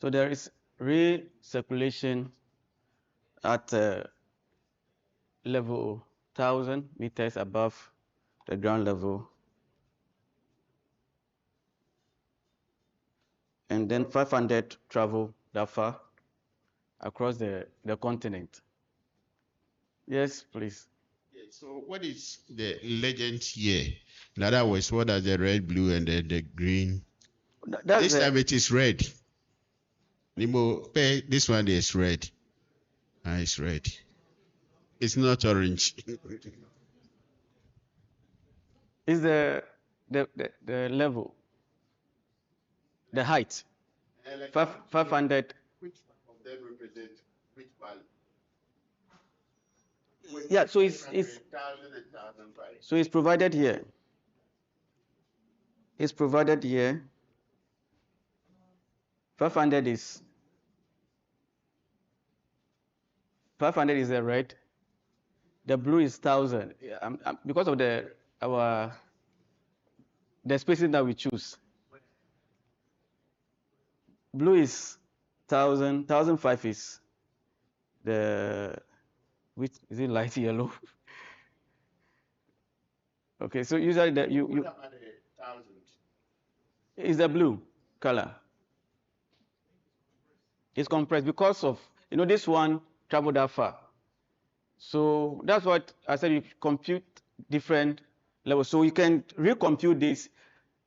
So there is recirculation at level 1,000 meters above the ground level, and then 500 travel that far across the continent. Yes, please. So what is the legend here? In other words, what are the red, blue, and the green? This time it is red. Nimo, this one is red. It's red. It's not orange. Is the level, the height, 500. Which of them represent which value? Yeah, so it's provided here. It's provided here. 500 is the red. The blue is 1,000. Because of the spacing that we choose. Blue is 1,000. 1,005 is which is it, light yellow? Okay, so usually is the blue color. It's compressed because of, this one traveled that far. So that's what I said, you compute different levels. So you can recompute this,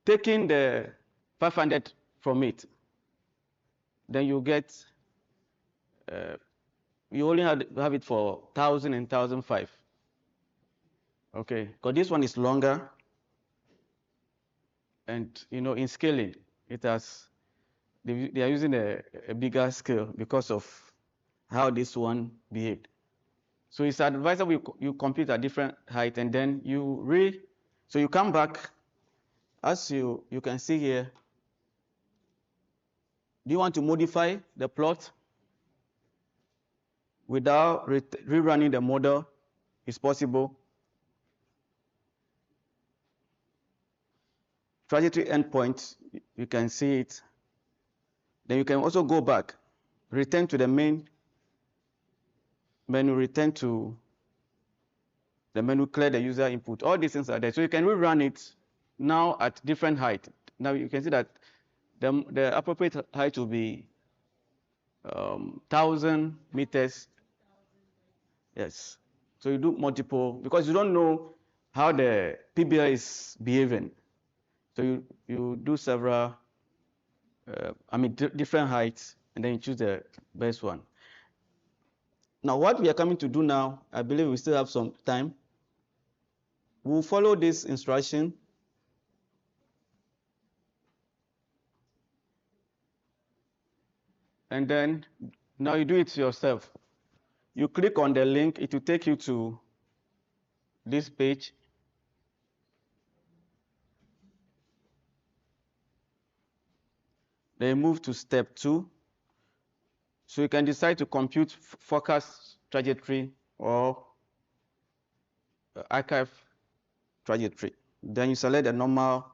taking the 500 from it. Then you get, you only have it for 1,000 and 1,005. Okay, because this one is longer. And, in scaling, they are using a bigger scale because of how this one behaved. So it's advisable you compute at different height, and then so you come back, as you can see here. Do you want to modify the plot without rerunning the model? It's possible. Trajectory endpoint, you can see it. Then you can also go back, return to the main menu, return to the menu, clear the user input. All these things are there. So you can rerun it now at different height. Now you can see that the appropriate height will be 1,000 meters. Yes. So you do multiple, because you don't know how the PBR is behaving. So you do several, different heights, and then you choose the best one. Now what we are coming to do now, I believe we still have some time. We'll follow this instruction. And then, now you do it yourself. You click on the link, it will take you to this page. Then move to step 2. So you can decide to compute forecast trajectory or archive trajectory. Then you select the normal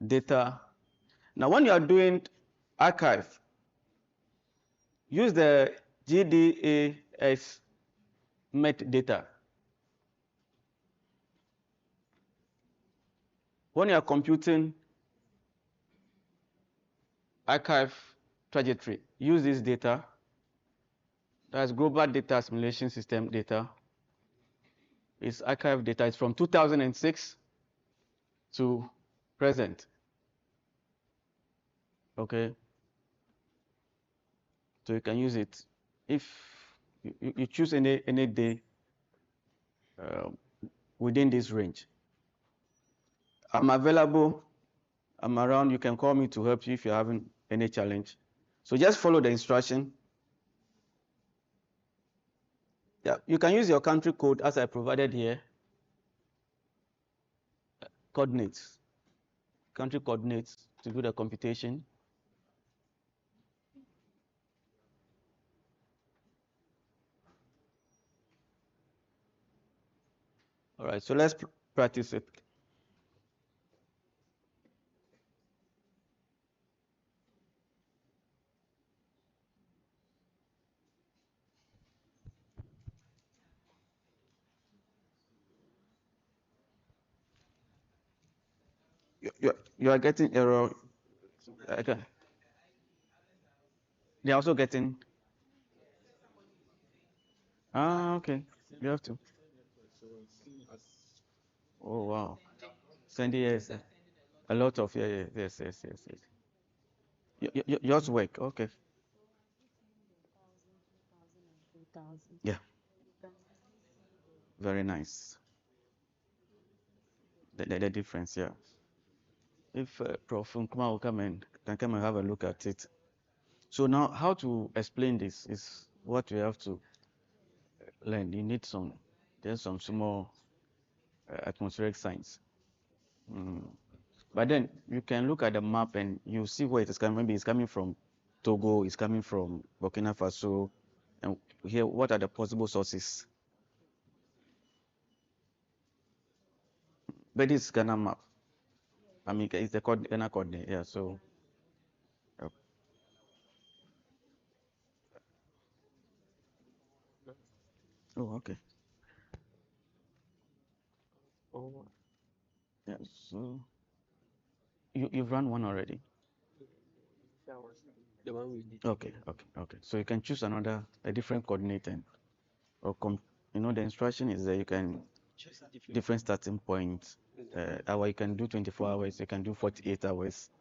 data. Now when you are doing archive, use the GDAS metadata. When you are computing archive trajectory, use this data. That's global data simulation system data. It's archive data. It's from 2006 to present. Okay. So you can use it if you choose any day within this range. I'm available. I'm around. You can call me to help you if you're having any challenge. So just follow the instruction. Yeah, you can use your country code as I provided here. Coordinates, country coordinates to do the computation. All right, so let's practice it. You are getting error. Okay. They are also getting. Ah, okay. You have to. Oh wow. Send yes. A lot of yes. Yours work. Okay. Yeah. Very nice. The difference, yeah. If Prof. Nkrumah will can come and have a look at it. So now, how to explain this is what we have to learn. You need some small atmospheric science. But then you can look at the map and you see where it is coming. Maybe it's coming from Togo, it's coming from Burkina Faso, and here what are the possible sources? But this Ghana map. I mean, it's the Ghana coordinate. Yeah. So. Oh, okay. Oh. Yeah. So. You've run one already. That was the one we did. Okay. So you can choose a different coordinate or the instruction is there. You can choose different starting points. Hour you can do 24 hours. You can do 48 hours.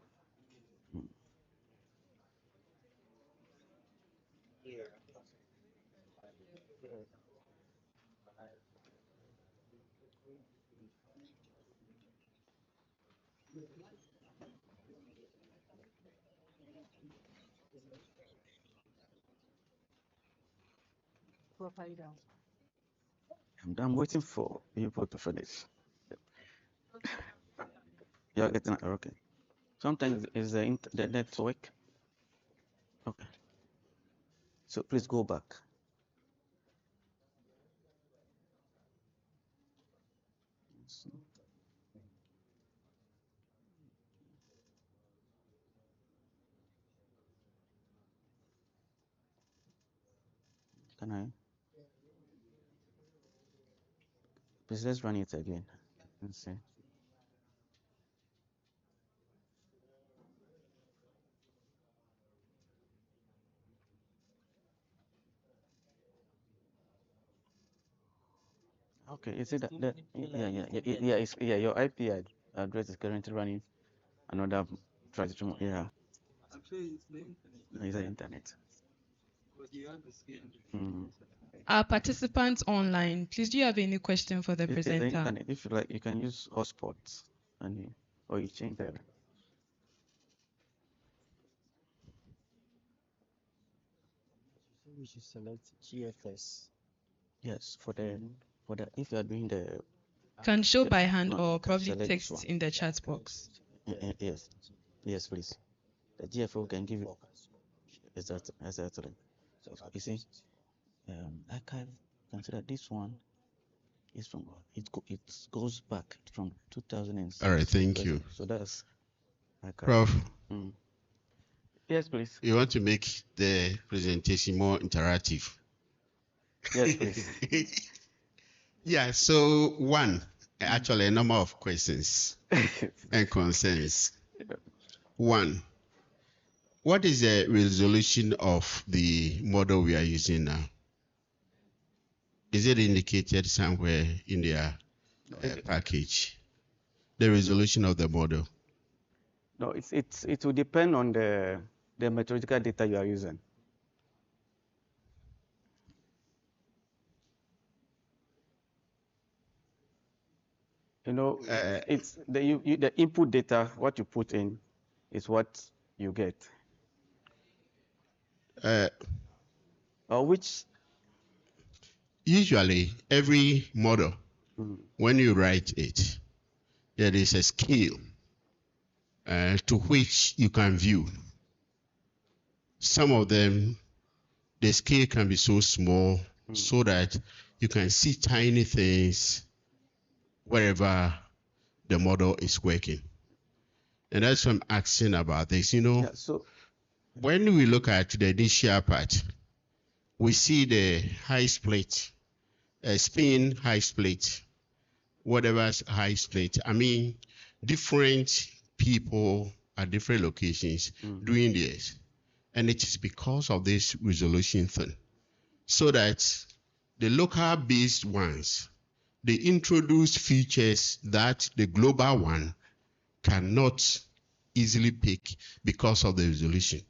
Properly down. I'm waiting for people to finish. You're getting it, okay. Sometimes it's the network. Okay. So please go back. Can I? Please let's run it again. Let's see. Okay, you see that yeah, your IP address is currently running another transition. Yeah. It's the internet. Our participants online, please, do you have any question for the It's the presenter? internet. If you like, you can use hotspots or you change that. We should select GFS. Yes, for the if you are doing the Can show by hand or probably select this text one. in the chat box. Yes, please. The GFO can give you exactly. So you see, archive. Consider this one is from it goes back from 2006. All right, thank you. So that's archive. Prof. Yes, please. You want to make the presentation more interactive? Yes, please. Yeah, so actually a number of questions and concerns. One, what is the resolution of the model we are using now? Is it indicated somewhere in their package? The resolution of the model? No, it will depend on the methodological data you are using. It's the input data. What you put in is what you get. Which usually every model, when you write it, there is a scale to which you can view. Some of them, the scale can be so small so that you can see tiny things wherever the model is working. And that's what I'm asking about this. When we look at the initial part, we see the Hysplit, spin Hysplit, whatever's Hysplit. I mean, different people at different locations doing this. And it is because of this resolution thing. So that the local based ones, they introduce features that the global one cannot easily pick because of the resolution.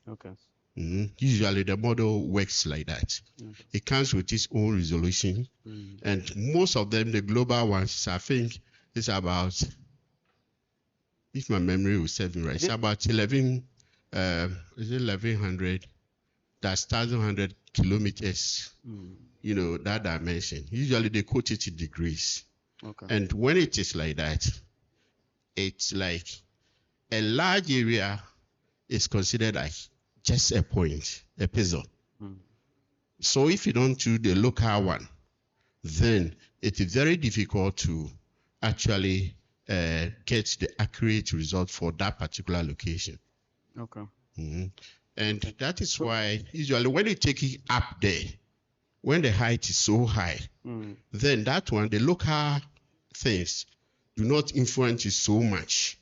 Okay. Usually the model works like that. It comes with its own resolution. And most of them, the global ones, I think it's about, if my memory will serve me right, it's about 11, is it 1100? That's 1,100 kilometers, you know, that dimension. Usually they quote it in degrees. Okay. And when it is like that, it's like a large area is considered like just a point, a pixel. So if you don't do the local one, then it is very difficult to actually get the accurate result for that particular location. Okay. And that is why usually when you take it up there, when the height is so high, then that one, the local things do not influence you so much.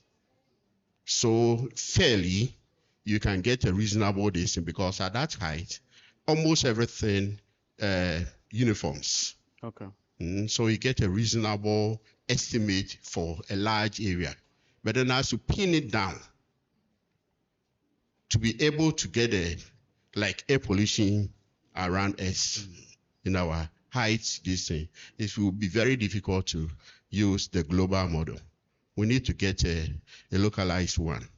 So fairly, you can get a reasonable distance because at that height, almost everything uniforms. Okay. So you get a reasonable estimate for a large area. But then as you pin it down, to be able to get like air pollution around us in our heights, this thing, it will be very difficult to use the global model. We need to get a localized one,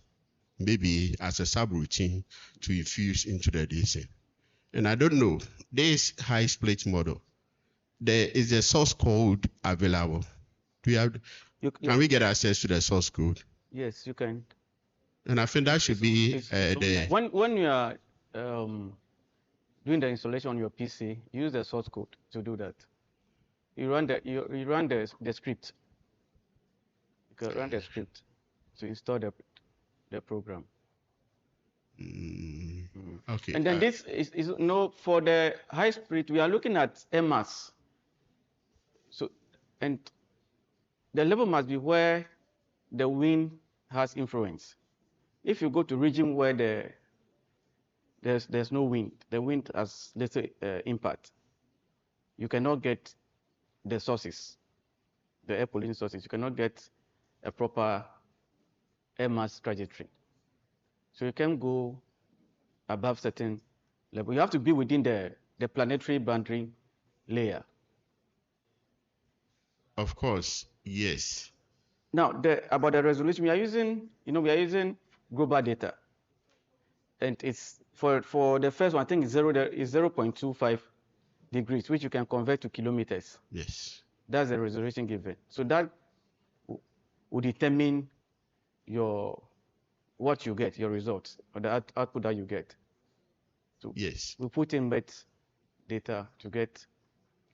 maybe as a subroutine to infuse into the DC. And I don't know, this Hysplit model, there is a source code available. Do you have? Can we get access to the source code? Yes, you can. And I think that should be the. When you are doing the installation on your PC, use the source code to do that. You run the script. You can run the script to install the program. Okay. And then this is for the Hysplit, we are looking at mass. So, and the level must be where the wind has influence. If you go to region where there's no wind, the wind has, let's say, impact, you cannot get the sources, the air pollution sources. You cannot get a proper air mass trajectory. So you can go above certain level. You have to be within the planetary boundary layer. Of course, yes. Now, about the resolution, we are using global data, and it's for the first one. I think it's 0.25 degrees, which you can convert to kilometers. Yes. That's the resolution given. So that will determine what you get, your results, or the output that you get. So yes. We put in met data to get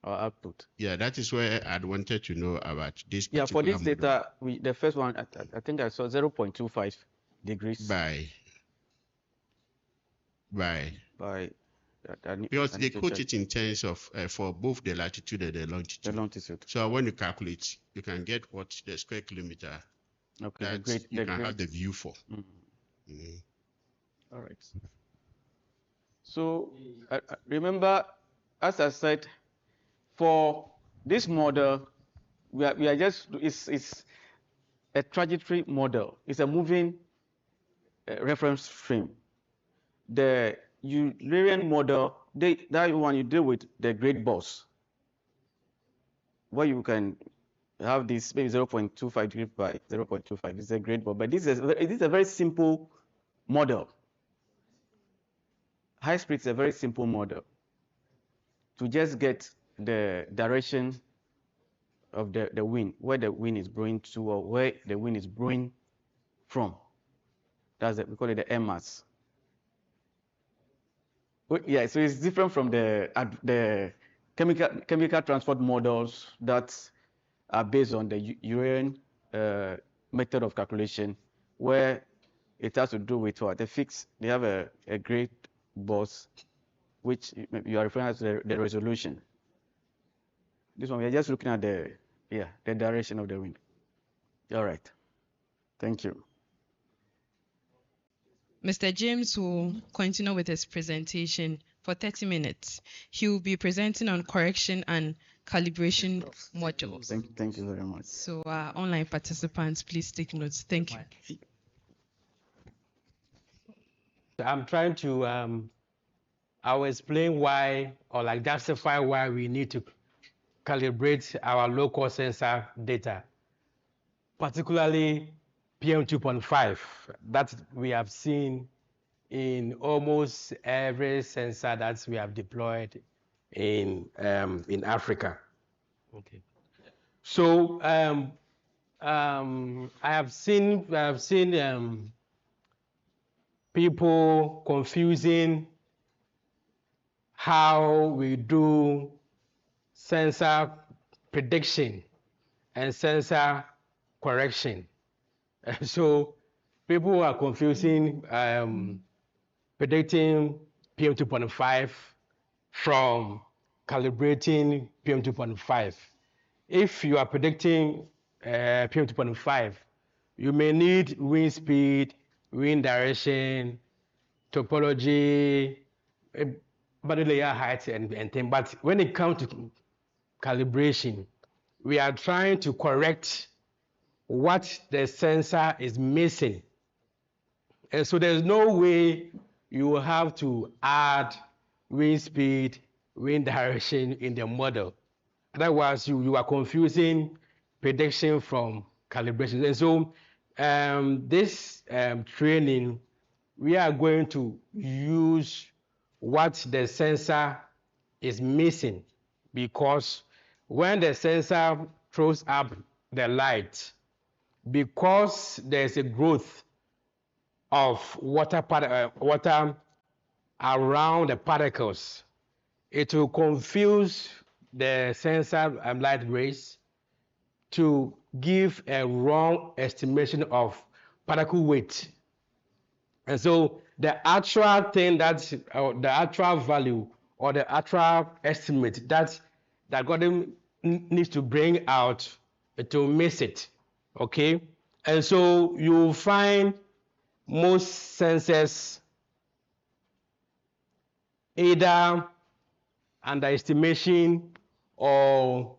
our output. Yeah, that is where I'd wanted to know about this. Yeah, for this data, the first one, I think I saw 0.25 degrees. Because they quote it in terms of for both the latitude and the longitude. The longitude. So when you calculate, you can get what the square kilometer that you can have the view for. All right. So remember, as I said, for this model, we are just it's a trajectory model. It's a moving reference frame. The Eulerian model, that one you deal with the great boss, where you can have this maybe 0.25 degrees by 0.25. It's a great boss, but this is a very simple model. Hysplit is a very simple model to just get the direction of the wind, where the wind is blowing to or where the wind is blowing from. That's it. We call it the air mass. Yeah, so it's different from the chemical transport models that are based on the Eulerian method of calculation, where it has to do with what they have a great boss, which you are referring to the resolution. This one we are just looking at the yeah, the direction of the wind. All right. Thank you. Mr. James will continue with his presentation for 30 minutes. He will be presenting on correction and calibration modules. Thank you very much. So online participants, please take notes. Thank you. I'm trying to, I will explain why, or like justify why we need to calibrate our local sensor data, particularly PM2.5 that we have seen in almost every sensor that we have deployed in Africa. Okay. So I have seen people confusing how we do sensor prediction and sensor correction. So people are confusing predicting PM2.5 from calibrating PM2.5. If you are predicting PM2.5, you may need wind speed, wind direction, topology, body layer height, and thing. But when it comes to calibration, we are trying to correct what the sensor is missing. And so there's no way you will have to add wind speed, wind direction in the model. Otherwise, you are confusing prediction from calibration. And so this training, we are going to use what the sensor is missing, because when the sensor throws up the light, because there's a growth of water around the particles, it will confuse the sensor light rays to give a wrong estimation of particle weight. And so the actual thing the actual value or the actual estimate that the algorithm needs to bring out, it will miss it, okay? And so you'll find most sensors either underestimation or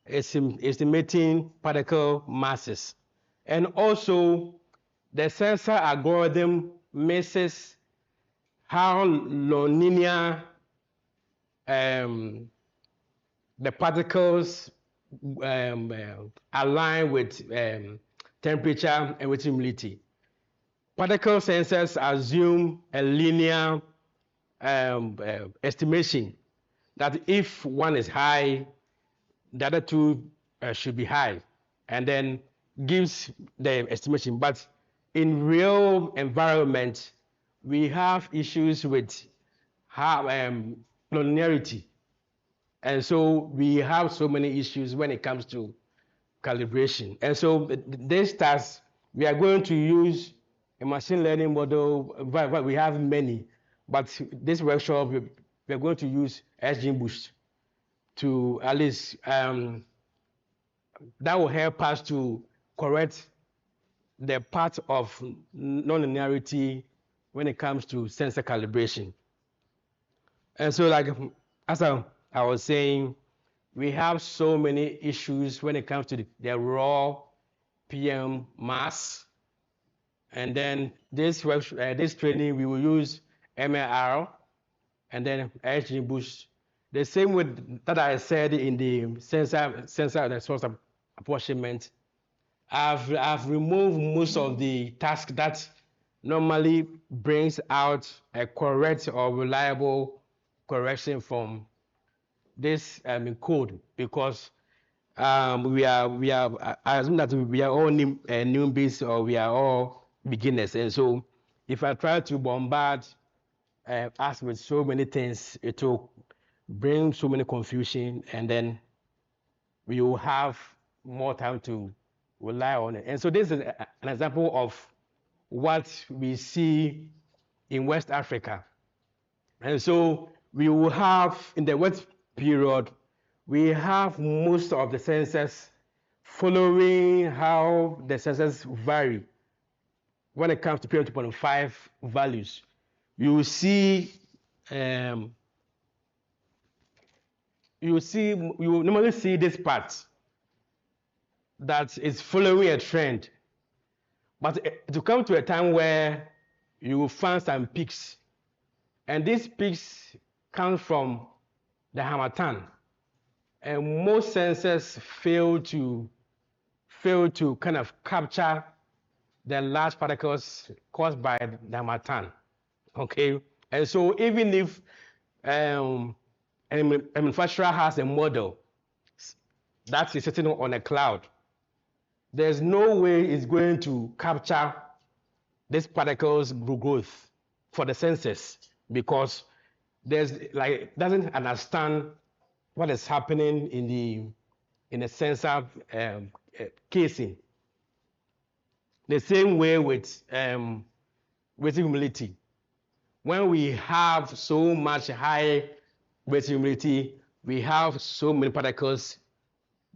estimating particle masses. And also the sensor algorithm misses how nonlinear the particles align with temperature and with humidity. Particle sensors assume a linear estimation that if one is high, the other two should be high, and then gives the estimation. But in real environment, we have issues with nonlinearity. And so we have so many issues when it comes to calibration. And so this task, we are going to use a machine learning model. We have many, but this workshop, we're going to use XGBoost to at least, that will help us to correct the part of nonlinearity when it comes to sensor calibration. And so, like, as I was saying, we have so many issues when it comes to the raw PM mass. And then this training, we will use MLR and then XGBoost. The same with that I said in the sensor the source apportionment. I've removed most of the tasks that normally brings out a correct or reliable correction from this code, because I assume that we are all newbies or we are all beginners. And so if I try to bombard us with so many things, it will bring so many confusion, and then we will have more time to rely on it. And so this is an example of what we see in West Africa. And so we will have, in the wet period, we have most of the sensors following how the sensors vary when it comes to PM2.5 values. You will see, you will normally see this part that is following a trend. But to come to a time where you will find some peaks, and these peaks come from the harmattan, and most sensors fail to kind of capture the large particles caused by the harmattan. Okay, and so even if a manufacturer has a model that is sitting on a cloud, there's no way it's going to capture this particles growth for the sensors, because doesn't understand what is happening in the sensor casing. The same way with humidity. When we have so much high relative humidity, we have so many particles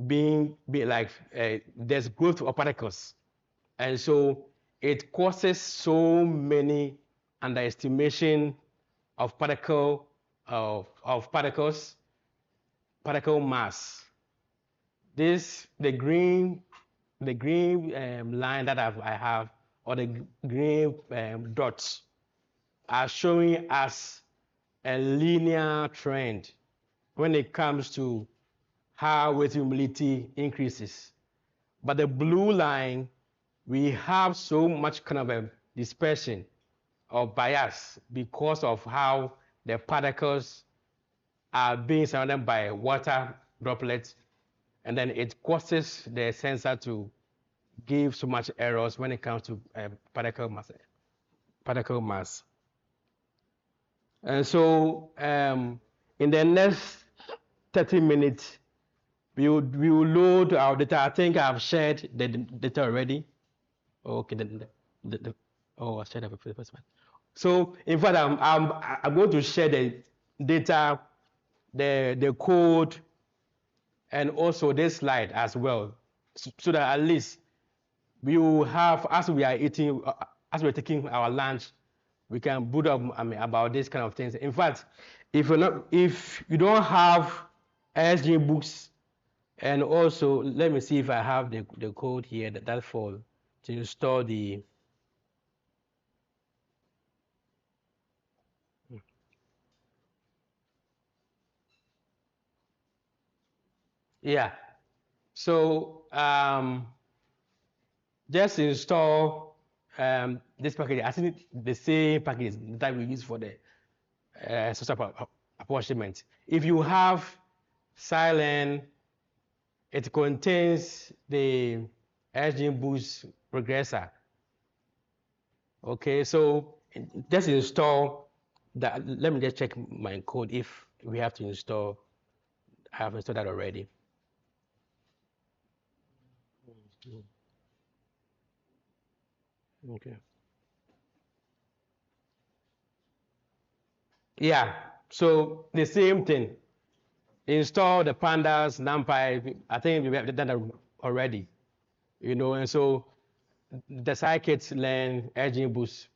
being like there's growth of particles, and so it causes so many underestimation of particle mass. The green line that I have, or the green dots, are showing us a linear trend when it comes to how relative humidity increases. But the blue line, we have so much kind of a dispersion or bias because of how the particles are being surrounded by water droplets, and then it causes the sensor to give so much errors when it comes to particle mass. And so in the next 30 minutes, we will load our data. I think I've shared the data already. Okay, I shared that for the first one. So in fact, I'm going to share the data, the code, and also this slide as well, so that at least we will have, as we're taking our lunch, we can boot up about these kind of things. In fact, if you don't have SG books, and also let me see if I have the code here that for to install the yeah. So just install this package. I think the same package that we use for the social apportionment. If you have Silent, it contains the SG Boost regressor. Okay, so just install that. Let me just check my code if we have to install. I have installed that already. Okay. Yeah, so the same thing. Install the pandas, NumPy. I think we have done that already, and so the scikit-learn SG Boost.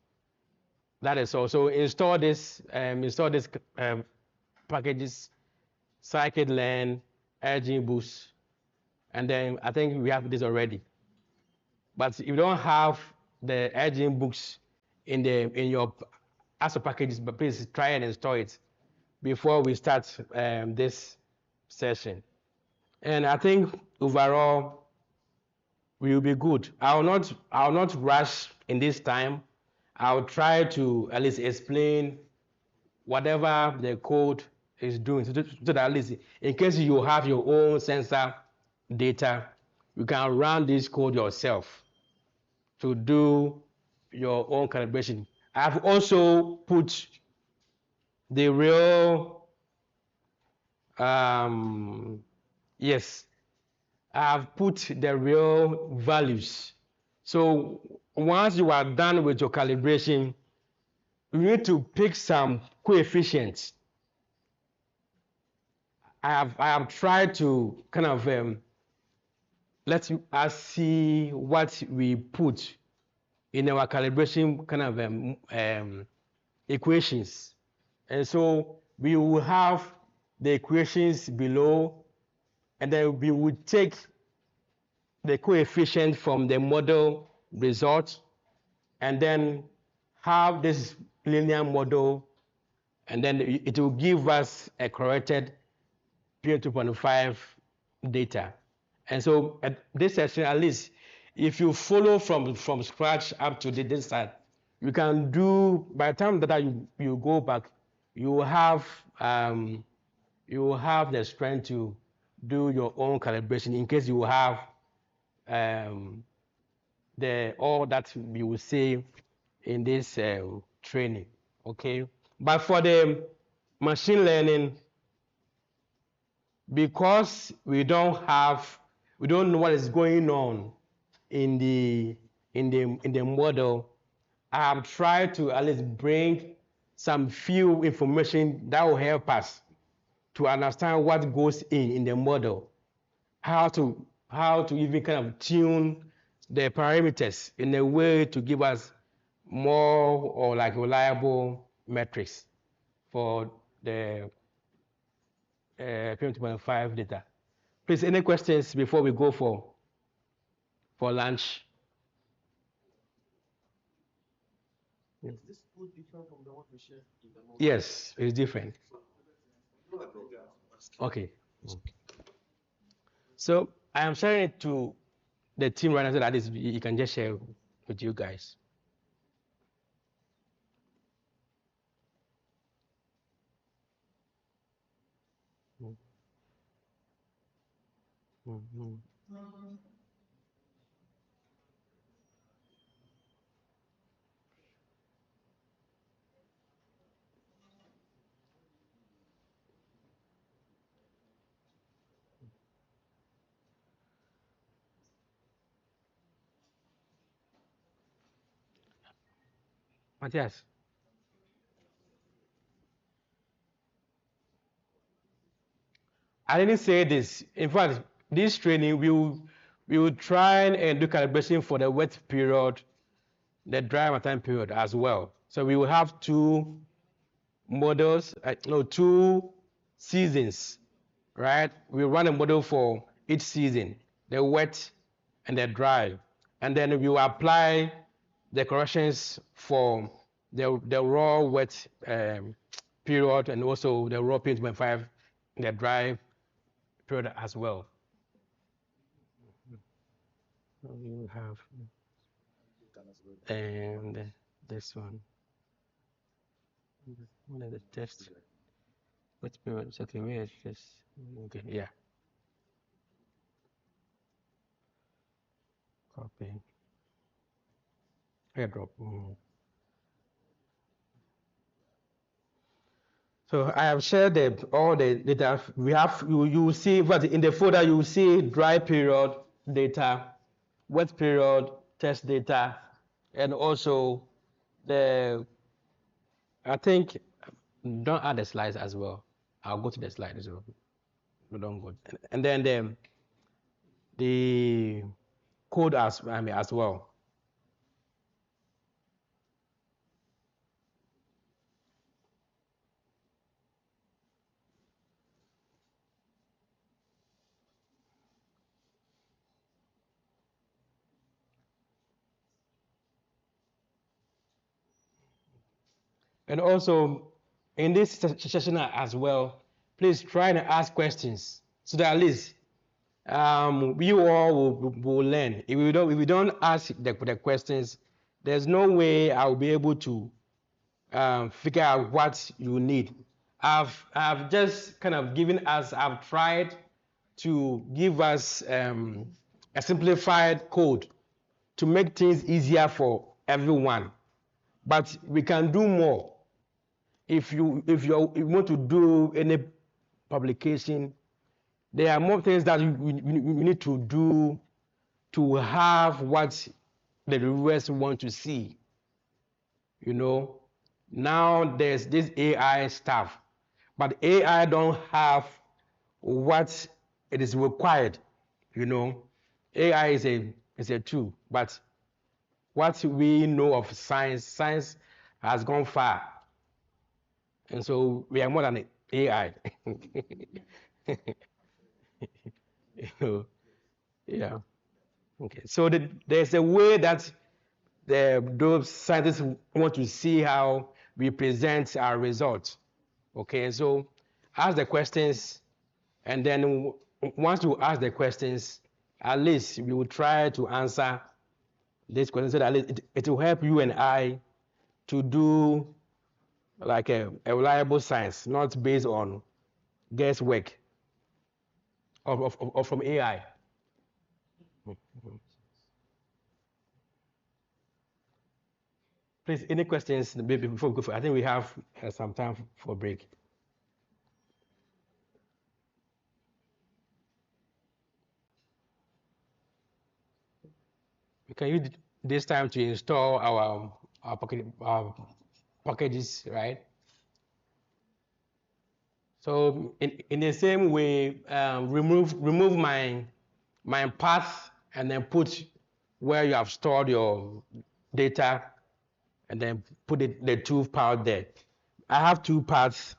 That is all. So install this packages, scikit-learn, SG Boost, and then I think we have this already. But if you don't have the SG Books in your ASO packages, but please try and install it before we start this session. And I think overall we will be good. I'll not rush in this time. I'll try to at least explain whatever the code is doing, so that at least in case you have your own sensor data, you can run this code yourself to do your own calibration. I've also put the real, yes, I've put the real values. So once you are done with your calibration, you need to pick some coefficients. I have tried to kind of let us see what we put in our calibration kind of equations. And so we will have the equations below, and then we will take the coefficient from the model result, and then have this linear model, and then it will give us a corrected PM2.5 data. And so at this section, at least, if you follow from scratch up to this side, you can do, by the time that you go back, you will have the strength to do your own calibration in case you have all that you will see in this training, okay? But for the machine learning, because we don't know what is going on in the model, I have tried to at least bring some few information that will help us to understand what goes in the model, how to even kind of tune the parameters in a way to give us more or like reliable metrics for the PM2.5 data. Please, any questions before we go for lunch? Is this food different from the one we share in the model? Yes, it's different. Okay. So I am sharing it to the team right now so that you can just share with you guys. Matthias. I didn't say this. In fact, this training we will try and do calibration for the wet period, the dry time period as well. So we will have two models, two seasons, right? We run a model for each season, the wet and the dry, and then we will apply the corrections for the raw wet period and also the raw PM2.5 in the dry period as well. You have and this one. One of the tests. Wet period. Okay, where is this? Okay, yeah. Copy. Airdrop. So I have shared all the data we have. You will see, but in the folder you will see dry period data, wet period test data, and also I think, don't add the slides as well. I'll go to the slide as well. No, don't go. And then the code as well. And also, in this session as well, please try and ask questions so that at least we all will learn. If we don't ask the questions, there's no way I'll be able to figure out what you need. I've just kind of I've tried to give us a simplified code to make things easier for everyone. But we can do more. If you want to do any publication, there are more things that we need to do to have what the reviewers want to see. Now there's this AI stuff, but AI don't have what it is required. AI is a tool, but what we know of science has gone far, and so we are more than AI. Yeah. Okay. So there's a way that those scientists want to see how we present our results. Okay. So ask the questions, and then once you ask the questions, at least we will try to answer these questions so that at least it will help you and I to do like a reliable science, not based on guesswork or from AI. Please, any questions before we go for? I think we have some time for a break. We can use this time to install our packages, right? So in the same way, remove my path and then put where you have stored your data, and then put the two paths there. I have two paths.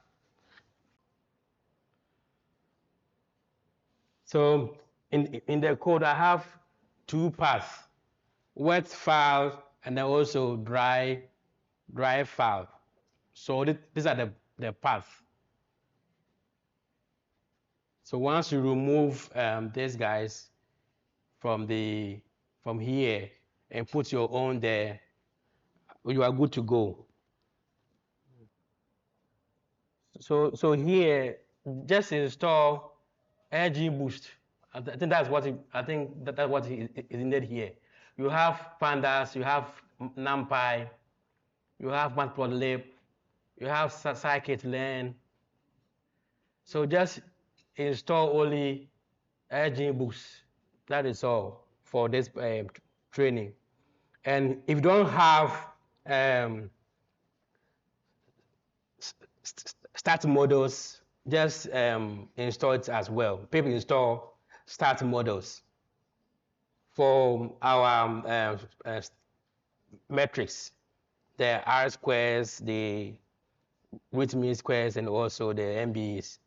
So in the code, I have two paths: wet file and then also dry file. So these are the paths. So once you remove these guys from here and put your own there, you are good to go. So here, just install XGBoost. I think that's what is needed here. You have pandas, you have NumPy, you have matplotlib, you have scikit-learn. So just install only XGBoost. That is all for this training. And if you don't have start models, just install it as well. People install start models for our metrics, the R squares, the root mean squares, and also the MBEs.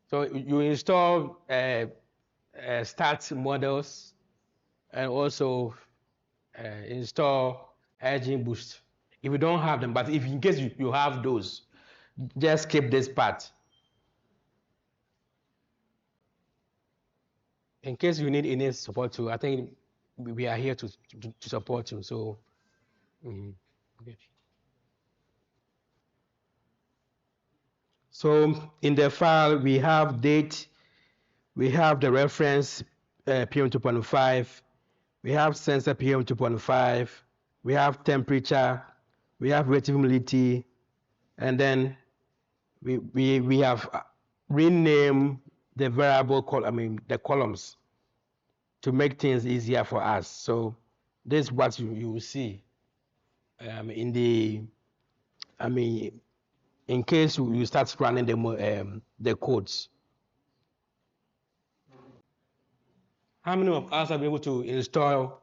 So you install start models and also install XGBoost. If you don't have them, but if in case you have those, just skip this part. In case you need any support too, I think we are here to support you. So, okay. So in the file we have date, we have the reference PM 2.5, we have sensor PM 2.5, we have temperature, we have relative humidity, and then we have renamed the variable the columns to make things easier for us. So this is what you will see in the, in case you start running the codes. How many of us have been able to install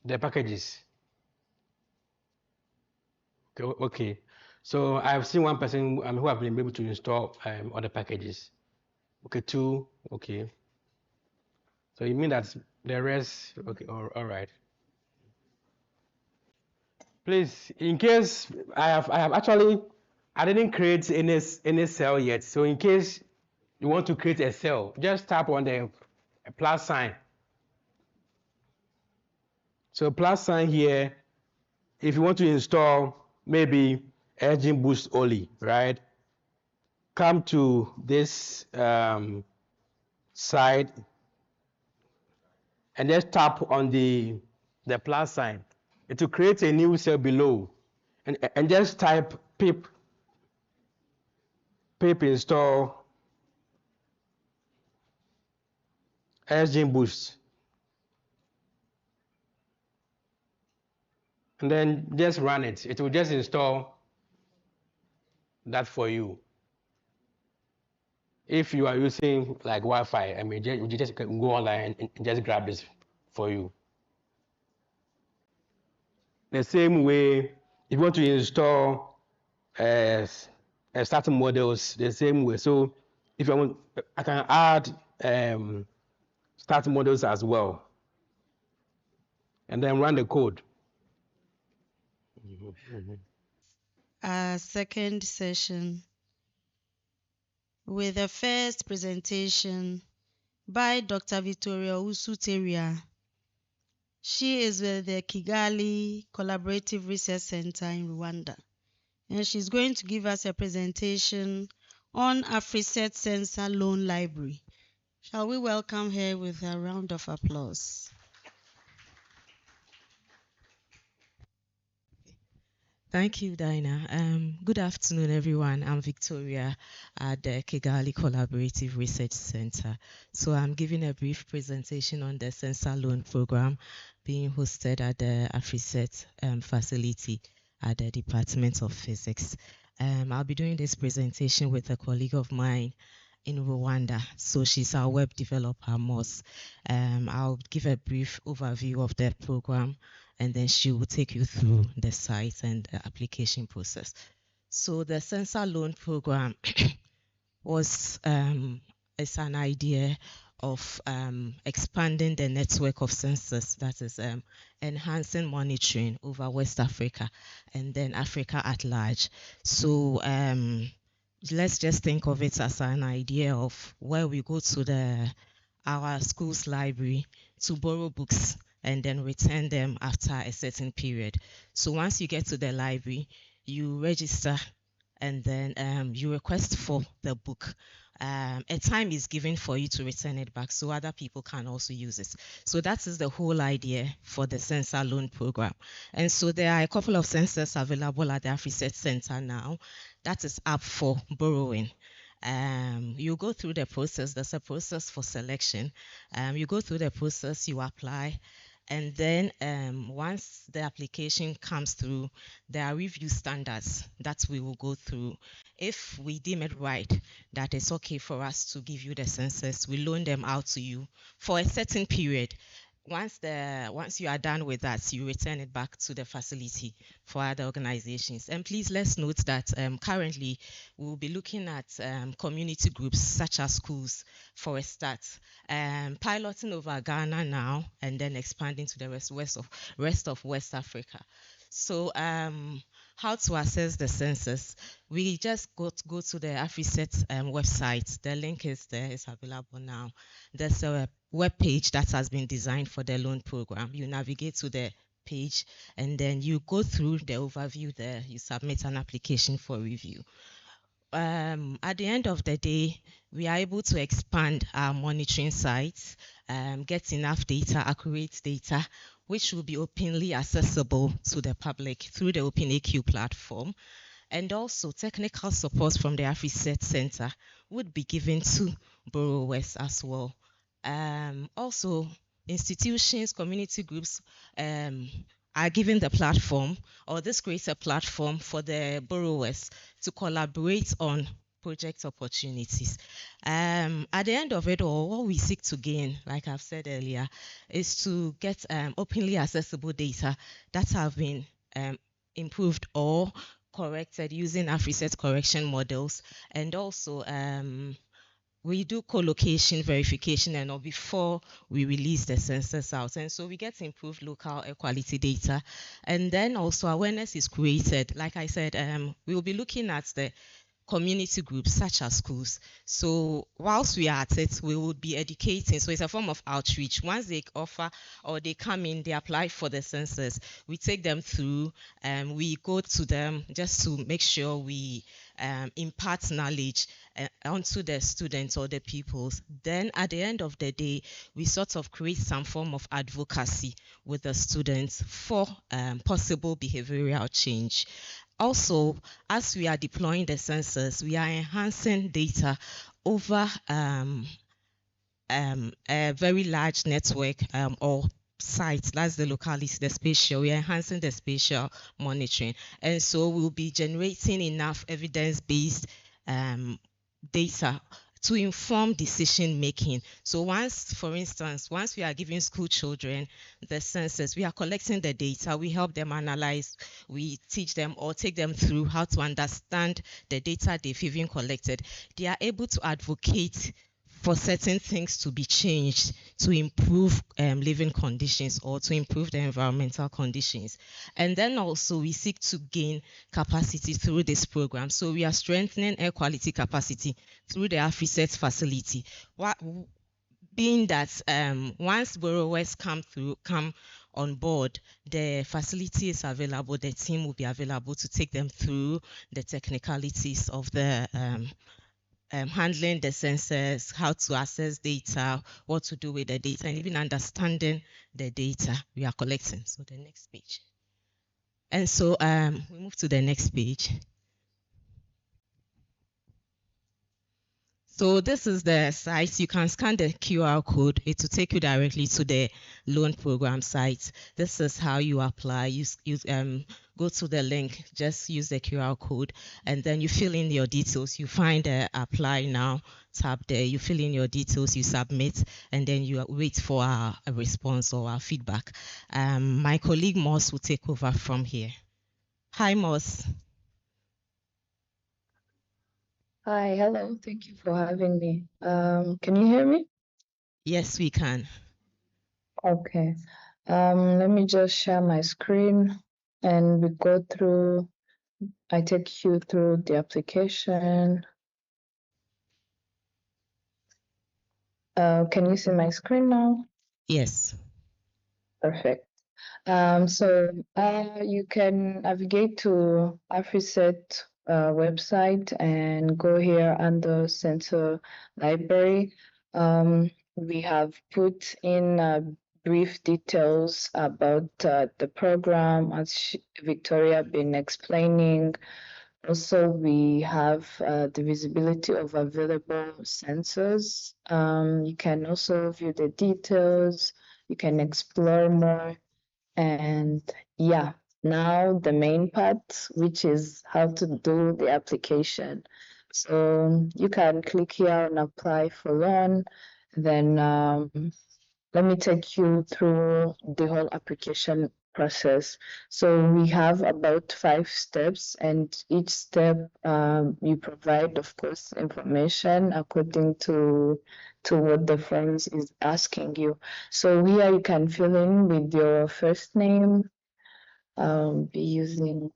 the packages? Okay. So I've seen one person who have been able to install all the packages. Okay, two. Okay. So you mean that the rest? Okay. All right. Please, in case I didn't create any cell yet. So in case you want to create a cell, just tap on the plus sign. So plus sign here, if you want to install maybe XGBoost only, right? Come to this side and just tap on the plus sign. It will create a new cell below, and just type pip install XGBoost. and then just run it. It will just install that for you. If you are using like Wi-Fi, I mean, you just can go online and just grab this for you. The same way, if you want to install starting models, the same way. So if I want, I can add starting models as well, and then run the code. Our second session with the first presentation by Dr. Victoria Owusu-Tawiah. She is with the Kigali Collaborative Research Center in Rwanda, and she's going to give us a presentation on Afri-SET Sensor Loan Library. Shall we welcome her with a round of applause? Thank you, Dinah. Good afternoon, everyone. I'm Victoria at the Kigali Collaborative Research Center. So I'm giving a brief presentation on the Sensor Loan Program being hosted at the Afri-SET facility at the Department of Physics. I'll be doing this presentation with a colleague of mine in Rwanda. So she's our web developer, Moss. I'll give a brief overview of the program, and then she will take you through the site and the application process. So the Sensor Loan Program was it's an idea of expanding the network of sensors, that is enhancing monitoring over West Africa and then Africa at large. So let's just think of it as an idea of where we go to our school's library to borrow books and then return them after a certain period. So once you get to the library, you register and then you request for the book. A time is given for you to return it back so other people can also use it. So that is the whole idea for the Sensor Loan Program. And so there are a couple of sensors available at the Afri-SET Center now. That is up for borrowing. You go through the process. There's a process for selection. You go through the process, you apply, and then once the application comes through, there are review standards that we will go through. If we deem it right that it's okay for us to give you the sensors, we loan them out to you for a certain period. Once you are done with that, you return it back to the facility for other organizations. And please let's note that currently we'll be looking at community groups such as schools for a start, piloting over Ghana now and then expanding to the rest of West Africa. So how to access the sensors? We just go to the Afri-SET website. The link is there, it's available now. There's a web page that has been designed for the loan program. You navigate to the page and then you go through the overview there. You submit an application for review. At the end of the day, we are able to expand our monitoring sites, get enough data, accurate data, which will be openly accessible to the public through the OpenAQ platform. And also technical support from the Afri-SET Center would be given to borrowers as well. Also, institutions, community groups are given the platform, or this creates a platform for the borrowers to collaborate on project opportunities. At the end of it all, what we seek to gain, like I've said earlier, is to get openly accessible data that have been improved or corrected using Afri-SET correction models, and also we do co-location verification and all before we release the sensors out. And so we get improved local air quality data. And then also awareness is created. Like I said, we will be looking at the community groups such as schools. So whilst we are at it, we will be educating. So it's a form of outreach. Once they offer or they come in, they apply for the sensors, we take them through and we go to them just to make sure we impart knowledge onto the students or the pupils. Then at the end of the day, we sort of create some form of advocacy with the students for possible behavioral change. Also, as we are deploying the sensors, we are enhancing data over a very large network or site, that's the locality, the spatial. We are enhancing the spatial monitoring. And so we'll be generating enough evidence-based data to inform decision making. So once, for instance, once we are giving school children the census, we are collecting the data, we help them analyze, we teach them or take them through how to understand the data they've even collected. They are able to advocate for certain things to be changed to improve living conditions or to improve the environmental conditions. And then also we seek to gain capacity through this program. So we are strengthening air quality capacity through the Afri-SET facility. Being that once borrowers come on board, the facility is available, the team will be available to take them through the technicalities of the handling the sensors, how to access data, what to do with the data, and even understanding the data we are collecting. So the next page. And so we move to the next page. So this is the site. You can scan the QR code. It will take you directly to the loan program site. This is how you apply. You go to the link, just use the QR code, and then you fill in your details. You find the apply now tab there. You fill in your details, you submit, and then you wait for a response or a feedback. My colleague Moss will take over from here. Hi, Moss. Hi, hello. Thank you for having me. Can you hear me? Yes, we can. Okay. Let me just share my screen and we go through, I take you through the application. Can you see my screen now? Yes. Perfect. So you can navigate to Afri-SET website and go here under Center Library. We have put in brief details about the program, as Victoria been explaining. Also, we have the visibility of available sensors. You can also view the details. You can explore more. And yeah, now the main part, which is how to do the application. So you can click here and apply for loan. Then let me take you through the whole application process. So we have about 5 steps, and each step you provide, of course, information according to what the friends is asking you. So here you can fill in with your first name, be using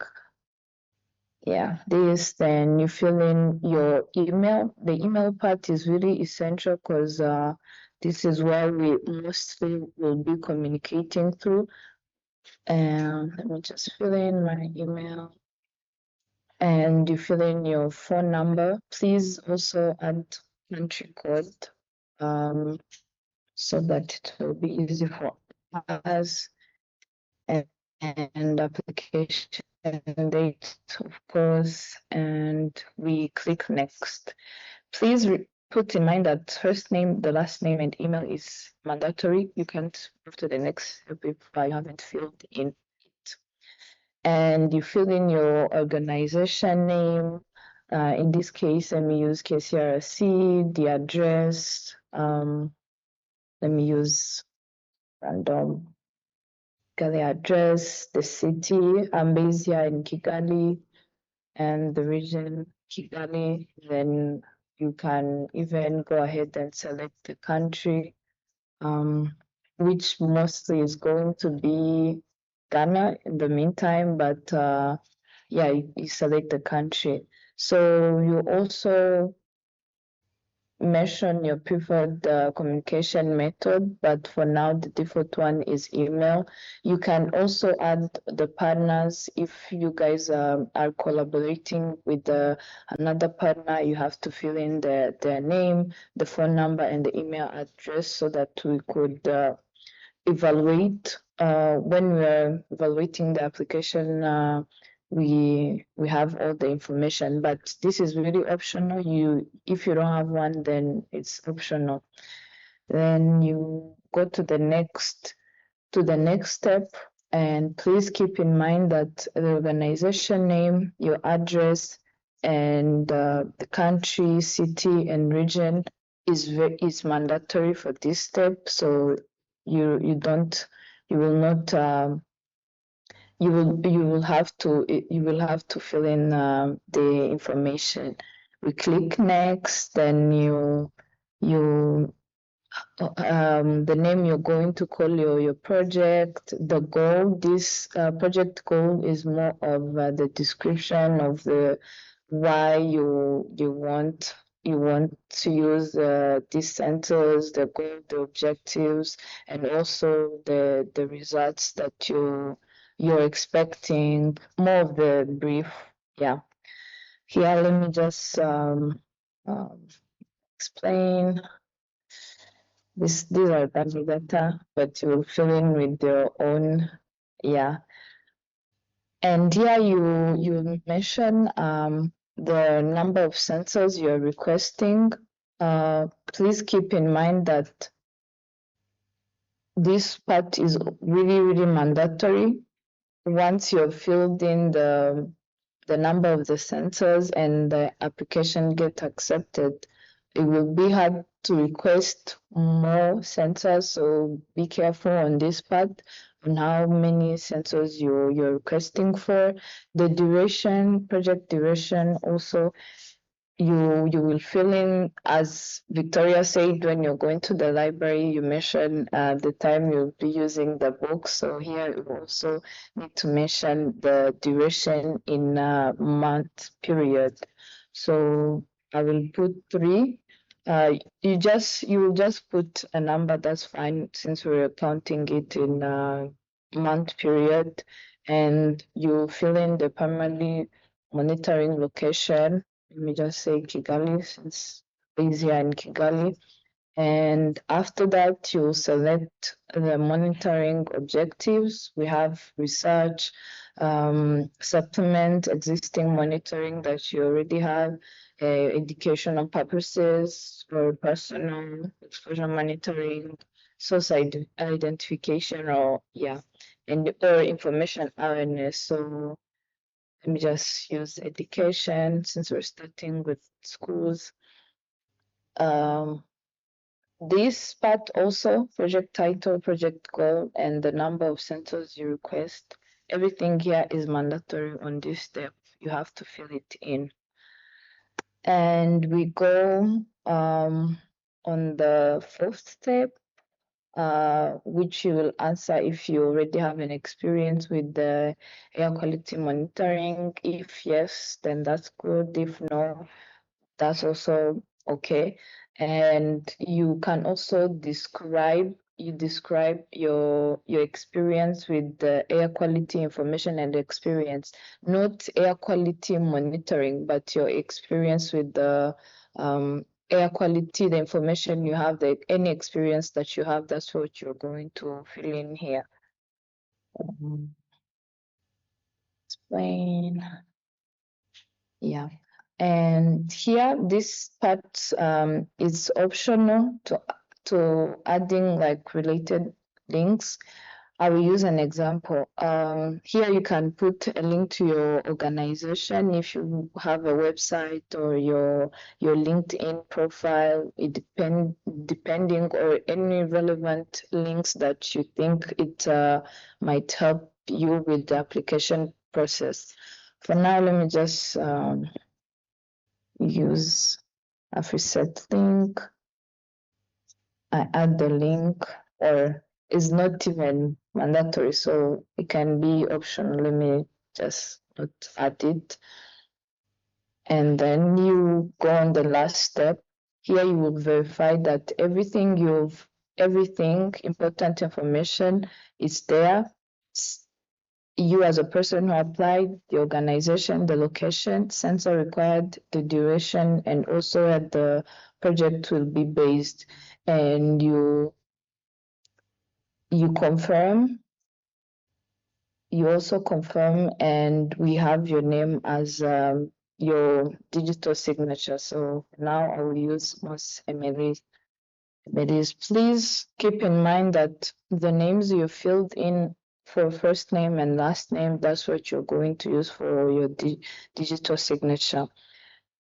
this, then you fill in your email. The email part is really essential because this is where we mostly will be communicating through. Let me just fill in my email. And you fill in your phone number. Please also add country code so that it will be easy for us. And application date, of course, and we click next. Please put in mind that first name, the last name, and email is mandatory. You can't move to the next step if I haven't filled in it. And you fill in your organization name. In this case, let me use KCRC, the address. Let me use random Kigali address, the city. I'm based here in Kigali, and the region Kigali. Then you can even go ahead and select the country, which mostly is going to be Ghana in the meantime, but you select the country. So you also mention your preferred communication method, but for now the default one is email. You can also add the partners. If you guys are collaborating with another partner, you have to fill in their name, the phone number, and the email address so that we could evaluate. When we're evaluating the application, we have all the information, but this is really optional. If you don't have one, then it's optional. Then you go to the next to the next step. And please keep in mind that the organization name, your address, and the country, city, and region is mandatory for this step. So you will not you will have to fill in the information. We click next, then the name you're going to call your project, the goal. This project goal is more of the description of the why you want to use these centers, the goal, the objectives, and also the results that you're expecting. More of the brief, yeah. Here, let me just explain. These are dummy data, but you will fill in with your own, yeah. And here you mention the number of sensors you're requesting. Please keep in mind that this part is really, really mandatory. Once you've filled in the number of the sensors and the application gets accepted, it will be hard to request more sensors. So be careful on this part, on how many sensors you're requesting for. The duration, project duration also, you will fill in, as Victoria said, when you're going to the library, you mention the time you'll be using the book. So here you also need to mention the duration in a month period. So I will put 3. You will just put a number, that's fine, since we're counting it in a month period, and you fill in the permanently monitoring location. Let me just say Kigali, since easier in Kigali. And after that, you select the monitoring objectives. We have research, supplement existing monitoring that you already have, educational purposes for personal exposure monitoring, source identification, or or information awareness. So let me just use education since we're starting with schools. This part also, project title, project goal, and the number of centers you request. Everything here is mandatory on this step. You have to fill it in. And we go on the 4th step, which you will answer if you already have an experience with the air quality monitoring. If yes, then that's good. If no, that's also okay. And you can also describe your experience with the air quality information and experience, not air quality monitoring, but your experience with the air quality, the information you have, any experience that you have. That's what you're going to fill in here. Explain. Yeah. And here, this part is optional to adding like related links. I will use an example. Here you can put a link to your organization if you have a website, or your LinkedIn profile, depending, or any relevant links that you think it might help you with the application process. For now, let me just use Afri-SET link. I add the link, or it's not even mandatory, so it can be optional. Let me just not add it. And then you go on the last step. Here you will verify that everything important information is there. You as a person who applied, the organization, the location, sensor required, the duration, and also where the project will be based. And you confirm. You also confirm, and we have your name as your digital signature. So now I will use Ms. Emily Ladies, please keep in mind that the names you filled in for first name and last name, that's what you're going to use for your digital signature.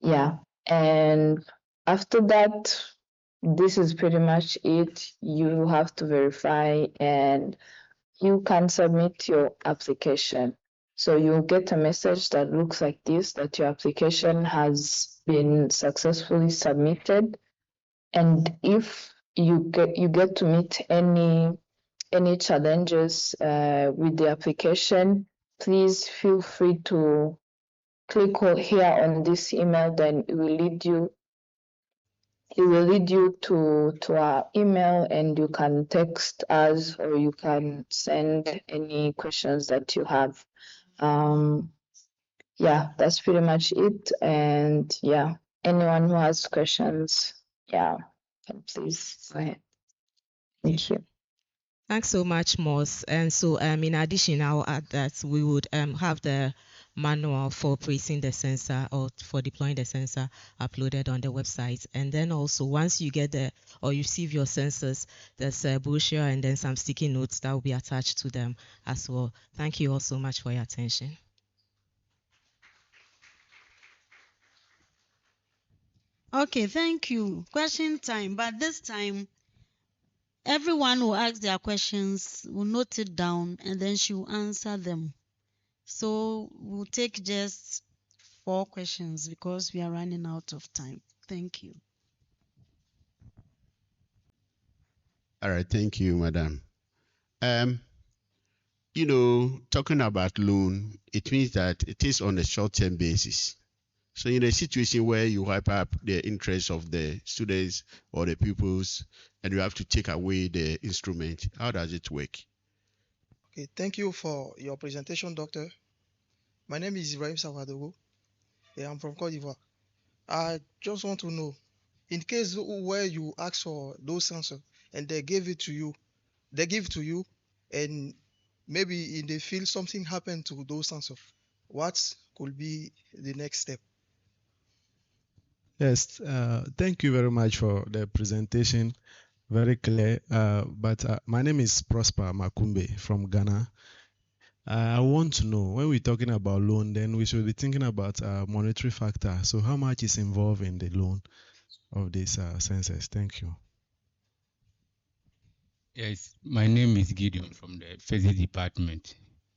Yeah, and after that, this is pretty much it. You have to verify and you can submit your application. So you'll get a message that looks like this, that your application has been successfully submitted. And if you get to meet any challenges with the application, please feel free to click here on this email. Then it will lead you to our email, and you can text us or you can send any questions that you have. Yeah, that's pretty much it. And yeah, anyone who has questions, yeah, please go ahead. Thank you. Thanks so much, Moss. And so, in addition, I'll add that we would have the manual for operating the sensor or for deploying the sensor uploaded on the website. And then also, once you get the or you receive your sensors, there's a brochure and then some sticky notes that will be attached to them as well. Thank you all so much for your attention. Okay, thank you. Question time, but this time everyone who asks their questions will note it down and then she will answer them. So we'll take just 4 questions because we are running out of time. Thank you. All right, thank you, madam. Talking about loan, it means that it is on a short-term basis. So in a situation where you wipe up the interest of the students or the pupils and you have to take away the instrument, how does it work? Okay, thank you for your presentation, doctor. My name is Ibrahim Savadogo. I'm from Cote d'Ivoire. I just want to know, in case where you ask for those sensors and they give it to you, and maybe in the field something happened to those sensors, what could be the next step? Yes, thank you very much for the presentation. Very clear. But my name is Prosper Makumbe from Ghana. I want to know, when we're talking about loan, then we should be thinking about monetary factor. So how much is involved in the loan of these sensors? Thank you. Yes, my name is Gideon from the Physics Department,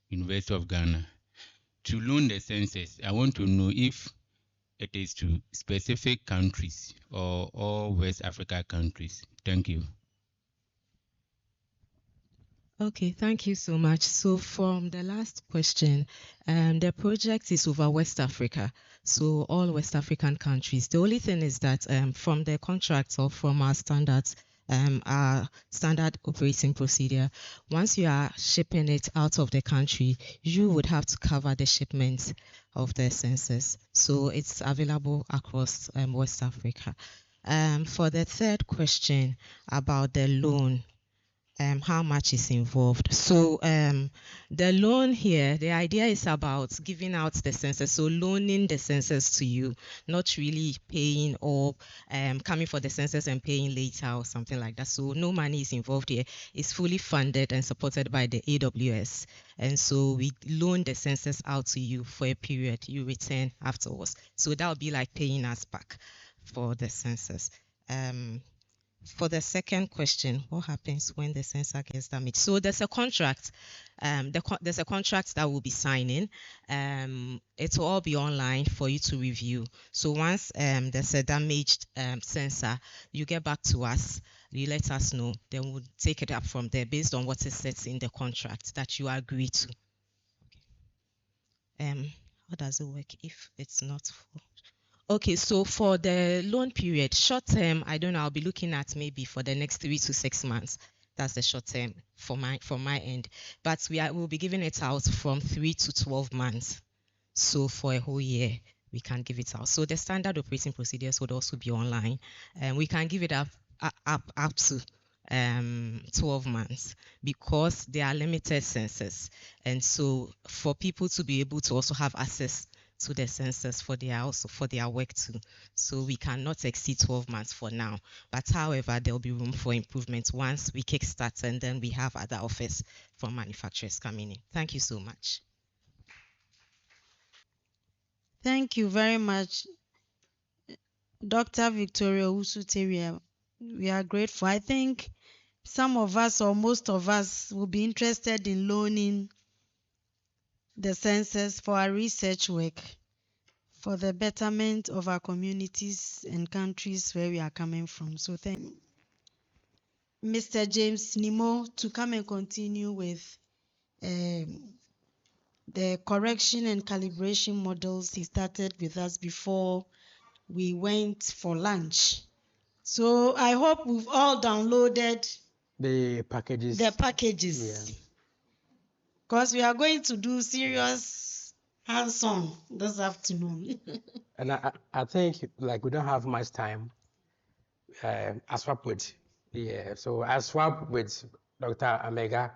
University of Ghana. To loan the sensors, I want to know if it is to specific countries or all West Africa countries. Thank you. Okay, thank you so much. So from the last question, the project is over West Africa, so all West African countries. The only thing is that from the contracts or from our standards, our standard operating procedure, once you are shipping it out of the country, you would have to cover the shipment of the sensors. So it's available across West Africa. For the third question about the loan, how much is involved. So the loan here, the idea is about giving out the sensors, so loaning the sensors to you, not really paying or coming for the sensors and paying later or something like that. So no money is involved here. It's fully funded and supported by the AWS. And so we loan the sensors out to you for a period, you return afterwards. So that would be like paying us back for the sensors. For the second question, what happens when the sensor gets damaged? So there's a contract. There's a contract that we'll be signing. It will all be online for you to review. So once there's a damaged sensor, you get back to us. You let us know. Then we'll take it up from there based on what is set in the contract that you agree to. Okay. How does it work if it's not full? Okay, so for the loan period, short term, I don't know, I'll be looking at maybe for the next 3 to 6 months. That's the short term from my end. But we'll be giving it out from 3 to 12 months. So for a whole year, we can give it out. So the standard operating procedures would also be online. And we can give it up to 12 months because they are limited sensors. And so for people to be able to also have access to the census for their work too. So we cannot exceed 12 months for now. But however, there will be room for improvement once we kickstart and then we have other offers from manufacturers coming in. Thank you so much. Thank you very much, Dr. Victoria Owusu-Tawiah. We are grateful. I think some of us or most of us will be interested in loaning the census for our research work for the betterment of our communities and countries where we are coming from. So thank Mr. James Nimo to come and continue with the correction and calibration models he started with us before we went for lunch. So I hope we've all downloaded the packages. Yeah. Because we are going to do serious hands-on this afternoon. And I think like we don't have much time. I swap with Dr. Wemegah.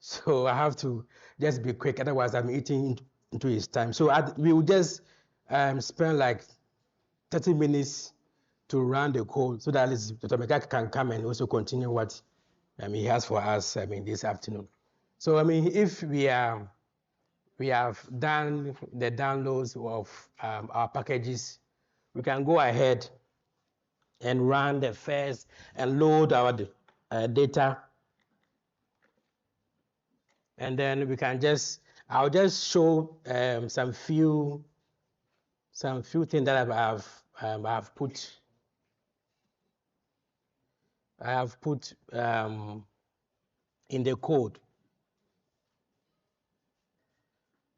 So I have to just be quick, otherwise I'm eating into his time. So we will just spend like 30 minutes to run the code so that at least Dr. Wemegah can come and also continue what he has for us this afternoon. So if we have done the downloads of our packages, we can go ahead and run the first and load our data. And then we can I'll just show some few things that I have put in the code.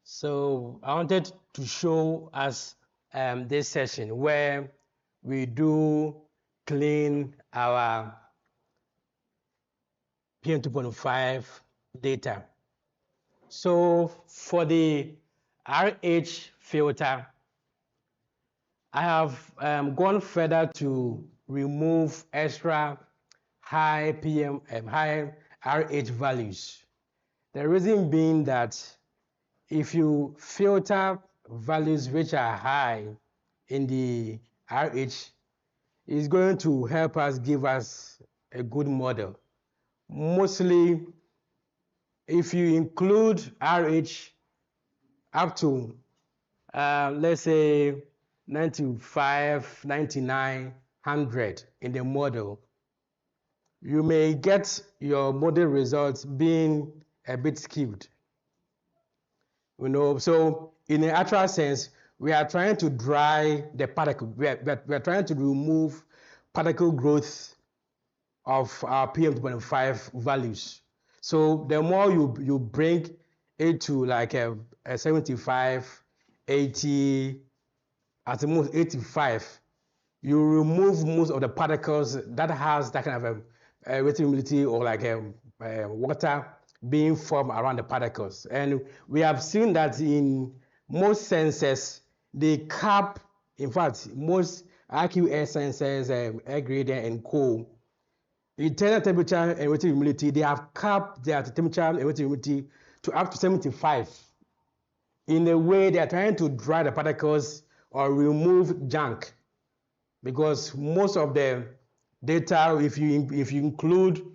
So I wanted to show us this session where we do clean our PM2.5 data. So for the RH filter, I have gone further to remove extra high high RH values. The reason being that if you filter values which are high in the RH, it's going to help us give us a good model. Mostly, if you include RH up to, let's say, 95, 99, 100 in the model, you may get your model results being a bit skewed. So in an actual sense, we are trying to dry the particle. We are trying to remove particle growth of our PM2.5 values. So the more you bring it to like a 75, 80, at the most 85, you remove most of the particles that has that kind of a relative humidity or like water being formed around the particles. And we have seen that in most sensors, they cap, in fact, most RQS sensors, air gradient and coal, internal temperature and relative humidity, they have capped their temperature and relative humidity to up to 75. In a way, they are trying to dry the particles or remove junk, because most of the data, if you include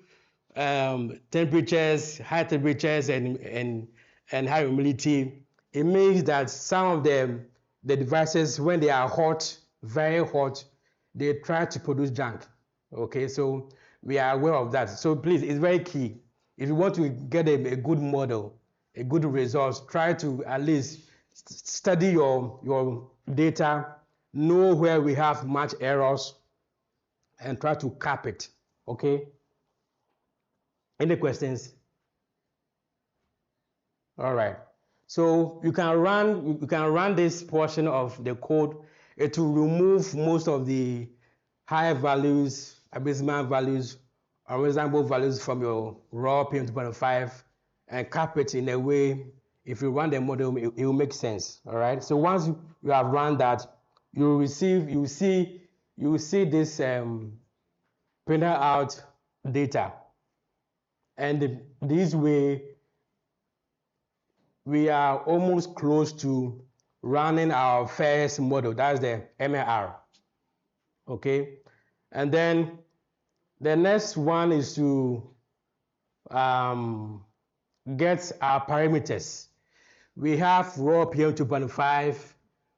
temperatures, high temperatures and high humidity, it means that some of the devices, when they are hot, very hot, they try to produce junk. Okay, so we are aware of that. So please, it's very key. If you want to get a good model, a good results, try to at least study your data, know where we have much errors, and try to cap it. Okay? Any questions? All right. So you can run this portion of the code. It will remove most of the high values, abysmal values, unreasonable values from your raw PM2.5 and cap it in a way. If you run the model, it will make sense. All right. So once you have run that, you will see this printer out data, and this way we are almost close to running our first model, that's the MLR. Okay, and then the next one is to get our parameters. We have raw PM 2.5.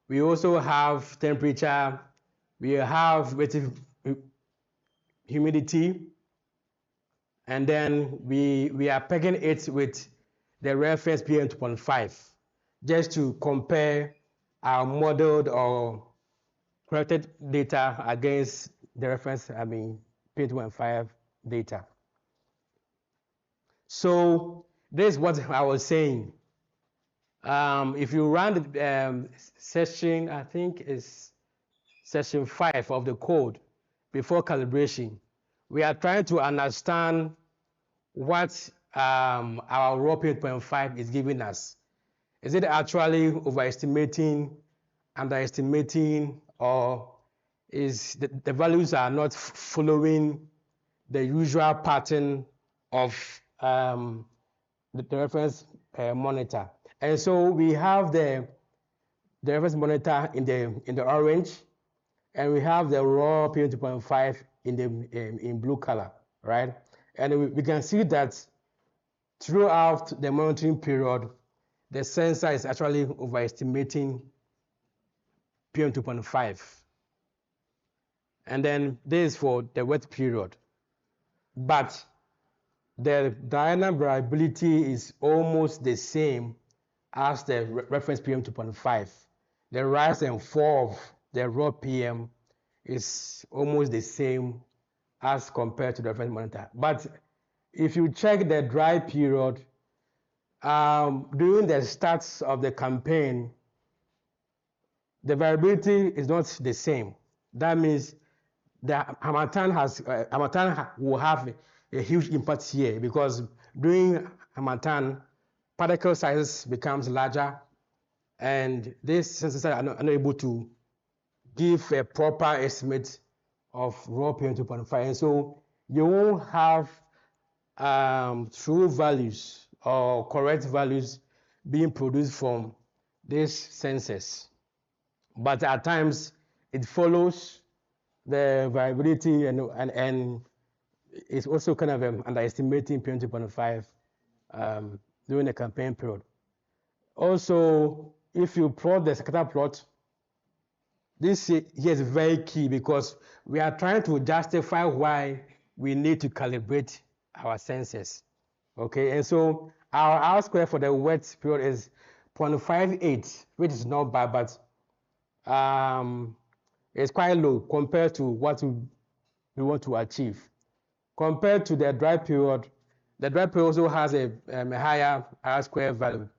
We also have temperature. We have relative humidity. And then we are pegging it with the reference PM 2.5 just to compare our modeled or corrected data against the reference, PM 2.5 data. So this is what I was saying. If you run the session, I think it's session 5 of the code before calibration, we are trying to understand what our raw PM2.5 is giving us. Is it actually overestimating, underestimating, or is the values are not following the usual pattern of the reference monitor? And so we have the reference monitor in the orange, and we have the raw PM2.5 in blue color, right? And we can see that throughout the monitoring period, the sensor is actually overestimating PM2.5. And then this is for the wet period. But the diurnal variability is almost the same as the reference PM2.5. The rise and fall of the raw PM is almost the same as compared to the reference monitor. But if you check the dry period, during the start of the campaign, the variability is not the same. That means the Harmattan will have a huge impact here, because during Harmattan, particle sizes becomes larger, and these sensors are not able to give a proper estimate of raw PM2.5, and so you won't have true values or correct values being produced from these sensors. But at times it follows the variability, and it's also kind of underestimating PM2.5 during the campaign period. Also, if you plot the scatter plot, this here is very key, because we are trying to justify why we need to calibrate our sensors. Okay, and so our R square for the wet period is 0.58, which is not bad, but it's quite low compared to what we want to achieve. Compared to the dry period also has a higher R square value.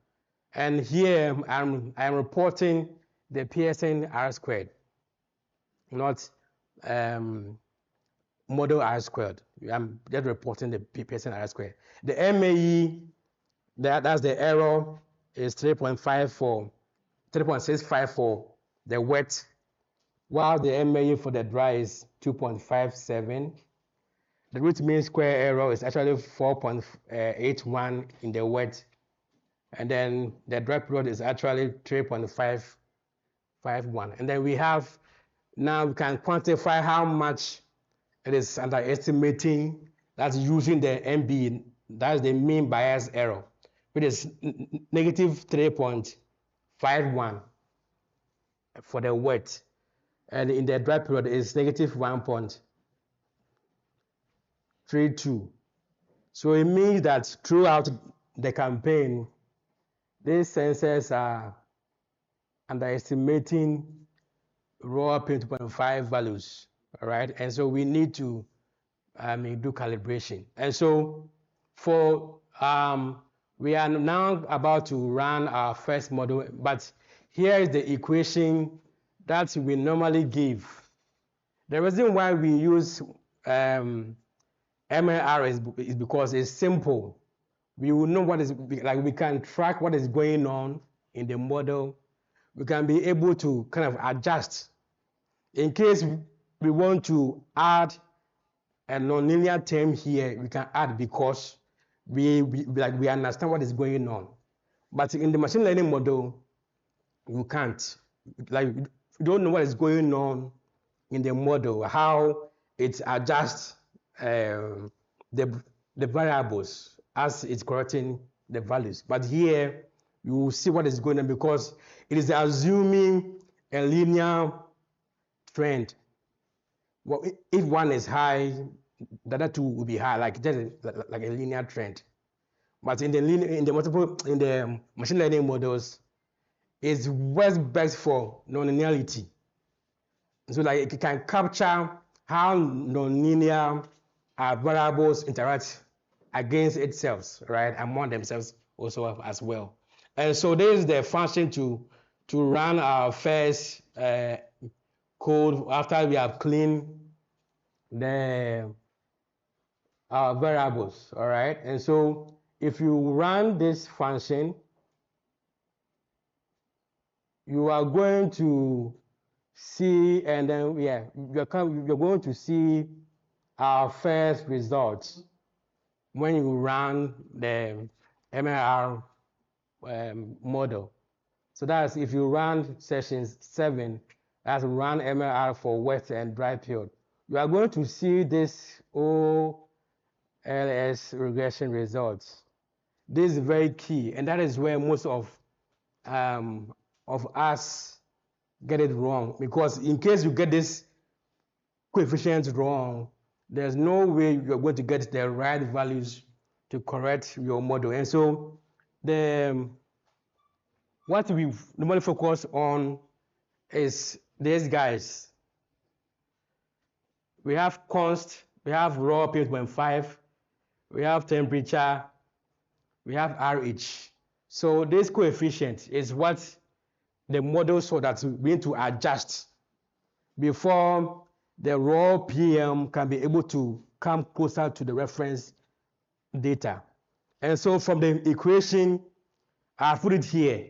And here I'm reporting the Pearson R squared, not model R squared. I'm just reporting the Pearson R squared. The MAE, that's the error, is 3.65 for the wet, while the MAE for the dry is 2.57. The root mean square error is actually 4.81 in the wet, and then the dry period is actually 3.551. And then we have, now we can quantify how much it is underestimating. That's using the MB, that's the mean bias error, which is negative 3.51 for the wet, and in the dry period is negative 1.32. So it means that throughout the campaign, these sensors are underestimating raw PM2.5 values, all right? And so we need to do calibration. And so for we are now about to run our first model, but here is the equation that we normally give. The reason why we use MLR is because it's simple. We will know what is, like, we can track what is going on in the model. We can be able to kind of adjust. In case we want to add a nonlinear term here, we can add, because we understand what is going on. But in the machine learning model, you can't. Like, you don't know what is going on in the model, how it adjusts the variables as it's correcting the values. But here, you will see what is going on because it is assuming a linear trend. Well, if one is high, the other two will be high, like just like a linear trend. But in the machine learning models, it works best for nonlinearity. So like it can capture how nonlinear variables interact against itself, right, among themselves also as well. And so this is the function to run our first code after we have cleaned the variables, all right? And so if you run this function, you are going to see, and then you're going to see our first results when you run the MLR model. So that's if you run session 7, that's run MLR for wet and dry period. You are going to see this OLS regression results. This is very key, and that is where most of us get it wrong, because in case you get this coefficient wrong, there's no way you're going to get the right values to correct your model. And so what we normally focus on is these guys. We have const, we have raw PM2.5, we have temperature, we have RH. So this coefficient is what the model saw that we need to adjust before the raw PM can be able to come closer to the reference data. And so from the equation, I put it here.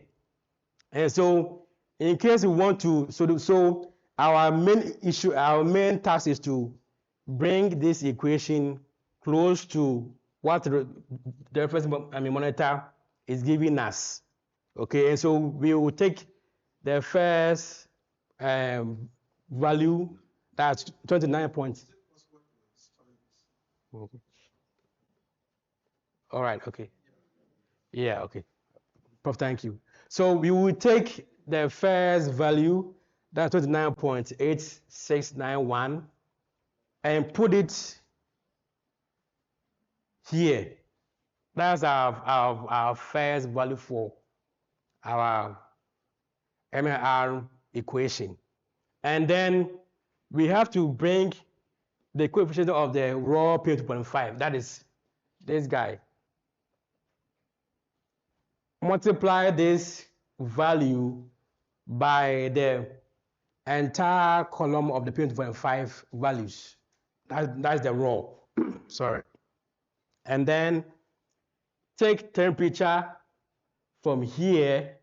And so in case we want to, so our main task is to bring this equation close to what the reference monitor is giving us. Okay, and so we will take the first value, that's 29 points. Okay. All right, okay. Yeah, okay. Prof, thank you. So we will take the first value, that's 29.8691, and put it here. That's our first value for our MLR equation. And then we have to bring the coefficient of the raw PM2.5, that is this guy. Multiply this value by the entire column of the PM2.5 values. That's the raw, sorry. And then take temperature from here,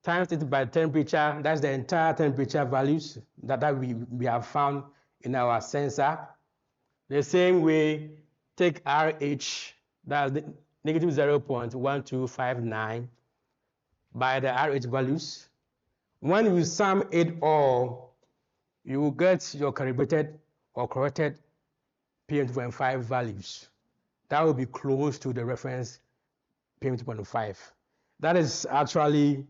times it by temperature, that's the entire temperature values that we have found in our sensor. The same way, take RH, that's the negative 0.1259 by the RH values. When you sum it all, you will get your calibrated or corrected PM2.5 values. That will be close to the reference PM2.5. That is actually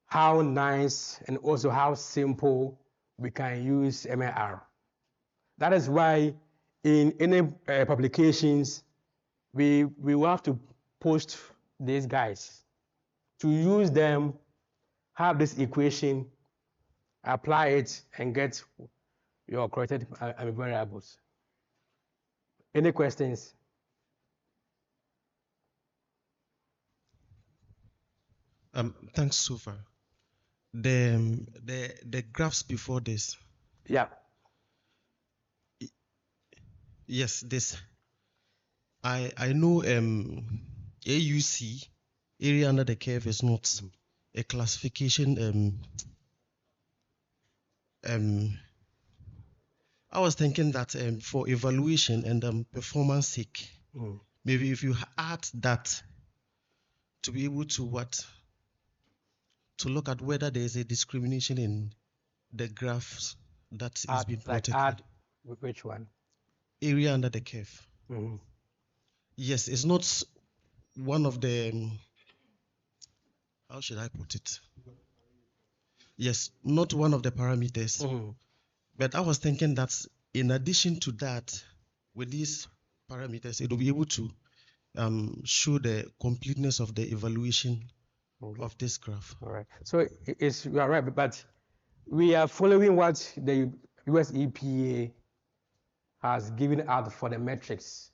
how nice and also how simple we can use MLR. That is why in any publications, we will have to post these guys. To use them, have this equation, apply it, and get your corrected variables. Any questions? Thanks so far. The graphs before this. Yeah. Yes, this. I know AUC, area under the curve, is not a classification. I was thinking that for evaluation and performance sake, maybe if you add that to be able to to look at whether there is a discrimination in the graphs that is being Like plotted. add which one? Area under the curve. Mhm. Yes, it's not one of the, how should I put it? Yes, not one of the parameters. But I was thinking that in addition to that, with these parameters, it will be able to show the completeness of the evaluation of this graph. All right. So you are right, but we are following what the US EPA has given out for the metrics.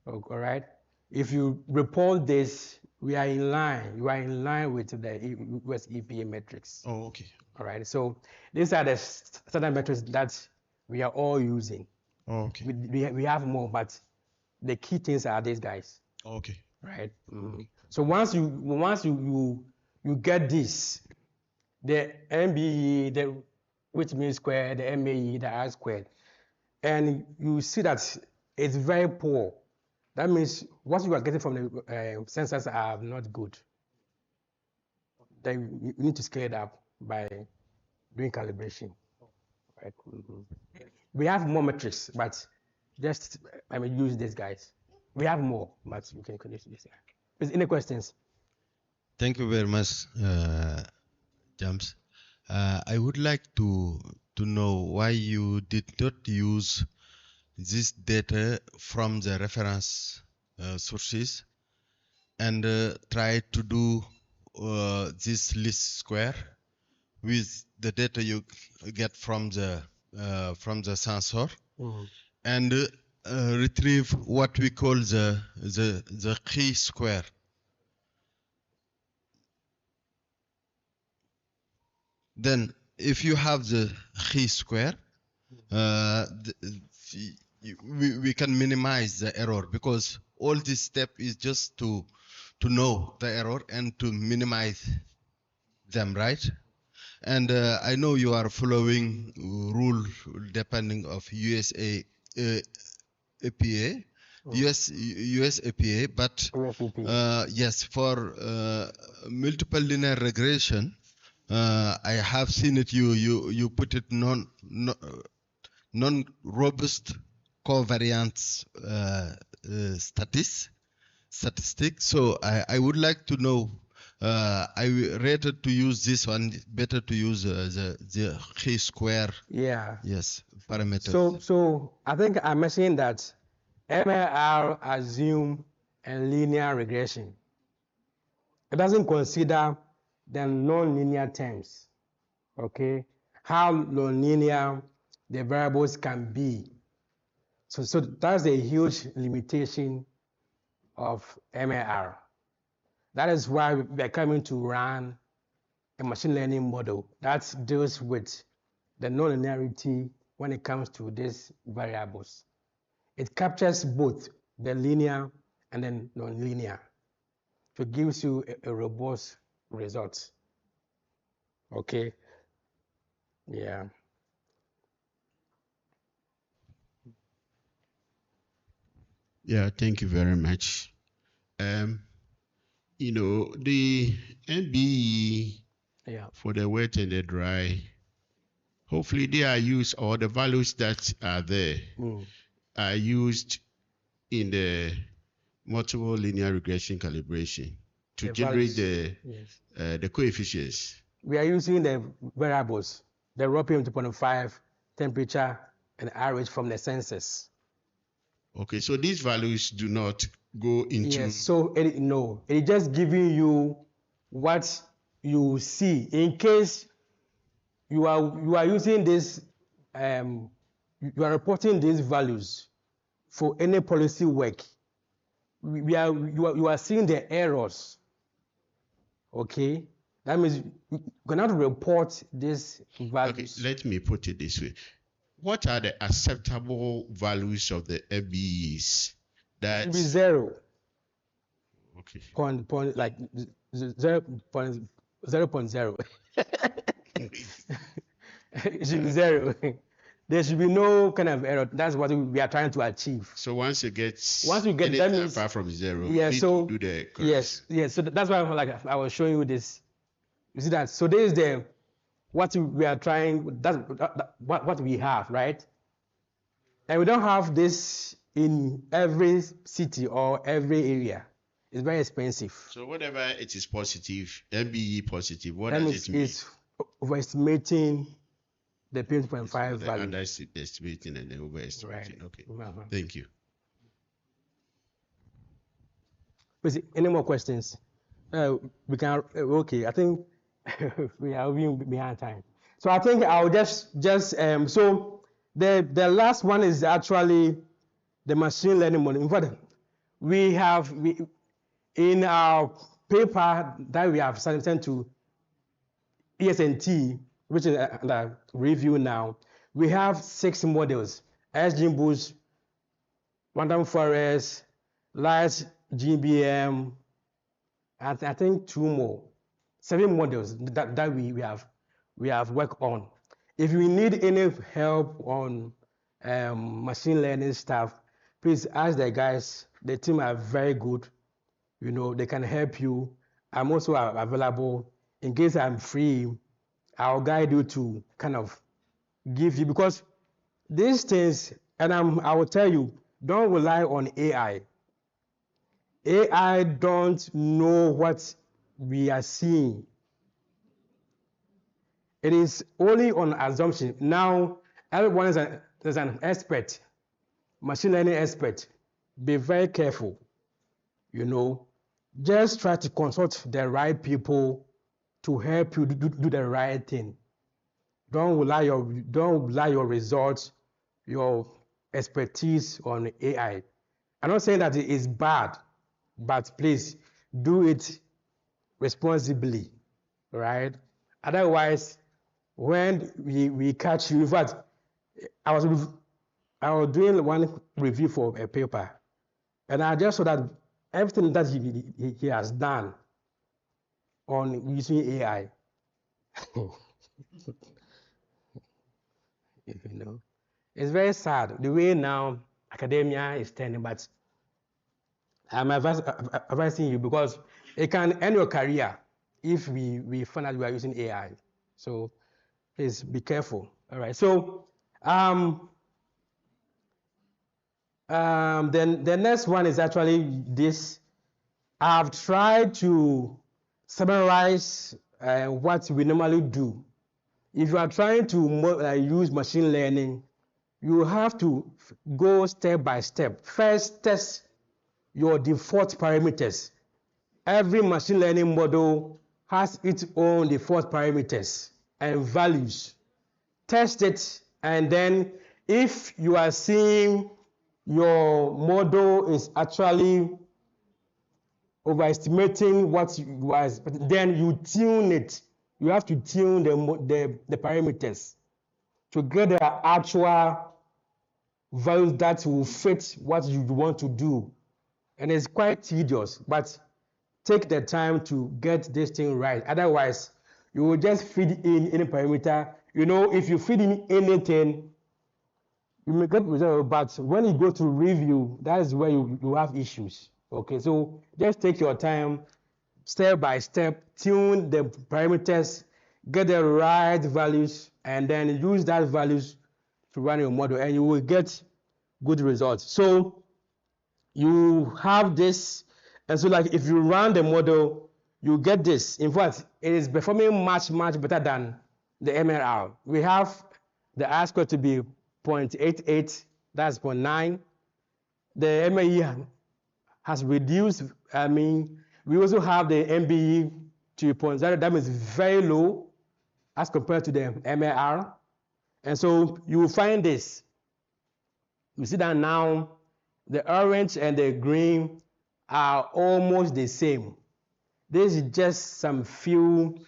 All right. If you report this, we are in line. You are in line with the US EPA metrics. Oh, okay. All right. So these are the standard metrics that we are all using. Oh, okay. We have more, but the key things are these guys. Okay. Right. So once you get this, the MBE, the which means squared, the MAE, the R squared, and you see that it's very poor. That means what you are getting from the sensors are not good. Then you need to scale it up by doing calibration. Right. We have more metrics, but just use these guys. We have more, but you can use this. Is any questions? Thank you very much, James. I would like to know why you did not use this data from the reference sources and try to do this least square with the data you get from the sensor and retrieve what we call the chi square. Then, if you have the chi square, we can minimize the error, because all this step is just to know the error and to minimize them, right? And I know you are following rule depending of USA APA, US APA, but yes, for multiple linear regression, I have seen it. You put it non-robust covariance statistics. So I would like to know. I rated to use this one. Better to use the chi square. Yeah. Yes, parameter. So I think I mentioned that MLR assume a linear regression. It doesn't consider the non-linear terms. Okay, how non-linear the variables can be. So that's a huge limitation of MLR. That is why we're coming to run a machine learning model that deals with the non-linearity when it comes to these variables. It captures both the linear and then non-linear. So it gives you a robust result. Okay. Yeah. Yeah, thank you very much. The MBE for the wet and the dry, hopefully they are used, or the values that are there are used in the multiple linear regression calibration to generate the coefficients. We are using the variables, the raw PM 2.5, temperature, and RH from the sensors. Okay, so these values do not go into... Yes, so it's just giving you what you see. In case you are using this, you are reporting these values for any policy work, you are seeing the errors. Okay, that means you cannot report this values. Okay, let me put it this way. What are the acceptable values of the MBEs? That it should be 0. Okay. Like 0.0. It should be 0. There should be no kind of error. That's what we are trying to achieve. So once you get that means apart from 0, yeah. So do the yes. So that's why I was showing you this You see that? So this is the what we are trying. What we have, right? And we don't have this in every city or every area. It's very expensive. So whatever it is positive, MBE positive, what That does means it mean? it's overestimating the PM2.5 So the value. underestimating and the overestimating. Right. Okay. Uh-huh. Thank you. Any more questions? We can. Okay, I think we are even behind time. So I think I'll just so the last one is actually the machine learning model. In fact, we in our paper that we have sent to ESNT, which is under review now, we have 6 models: SGBoost, Random Forest, Large GBM, and I think 2 more, 7 models that we have worked on. If you need any help on machine learning stuff, please ask the guys. The team are very good. You know, they can help you. I'm also available in case I'm free. I'll guide you to kind of give you, because these things, and I will tell you, don't rely on AI. AI don't know what we are seeing. It is only on assumption. Now, everyone is an expert, machine learning expert. Be very careful. You know, just try to consult the right people to help you do the right thing. Don't rely your results, your expertise on AI. I'm not saying that it is bad, but please do it responsibly, right? Otherwise, when we catch you, in fact, I was doing one review for a paper, and I just saw that everything that he has done on using AI, you know, it's very sad the way now academia is turning. But I'm advising you, because it can end your career if we find out you are using AI. So please be careful. All right. So then the next one is actually this. I've tried to summarize what we normally do. If you are trying to use machine learning, you have to go step by step. First, test your default parameters. Every machine learning model has its own default parameters and values. Test it, and then if you are seeing your model is actually overestimating what you was, but then you tune it. You have to tune the parameters to get the actual values that will fit what you want to do. And it's quite tedious, but take the time to get this thing right. Otherwise, you will just feed in any parameter. You know, if you feed in anything, you may get results, but when you go to review, that is where you have issues. Okay, so just take your time, step by step, tune the parameters, get the right values, and then use that values to run your model, and you will get good results. So you have this, and so like if you run the model, you get this. In fact, it is performing much better than the MLR. We have the R square to be 0.88, that's 0.9. The MAE has reduced. I mean, we also have the MBE to 0.0, that means very low as compared to the MLR. And so you will find this. You see that now the orange and the green are almost the same. This is just some few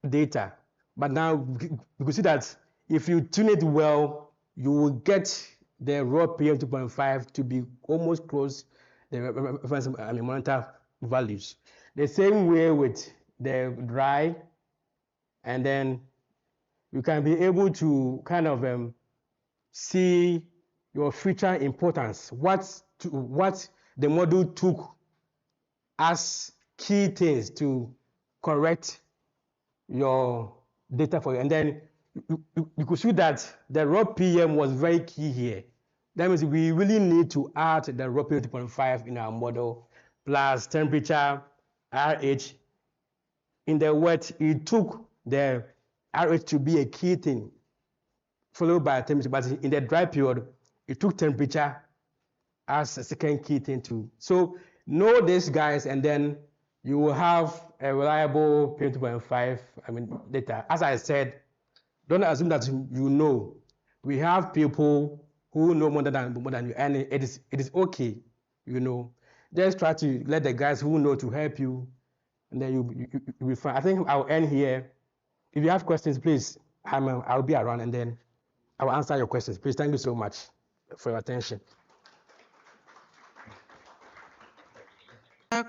data. But now you can see that if you tune it well, you will get the raw PM2.5 to be almost close the reference monitor values. The same way with the dry, and then you can be able to kind of see your future importance, what the model took as key things to correct your data for you. And then you could see that the raw PM was very key here. That means we really need to add the raw PM 2.5 in our model, plus temperature, RH. In the wet, it took the RH to be a key thing, followed by temperature. But in the dry period, it took temperature as a second key thing too. So know this, guys, and then you will have a reliable PM 2.5 data. As I said, don't assume that you know. We have people who know more than you, and it is okay, you know. Just try to let the guys who know to help you, and then you'll be fine. I think I'll end here. If you have questions, please, I'll be around, and then I'll answer your questions. Please, thank you so much for your attention.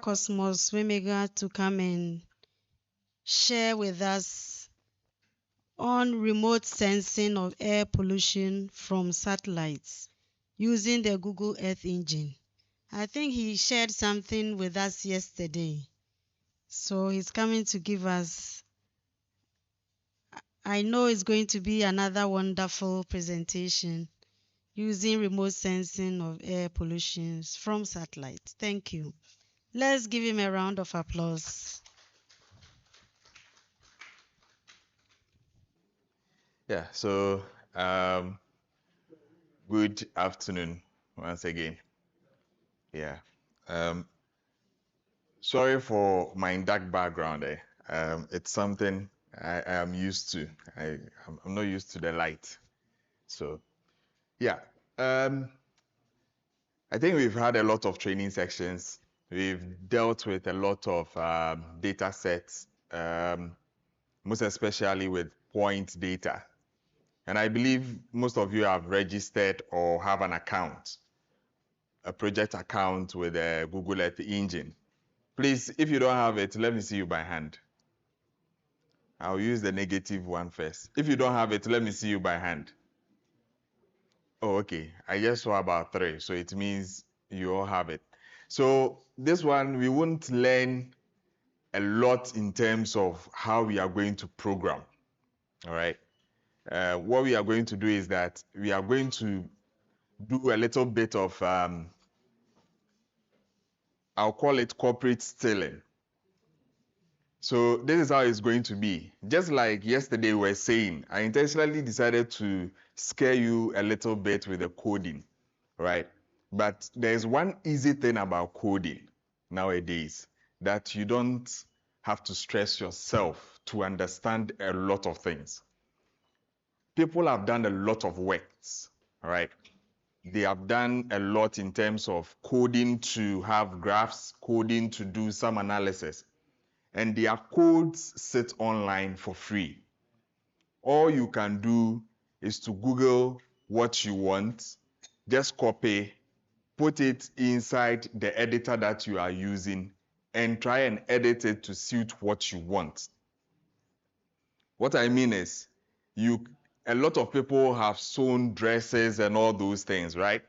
Cosmos Wemegah to come and share with us on remote sensing of air pollution from satellites using the Google Earth engine. I think he shared something with us yesterday. So he's coming to give us, I know it's going to be another wonderful presentation using remote sensing of air pollution from satellites. Thank you. Let's give him a round of applause. Yeah, so good afternoon once again. Yeah, sorry for my dark background. It's something I am used to. I'm not used to the light. So, yeah, I think we've had a lot of training sections. We've dealt with a lot of data sets, most especially with point data. And I believe most of you have registered or have an account, a project account with a Google Earth engine. Please, if you don't have it, let me see you by hand. I'll use the negative one first. If you don't have it, let me see you by hand. Oh, okay. I just saw about 3, so it means you all have it. So this one, we won't learn a lot in terms of how we are going to program, all right? What we are going to do is that we are going to do a little bit of, I'll call it corporate stealing. So this is how it's going to be. Just like yesterday we were saying, I intentionally decided to scare you a little bit with the coding, right? But there's one easy thing about coding nowadays, that you don't have to stress yourself to understand a lot of things. People have done a lot of works, right? They have done a lot in terms of coding to have graphs, coding to do some analysis. And their codes sit online for free. All you can do is to Google what you want, just copy, put it inside the editor that you are using, and try and edit it to suit what you want. What I mean is, a lot of people have sewn dresses and all those things, right?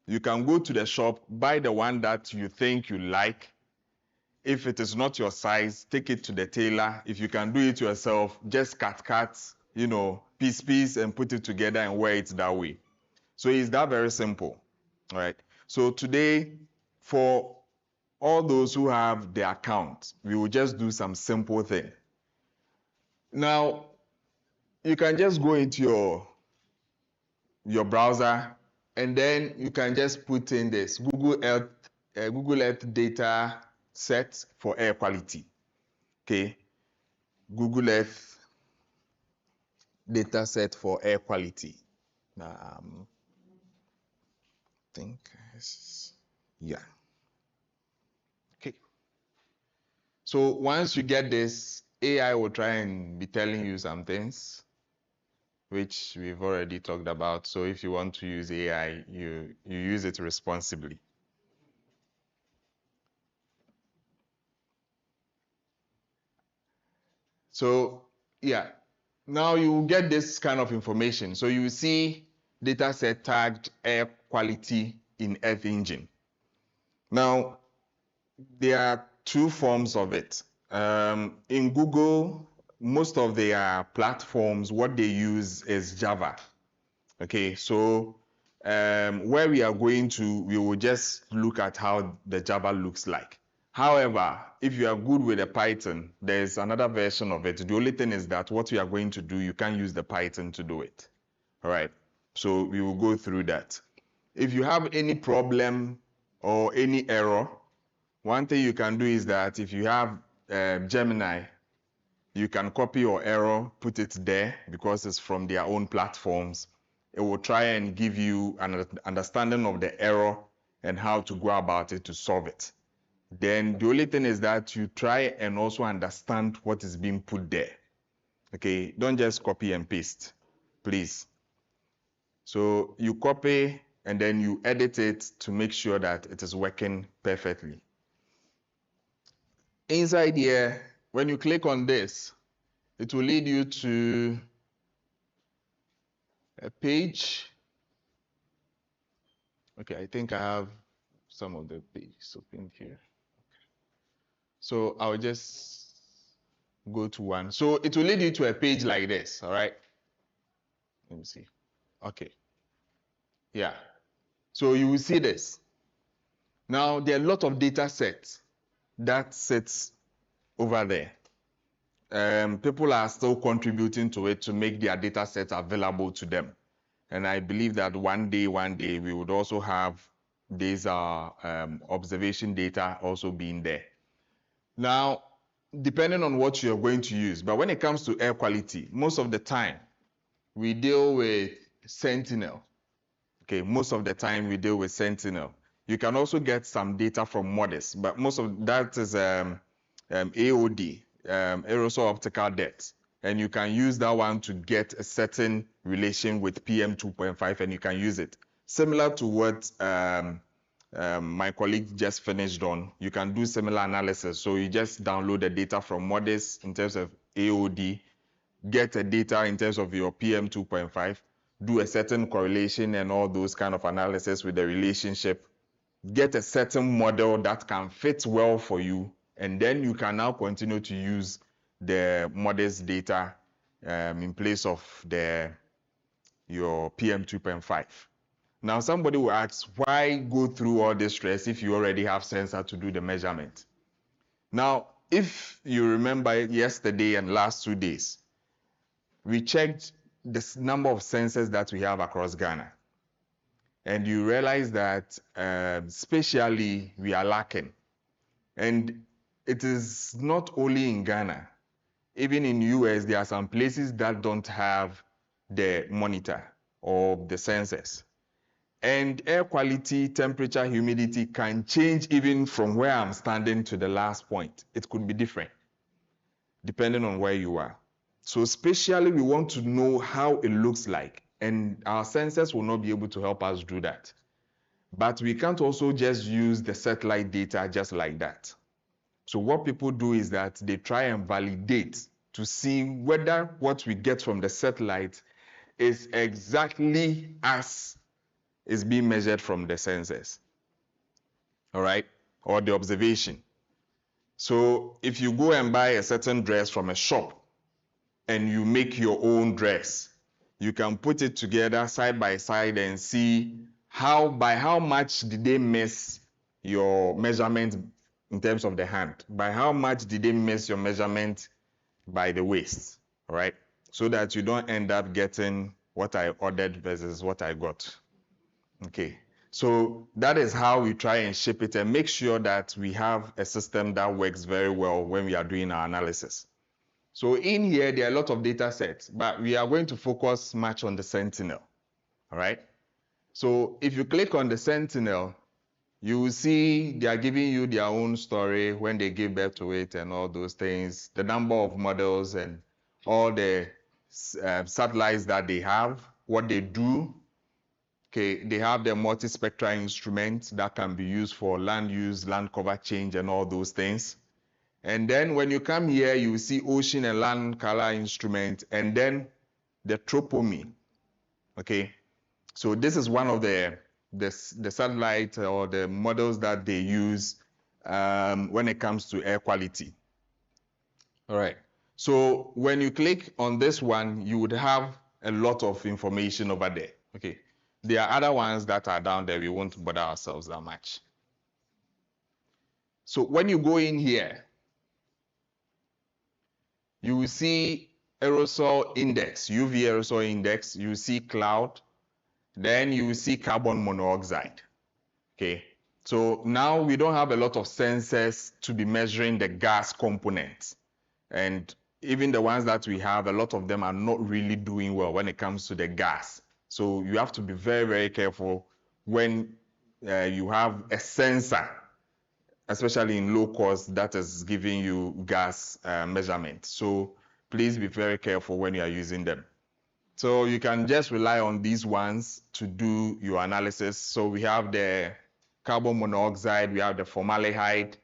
You can go to the shop, buy the one that you think you like. If it is not your size, take it to the tailor. If you can do it yourself, just cut, piece, and put it together and wear it that way. So it's that very simple, all right? So today, for all those who have the account, we will just do some simple thing. Now, you can just go into your browser, and then you can just put in this Google Earth data set for air quality. Okay, Google Earth data set for air quality. I think, yeah. Okay. So once you get this, AI will try and be telling you some things, which we've already talked about. So if you want to use AI, you use it responsibly. So yeah, now you will get this kind of information. So you see data set tagged air quality in Earth Engine. Now, there are 2 forms of it. In Google, most of their platforms, what they use is Java. Okay, so where we are going to, we will just look at how the Java looks like. However, if you are good with the Python, there's another version of it. The only thing is that what we are going to do, you can't use the Python to do it. All right, so we will go through that. If you have any problem or any error, one thing you can do is that if you have Gemini, you can copy your error, put it there because it's from their own platforms. It will try and give you an understanding of the error and how to go about it to solve it. Then the only thing is that you try and also understand what is being put there. Okay, don't just copy and paste, please. So you copy and then you edit it to make sure that it is working perfectly. Inside here, when you click on this, it will lead you to a page. Okay, I think I have some of the pages open here. So I'll just go to one. So it will lead you to a page like this, all right? Let me see. Okay. Yeah. So you will see this. Now, there are a lot of data sets that sits over there. People are still contributing to it to make their data sets available to them. And I believe that one day, we would also have these observation data also being there. Now, depending on what you're going to use, but when it comes to air quality, most of the time we deal with Sentinel. Okay, most of the time we deal with Sentinel. You can also get some data from MODIS, but most of that is AOD, aerosol optical depth. And you can use that one to get a certain relation with PM 2.5 and you can use it. Similar to what my colleague just finished on, you can do similar analysis. So you just download the data from MODIS in terms of AOD, get the data in terms of your PM 2.5, do a certain correlation and all those kind of analysis with the relationship, get a certain model that can fit well for you, and then you can now continue to use the MODIS data in place of your PM 2.5. Now somebody will ask, why go through all this stress if you already have sensor to do the measurement? Now, if you remember yesterday and last 2 days, we checked the number of sensors that we have across Ghana. And you realize that spatially we are lacking. And it is not only in Ghana. Even in US, there are some places that don't have the monitor or the sensors. And air quality, temperature, humidity can change even from where I'm standing to the last point. It could be different depending on where you are. So spatially, we want to know how it looks like, and our sensors will not be able to help us do that. But we can't also just use the satellite data just like that. So what people do is that they try and validate to see whether what we get from the satellite is exactly as is being measured from the sensors, all right, or the observation. So if you go and buy a certain dress from a shop and you make your own dress, you can put it together side by side and see by how much did they miss your measurement in terms of the hand, by how much did they miss your measurement by the waist, all right, so that you don't end up getting what I ordered versus what I got. Okay, so that is how we try and shape it and make sure that we have a system that works very well when we are doing our analysis. So in here, there are a lot of data sets, but we are going to focus much on the Sentinel, all right? So if you click on the Sentinel, you will see they are giving you their own story when they give birth to it and all those things, the number of models and all the satellites that they have, what they do. Okay, they have the multispectral instruments that can be used for land use, land cover change, and all those things. And then when you come here, you will see ocean and land color instrument, and then the tropomy. Okay, so this is one of the satellite or the models that they use when it comes to air quality. All right. So when you click on this one, you would have a lot of information over there. Okay. There are other ones that are down there. We won't bother ourselves that much. So when you go in here, you will see aerosol index, UV aerosol index. You will see cloud. Then you will see carbon monoxide. Okay. So now we don't have a lot of sensors to be measuring the gas components. And even the ones that we have, a lot of them are not really doing well when it comes to the gas. So you have to be very, very careful when you have a sensor, especially in low cost, that is giving you gas measurement. So please be very careful when you are using them. So you can just rely on these ones to do your analysis. So we have the carbon monoxide, we have the formaldehyde,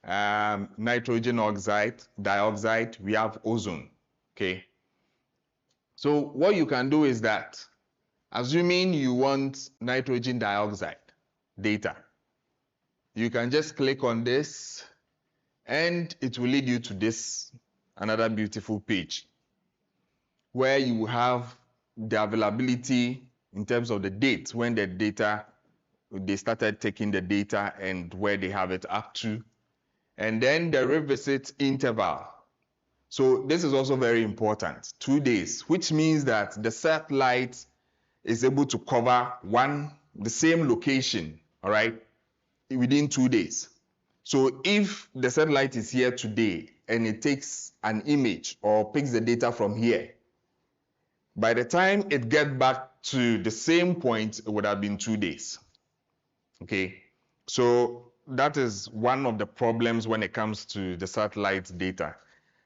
nitrogen oxide, dioxide, we have ozone. Okay. So what you can do is that, assuming you want nitrogen dioxide data, you can just click on this and it will lead you to this another beautiful page where you have the availability in terms of the date when the data, they started taking the data and where they have it up to, and then the revisit interval. So this is also very important, 2 days, which means that the satellite is able to cover the same location, all right, within 2 days. So if the satellite is here today and it takes an image or picks the data from here, by the time it gets back to the same point, it would have been 2 days. Okay, so that is one of the problems when it comes to the satellite data.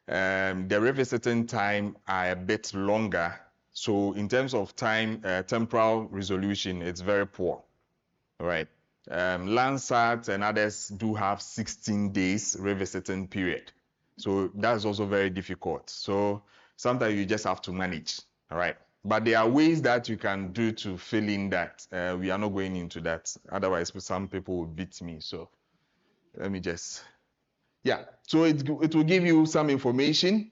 The revisiting time are a bit longer. So in terms of time, temporal resolution, it's very poor. All right. Landsat and others do have 16 days revisiting period. So that's also very difficult. So sometimes you just have to manage. All right. But there are ways that you can do to fill in that. We are not going into that. Otherwise, some people will beat me. So let me just, yeah. So it will give you some information.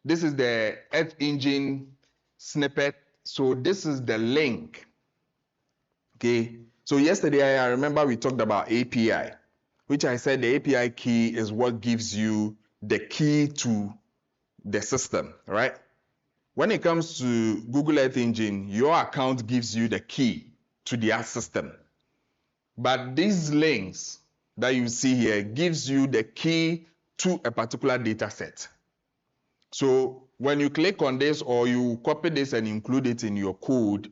This is the Earth Engine snippet. So this is the link. Okay. So yesterday, I remember we talked about API, which I said the API key is what gives you the key to the system, right? When it comes to Google Earth Engine, your account gives you the key to their system. But these links that you see here gives you the key to a particular data set. So when you click on this or you copy this and include it in your code,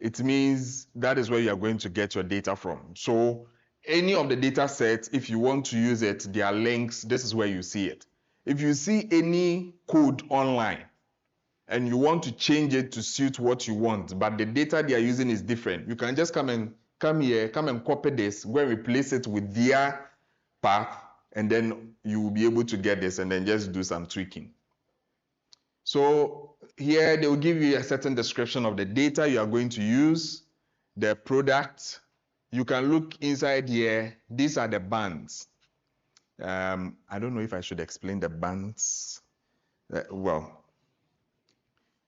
it means that is where you are going to get your data from. So any of the data sets, if you want to use it, there are links. This is where you see it. If you see any code online and you want to change it to suit what you want, but the data they are using is different, you can just come here, copy this, go and replace it with their path, and then you will be able to get this and then just do some tweaking. So here they will give you a certain description of the data you are going to use, the product. You can look inside here. These are the bands. I don't know if I should explain the bands.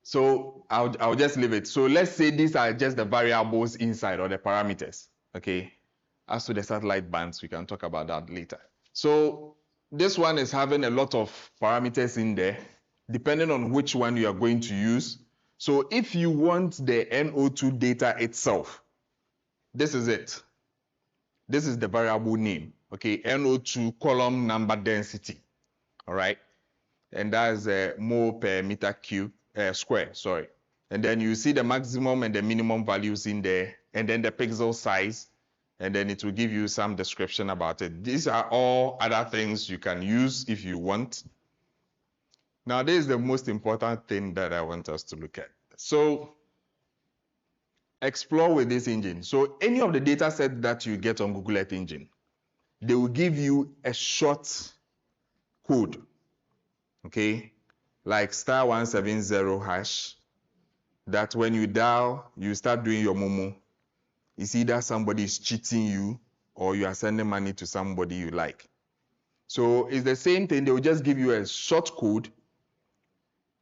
So I'll just leave it. So let's say these are just the variables inside or the parameters. Okay. As to the satellite bands, we can talk about that later. So this one is having a lot of parameters in there, depending on which one you are going to use. So if you want the NO2 data itself, this is it. This is the variable name, okay? NO2 column number density, all right? And that's mole per meter cube, square, sorry. And then you see the maximum and the minimum values in there, and then the pixel size, and then it will give you some description about it. These are all other things you can use if you want. Now, this is the most important thing that I want us to look at. So, explore with this engine. So, any of the data set that you get on Google Earth Engine, they will give you a short code, okay, like *170#, that when you dial, you start doing your Momo. It's either somebody is cheating you or you are sending money to somebody you like. So it's the same thing. They will just give you a short code,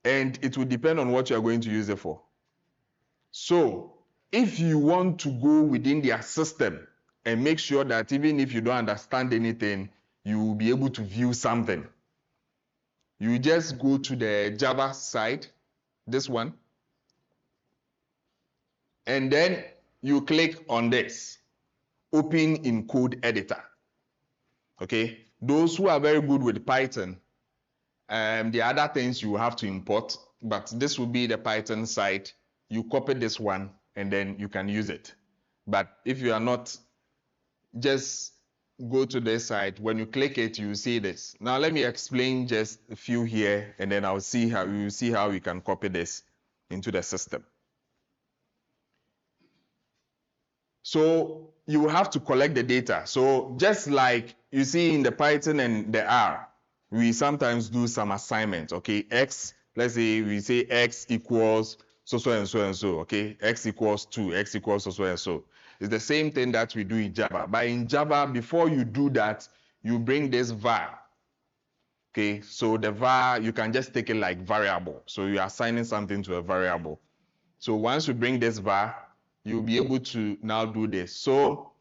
and it will depend on what you are going to use it for. So if you want to go within their system and make sure that even if you don't understand anything, you will be able to view something, you just go to the Java side, this one, and then you click on this, open in code editor. Okay, those who are very good with Python, the other things you have to import, but this will be the Python side. You copy this one and then you can use it. But if you are not, just go to this side. When you click it, you see this. Now let me explain just a few here, and then I'll see how you can copy this into the system. So you have to collect the data. So just like you see in the Python and the R, we sometimes do some assignment, okay? X, let's say we say X equals so and so and so, okay? X equals 2, X equals so and so. It's the same thing that we do in Java. But in Java, before you do that, you bring this var. Okay, so the var, you can just take it like variable. So you're assigning something to a variable. So once you bring this var, you'll be able to now do this. So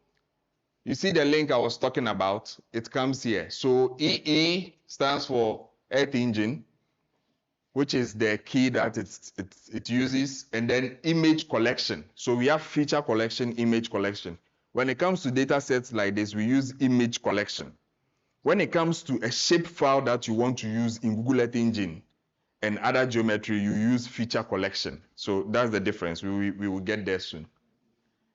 you see the link I was talking about, it comes here. So EE stands for Earth Engine, which is the key that it uses, and then image collection. So we have feature collection, image collection. When it comes to data sets like this, we use image collection. When it comes to a shape file that you want to use in Google Earth Engine and other geometry, you use feature collection. So that's the difference. We will get there soon.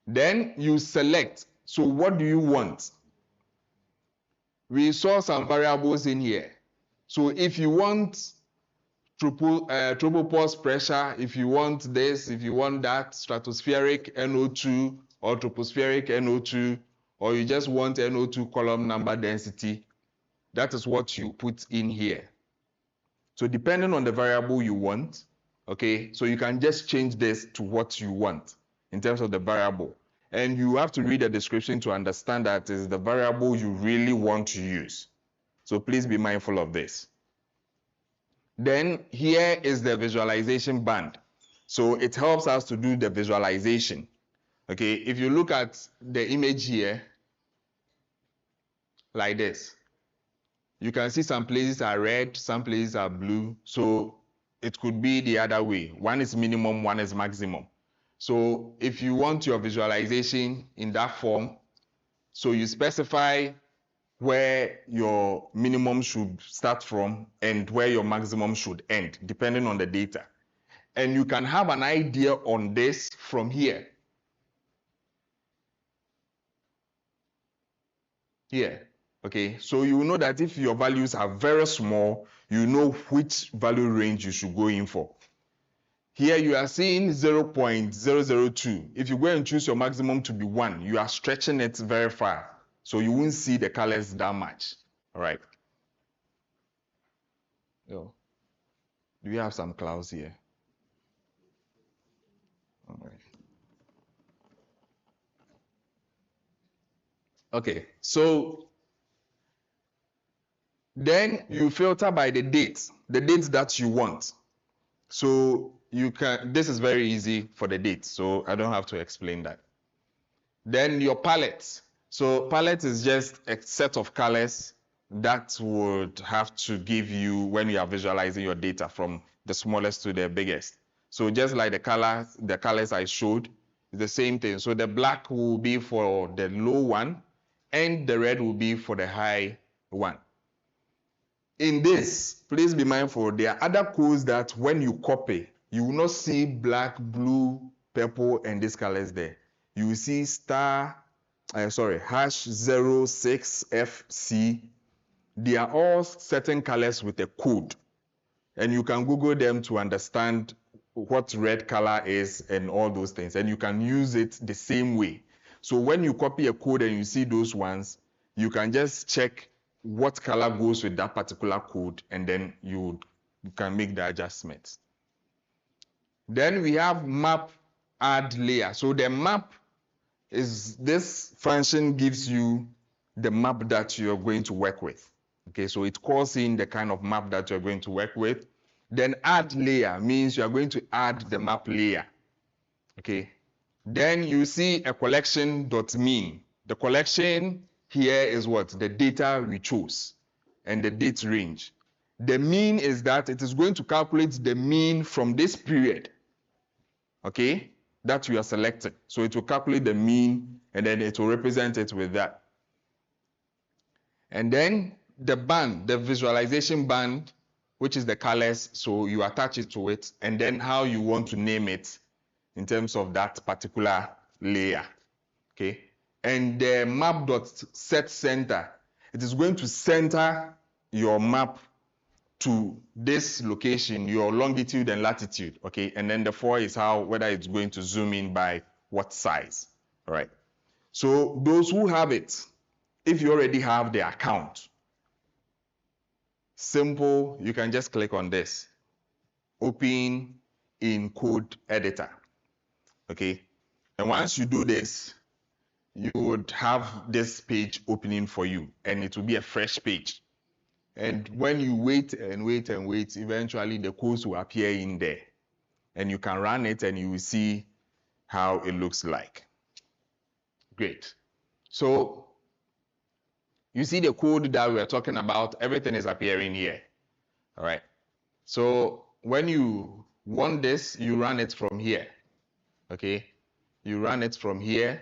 Then you select. So what do you want? We saw some variables in here. So if you want tropopause pressure, if you want this, if you want that, stratospheric NO2 or tropospheric NO2, or you just want NO2 column number density, that is what you put in here. So depending on the variable you want, okay, so you can just change this to what you want in terms of the variable. And you have to read the description to understand that is the variable you really want to use. So please be mindful of this. Then here is the visualization band. So it helps us to do the visualization. Okay, if you look at the image here, like this, you can see some places are red, some places are blue. So it could be the other way. One is minimum, one is maximum. So if you want your visualization in that form, so you specify where your minimum should start from and where your maximum should end, depending on the data. And you can have an idea on this from here. Here, okay? So you know that if your values are very small, you know which value range you should go in for. Here you are seeing 0.002. If you go and choose your maximum to be 1, you are stretching it very far. So you won't see the colors that much. All right. Yo. Do we have some clouds here? All right. Okay, so then you filter by the dates that you want. So you can, this is very easy for the dates, so I don't have to explain that. Then your palette. So palette is just a set of colors that would have to give you when you are visualizing your data from the smallest to the biggest. So just like the colors I showed, the same thing. So the black will be for the low one, and the red will be for the high one. In this, please be mindful, there are other codes that when you copy, you will not see black, blue, purple, and these colors there. You will see #06FC. They are all certain colors with a code. And you can Google them to understand what red color is and all those things. And you can use it the same way. So when you copy a code and you see those ones, you can just check what color goes with that particular code, and then you can make the adjustments. Then we have map add layer. So the map is, this function gives you the map that you're going to work with. Okay, so it calls in the kind of map that you're going to work with. Then add layer means you are going to add the map layer. Okay, then you see a collection.mean. The collection here is what? The data we chose and the date range. The mean is that it is going to calculate the mean from this period, okay, that you are selecting. So it will calculate the mean and then it will represent it with that. And then the band, the visualization band, which is the colors, so you attach it to it, and then how you want to name it in terms of that particular layer, okay? And the map.set center, it is going to center your map to this location, your longitude and latitude, okay? And then the 4 is how, whether it's going to zoom in by what size, all right? So those who have it, if you already have the account, simple, you can just click on this, open in code editor, okay? And once you do this, you would have this page opening for you, and it will be a fresh page. And when you wait and wait and wait, eventually the codes will appear in there, and you can run it and you will see how it looks like. Great. So you see the code that we're talking about, everything is appearing here. All right. So when you want this, you run it from here. Okay. You run it from here,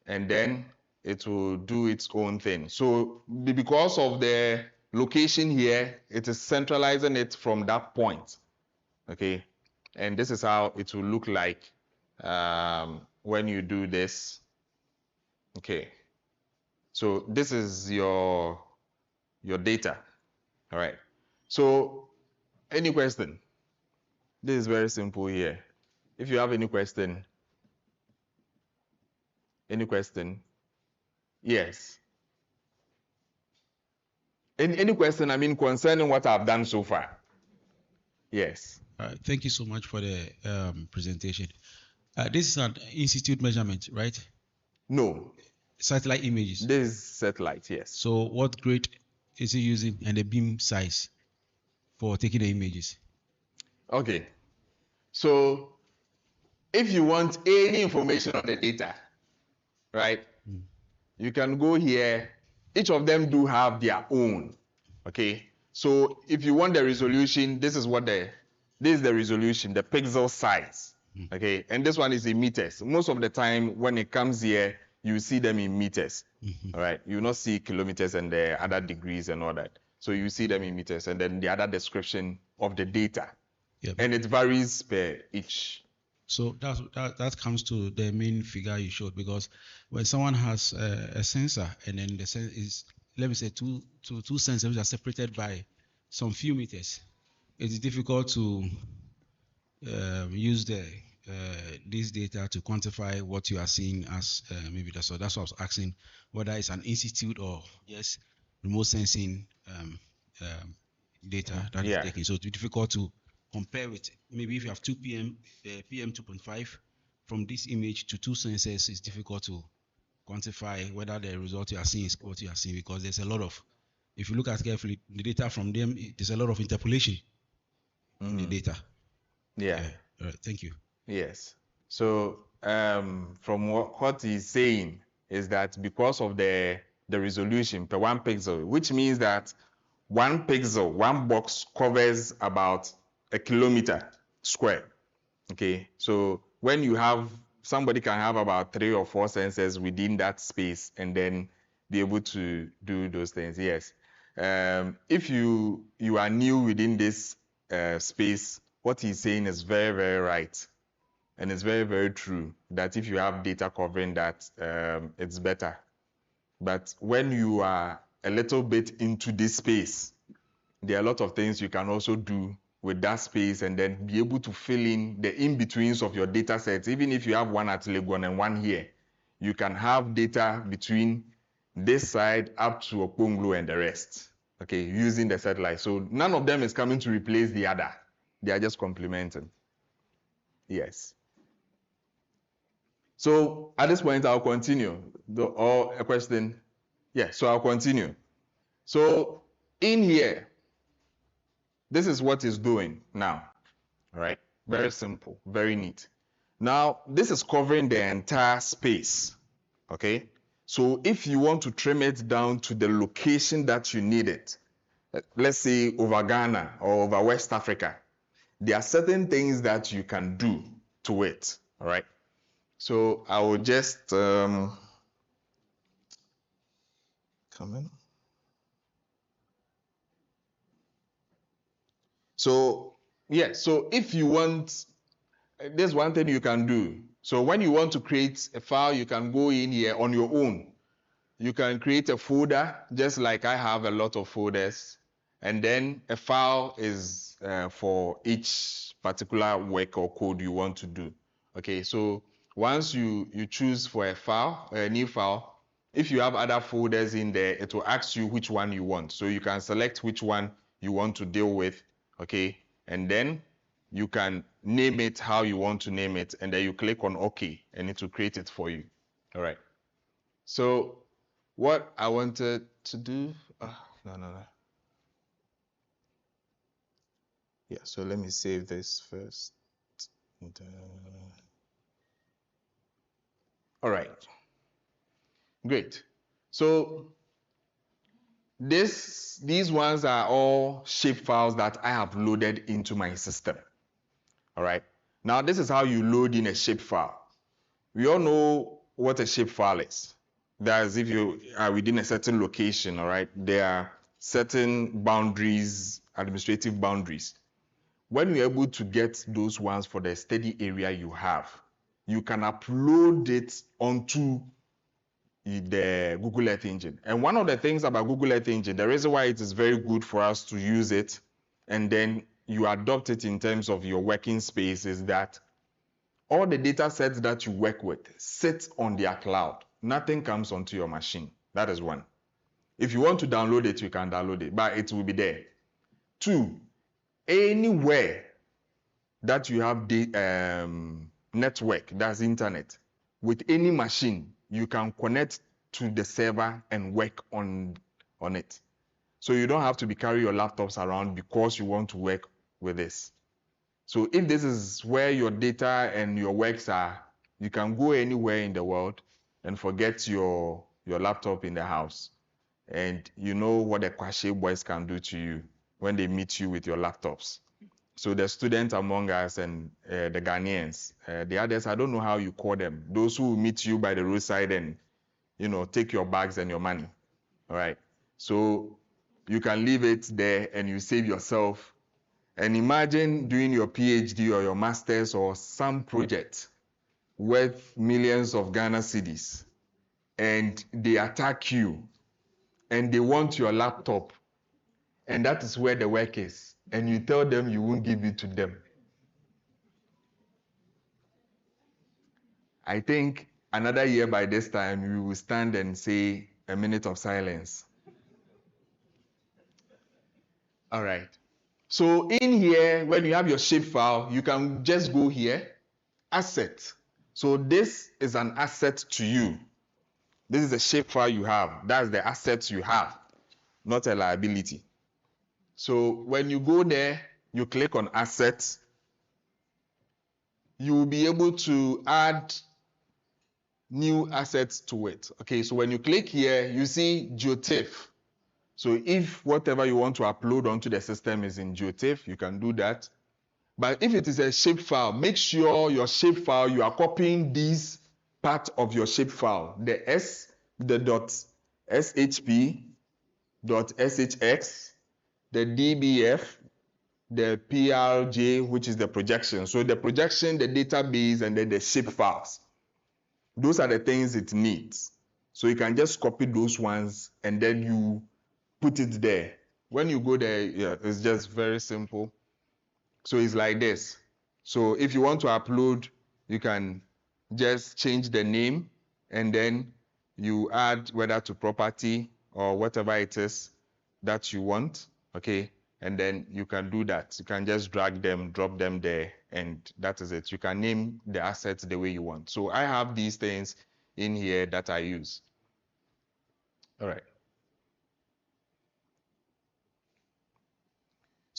and then it will do its own thing. So because of the location here, it is centralizing it from that point. Okay. And this is how it will look like when you do this. Okay. So this is your data. All right. So any question? This is very simple here. If you have any question? Yes. Any question, I mean, concerning what I've done so far? Yes. Thank you so much for the presentation. This is an institute measurement, right? No. Satellite images. This is satellite, yes. So what grade is it using and the beam size for taking the images? Okay. So if you want any information on the data, right, you can go here. Each of them do have their own, okay? So if you want the resolution, this is the resolution, the pixel size, okay? And this one is in meters. Most of the time when it comes here, you see them in meters, all right? You will not see kilometers and the other degrees and all that. So you see them in meters, and then the other description of the data. Yep. And it varies per each. So that comes to the main figure you showed, because when someone has a sensor and then the sensor is, let me say, two sensors which are separated by some few meters, it is difficult to use this data to quantify what you are seeing as maybe that. So that's why I was asking whether it's an institute or just remote sensing data that is taken. So it's difficult to compare it. Maybe if you have 2 PM 2.5 from this image to 2 sensors, it's difficult to quantify whether the result you are seeing is what you are seeing, because there's a lot of, if you look at carefully, the data from them, there's a lot of interpolation in the data. Yeah. All right, thank you. Yes. So from what he's saying is that because of the resolution per 1 pixel, which means that 1 pixel, 1 box covers about 1 kilometer square. Okay. So when you have, somebody can have about 3 or 4 sensors within that space and then be able to do those things. Yes. If you are new within this space, what he's saying is very, very right. And it's very, very true that if you have data covering that, it's better. But when you are a little bit into this space, there are a lot of things you can also do with that space and then be able to fill in the in-betweens of your data sets. Even if you have one at Legon and one here, you can have data between this side up to Okponglo and the rest, okay, using the satellite. So none of them is coming to replace the other. They are just complementing. Yes. So at this point, I'll continue. Or a question? Yeah, so I'll continue. So in here, this is what it's doing now, all right? Very simple, very neat. Now, this is covering the entire space, okay? So if you want to trim it down to the location that you need it, let's say over Ghana or over West Africa, there are certain things that you can do to it, all right? So I will just come in. So yeah, so if you want, there's one thing you can do. So when you want to create a file, you can go in here on your own. You can create a folder, just like I have a lot of folders, and then a file is for each particular work or code you want to do. Okay, so once you choose for a file, a new file, if you have other folders in there, it will ask you which one you want. So you can select which one you want to deal with, okay, and then you can name it how you want to name it, and then you click on OK, and it will create it for you. All right. So what I wanted to do, no. Yeah, so let me save this first. All right, great. So these ones are all shape files that I have loaded into my system. All right, now this is how you load in a shape file. We all know what a shape file is. That is, if you are within a certain location, all right, there are certain boundaries, administrative boundaries. When you're able to get those ones for the study area you have, you can upload it onto the Google Earth Engine. And one of the things about Google Earth Engine, the reason why it is very good for us to use it, and then you adopt it in terms of your working space, is that all the data sets that you work with sit on their cloud. Nothing comes onto your machine. That is one. If you want to download it, you can download it, but it will be there. Two, anywhere that you have the network, that's internet, with any machine, you can connect to the server and work on it. So you don't have to be carrying your laptops around because you want to work with this. So if this is where your data and your works are, you can go anywhere in the world and forget your laptop in the house. And you know what the Kwashe boys can do to you when they meet you with your laptops. So the students among us and the Ghanaians, the others, I don't know how you call them. Those who meet you by the roadside and, take your bags and your money. All right. So you can leave it there and you save yourself. And imagine doing your PhD or your master's or some project worth millions of Ghana cedis, and they attack you and they want your laptop, and that is where the work is, and you tell them you won't give it to them. I think another year by this time, we will stand and say a minute of silence. All right. So in here, when you have your shape file, you can just go here, asset. So this is an asset to you. This is a shape file you have. That's the assets you have, not a liability. So when you go there, you click on assets, you will be able to add new assets to it. Okay, so when you click here, you see GeoTIFF. So if whatever you want to upload onto the system is in GeoTIFF, you can do that. But if it is a shape file, make sure your shape file, you are copying this part of your shape file, the .shp, .shx, the dbf, the prj, which is the projection. So the projection, the database, and then the shape files. Those are the things it needs. So you can just copy those ones and then you put it there. When you go there, yeah, it's just very simple. So it's like this. So if you want to upload, you can just change the name and then you add whether to property or whatever it is that you want, okay? And then you can do that. You can just drag them, drop them there, and that is it. You can name the assets the way you want. So I have these things in here that I use. All right.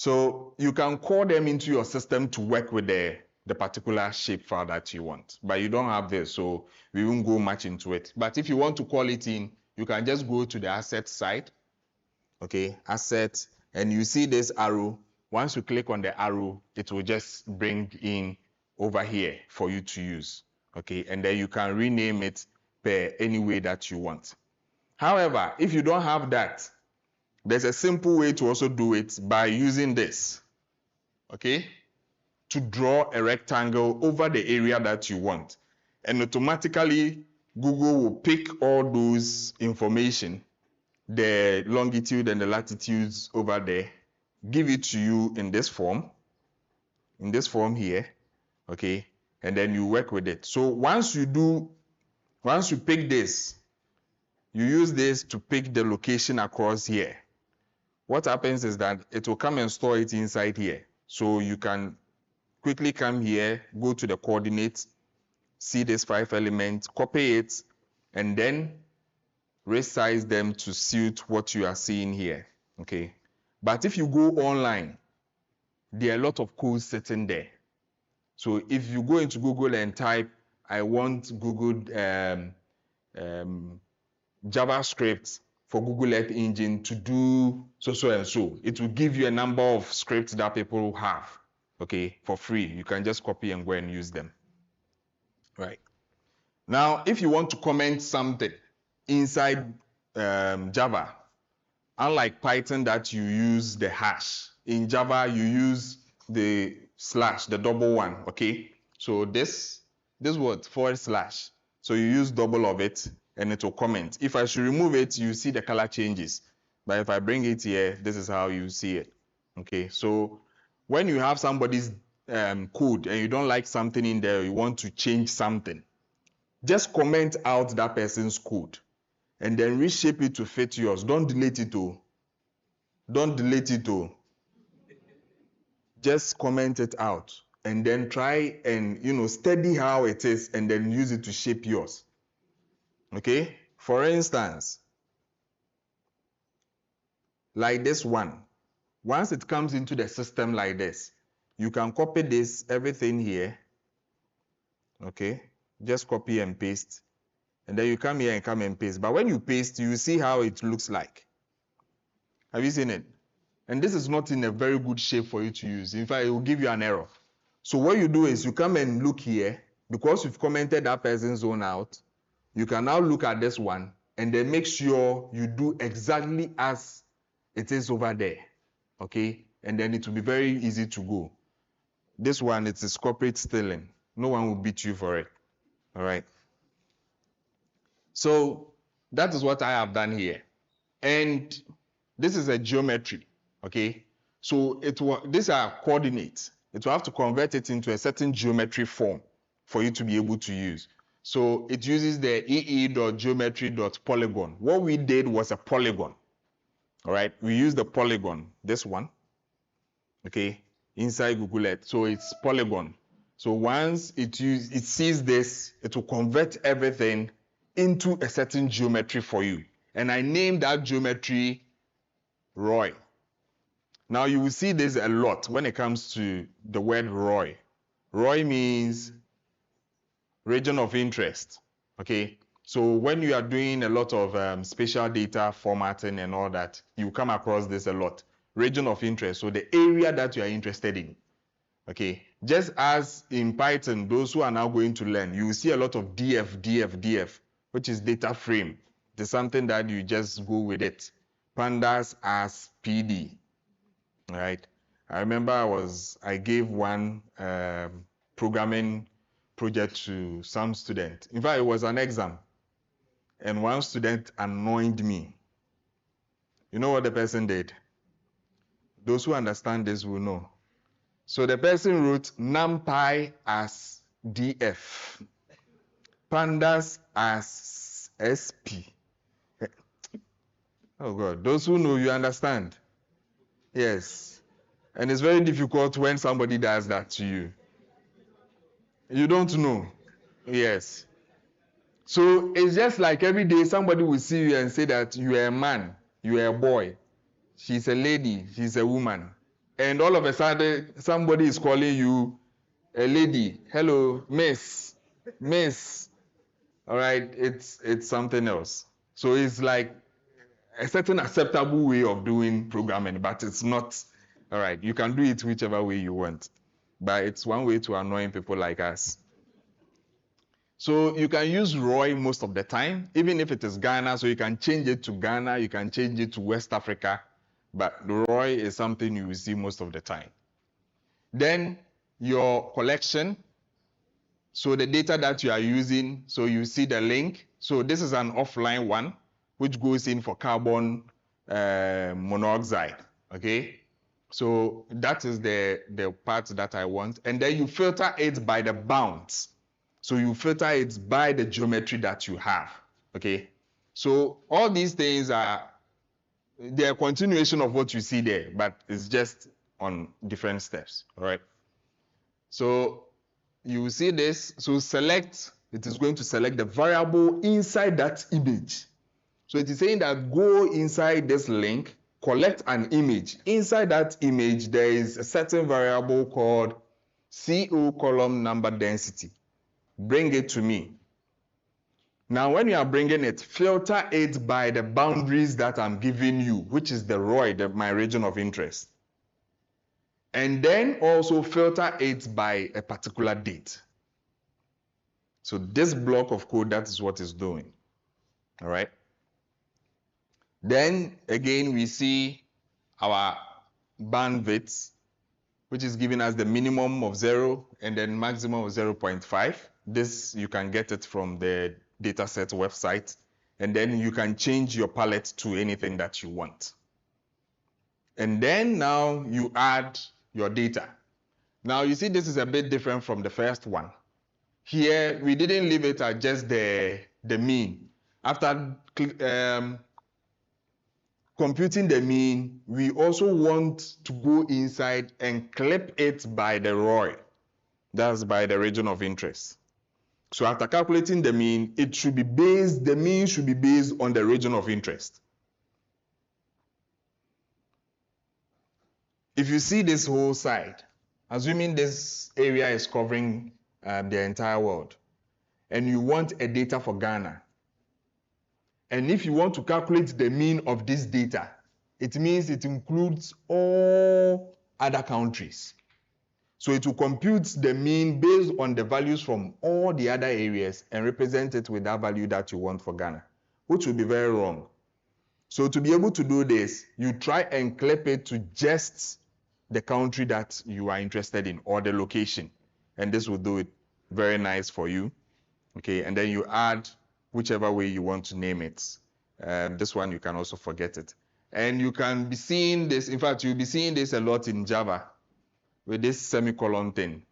So you can call them into your system to work with the particular shapefile that you want. But you don't have this, so we won't go much into it. But if you want to call it in, you can just go to the asset side. Okay, asset, and you see this arrow. Once you click on the arrow, it will just bring in over here for you to use. Okay, and then you can rename it per any way that you want. However, if you don't have that, there's a simple way to also do it by using this. Okay, to draw a rectangle over the area that you want, and automatically Google will pick all those information, the longitude and the latitudes over there, give it to you in this form here, okay, and then you work with it. So once you pick this, you use this to pick the location across here. What happens is that it will come and store it inside here. So you can quickly come here, go to the coordinates, see this 5 elements, copy it, and then resize them to suit what you are seeing here, okay? But if you go online, there are a lot of codes sitting there. So if you go into Google and type, I want Google JavaScript for Google Earth Engine to do so and so, it will give you a number of scripts that people have, okay, for free. You can just copy and go and use them, right? Now, if you want to comment something inside Java, unlike Python that you use the hash, in Java you use the slash, the double one, okay? So this word, /. So you use double of it and it will comment. If I should remove it, you see the color changes. But if I bring it here, this is how you see it, okay? So when you have somebody's code and you don't like something in there, you want to change something, just comment out that person's code and then reshape it to fit yours. Don't delete it though. Don't delete it though. Just comment it out and then try and study how it is and then use it to shape yours. Okay? For instance, like this one. Once it comes into the system like this, you can copy this, everything here. Okay? Just copy and paste. And then you come here and come and paste. But when you paste, you see how it looks like. Have you seen it? And this is not in a very good shape for you to use. In fact, it will give you an error. So what you do is you come and look here. Because you've commented that person's zone out, you can now look at this one and then make sure you do exactly as it is over there. Okay? And then it will be very easy to go. This one, it is corporate stealing. No one will beat you for it. All right? So that is what I have done here. And this is a geometry, okay? So these are coordinates. It will have to convert it into a certain geometry form for you to be able to use. So it uses the ee.geometry.polygon. What we did was a polygon, all right? We used the polygon, this one, okay, inside Google Earth. So it's polygon. So once it sees this, it will convert everything into a certain geometry for you. And I named that geometry Roy. Now you will see this a lot when it comes to the word Roy. Roy means region of interest, okay? So when you are doing a lot of spatial data formatting and all that, you come across this a lot. Region of interest, so the area that you are interested in, okay? Just as in Python, those who are now going to learn, you will see a lot of DF, which is data frame. It's something that you just go with it. Pandas as PD, all right? I remember I gave one programming project to some student. In fact, it was an exam. And one student annoyed me. You know what the person did? Those who understand this will know. So the person wrote NumPy as DF, Pandas as SP. Oh God, those who know, you understand. Yes. And it's very difficult when somebody does that to you. You don't know. Yes. So it's just like every day somebody will see you and say that you are a man, you are a boy, she's a lady, she's a woman. and all of a sudden somebody is calling you a lady. Hello, miss. All right, it's something else. So it's like a certain acceptable way of doing programming, but it's not. All right, you can do it whichever way you want, but it's one way to annoy people like us. So you can use ROI most of the time, even if it is Ghana. So you can change it to Ghana, you can change it to West Africa, but the ROI is something you will see most of the time. Then your collection. So the data that you are using, so you see the link. So this is an offline one, which goes in for carbon monoxide, okay? So that is the part that I want. And then you filter it by the bounds. So you filter it by the geometry that you have, okay? So all these things are a continuation of what you see there, but it's just on different steps, all right? So you will see this. So select, it is going to select the variable inside that image. So it is saying that go inside this link, collect an image. Inside that image, there is a certain variable called CO column number density. Bring it to me. Now, when you are bringing it, filter it by the boundaries that I'm giving you, which is the ROI, my region of interest. And then also filter it by a particular date. So this block of code, that is what it's doing. All right. Then again, we see our bandwidth, which is giving us the minimum of 0 and then maximum of 0.5. This, you can get it from the dataset website. And then you can change your palette to anything that you want. And then now you add your data. Now you see this is a bit different from the first one. Here, we didn't leave it at just the mean. After computing the mean, we also want to go inside and clip it by the ROI. That's by the region of interest. So after calculating the mean, the mean should be based on the region of interest. If you see this whole side, assuming this area is covering the entire world, and you want a data for Ghana, and if you want to calculate the mean of this data, it means it includes all other countries. So it will compute the mean based on the values from all the other areas and represent it with that value that you want for Ghana, which will be very wrong. So to be able to do this, you try and clip it to just the country that you are interested in or the location. And this will do it very nice for you. Okay, and then you add whichever way you want to name it. This one, you can also forget it. And you can be seeing this, in fact, you'll be seeing this a lot in Java with this semicolon thing.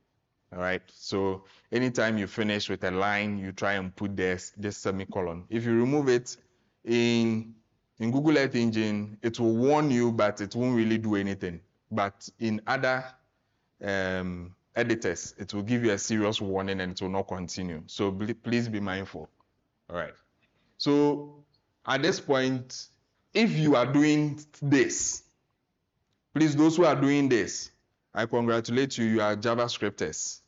All right, so anytime you finish with a line, you try and put this semicolon. If you remove it in Google Earth Engine, it will warn you, but it won't really do anything. But in other editors, it will give you a serious warning and it will not continue. So please be mindful. All right. So at this point, if you are doing this, please, those who are doing this, I congratulate you, you are JavaScripters.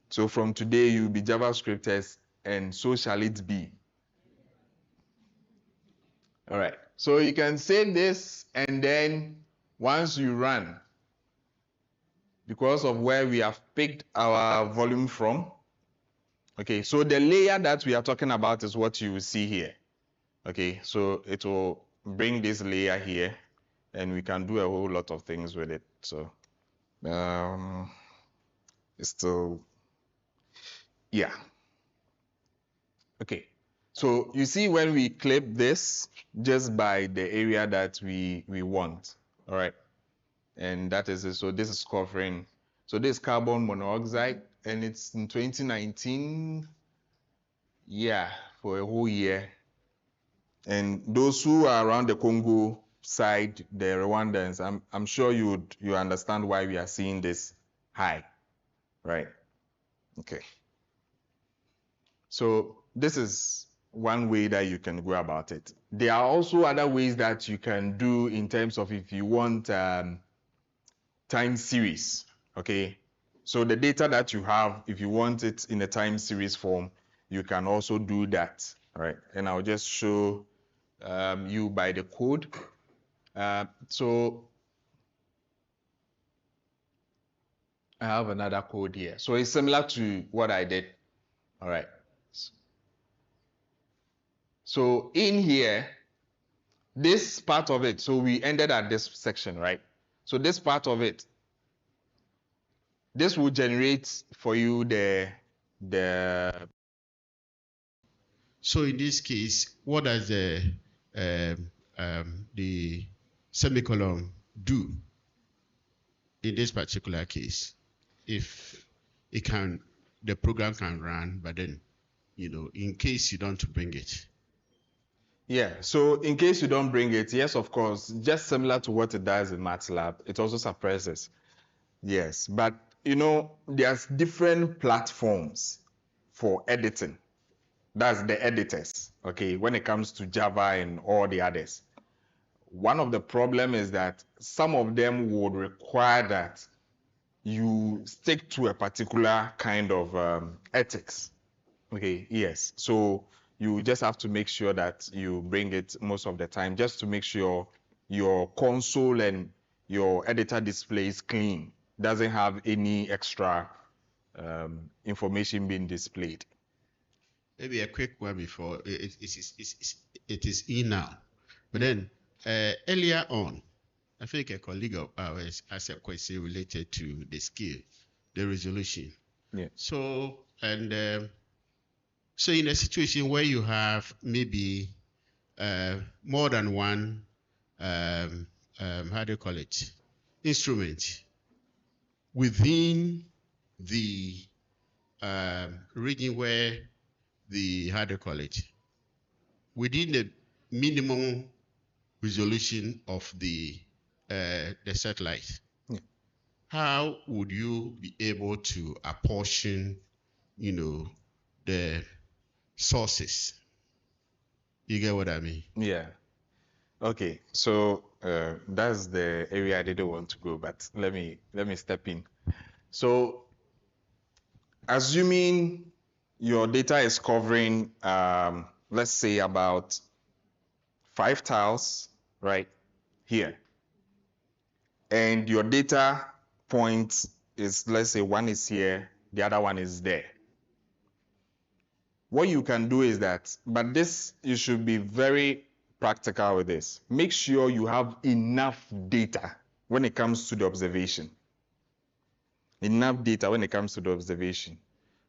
So from today, you'll be JavaScripters, and so shall it be. All right. So you can save this, and then once you run, because of where we have picked our volume from, okay, so the layer that we are talking about is what you will see here. Okay, so it will bring this layer here, and we can do a whole lot of things with it. So it's still, yeah. Okay, so you see when we clip this just by the area that we want, all right? And that is it. So this is covering, so this is carbon monoxide, and it's in 2019, yeah, for a whole year. And those who are around the Congo side, the Rwandans, I'm sure you understand why we are seeing this high, right? Okay. So this is one way that you can go about it. There are also other ways that you can do in terms of if you want time series, okay? So the data that you have, if you want it in a time series form, you can also do that, all right? And I'll just show you by the code. So I have another code here. So it's similar to what I did, all right? So in here, this part of it, so we ended at this section, right? So this part of it, this will generate for you the So in this case, what does the semicolon do in this particular case? If it can, the program can run, but then, you know, in case you don't bring it. Yeah, so in case you don't bring it, yes, of course, just similar to what it does in MATLAB, it also suppresses. Yes, but you know, there's different platforms for editing. That's the editors, okay, when it comes to Java and all the others. One of the problem is that some of them would require that you stick to a particular kind of ethics. Okay, yes. So you just have to make sure that you bring it most of the time, just to make sure your console and your editor display is clean, doesn't have any extra information being displayed. Maybe a quick one before it is in now. But then earlier on, I think a colleague of ours asked a question related to the scale, the resolution. Yeah. So, and so in a situation where you have maybe more than one, how do you call it, instrument within the region where the, how do you call it, within the minimum resolution of the satellite, how would you be able to apportion, you know, the sources? You get what I mean? Yeah. Okay. So that's the area I didn't want to go, but let me step in. So assuming your data is covering, let's say about 5 tiles, right here, and your data point is, let's say one is here, the other one is there. What you can do is that, but this, you should be very practical with this. Make sure you have enough data when it comes to the observation. Enough data when it comes to the observation.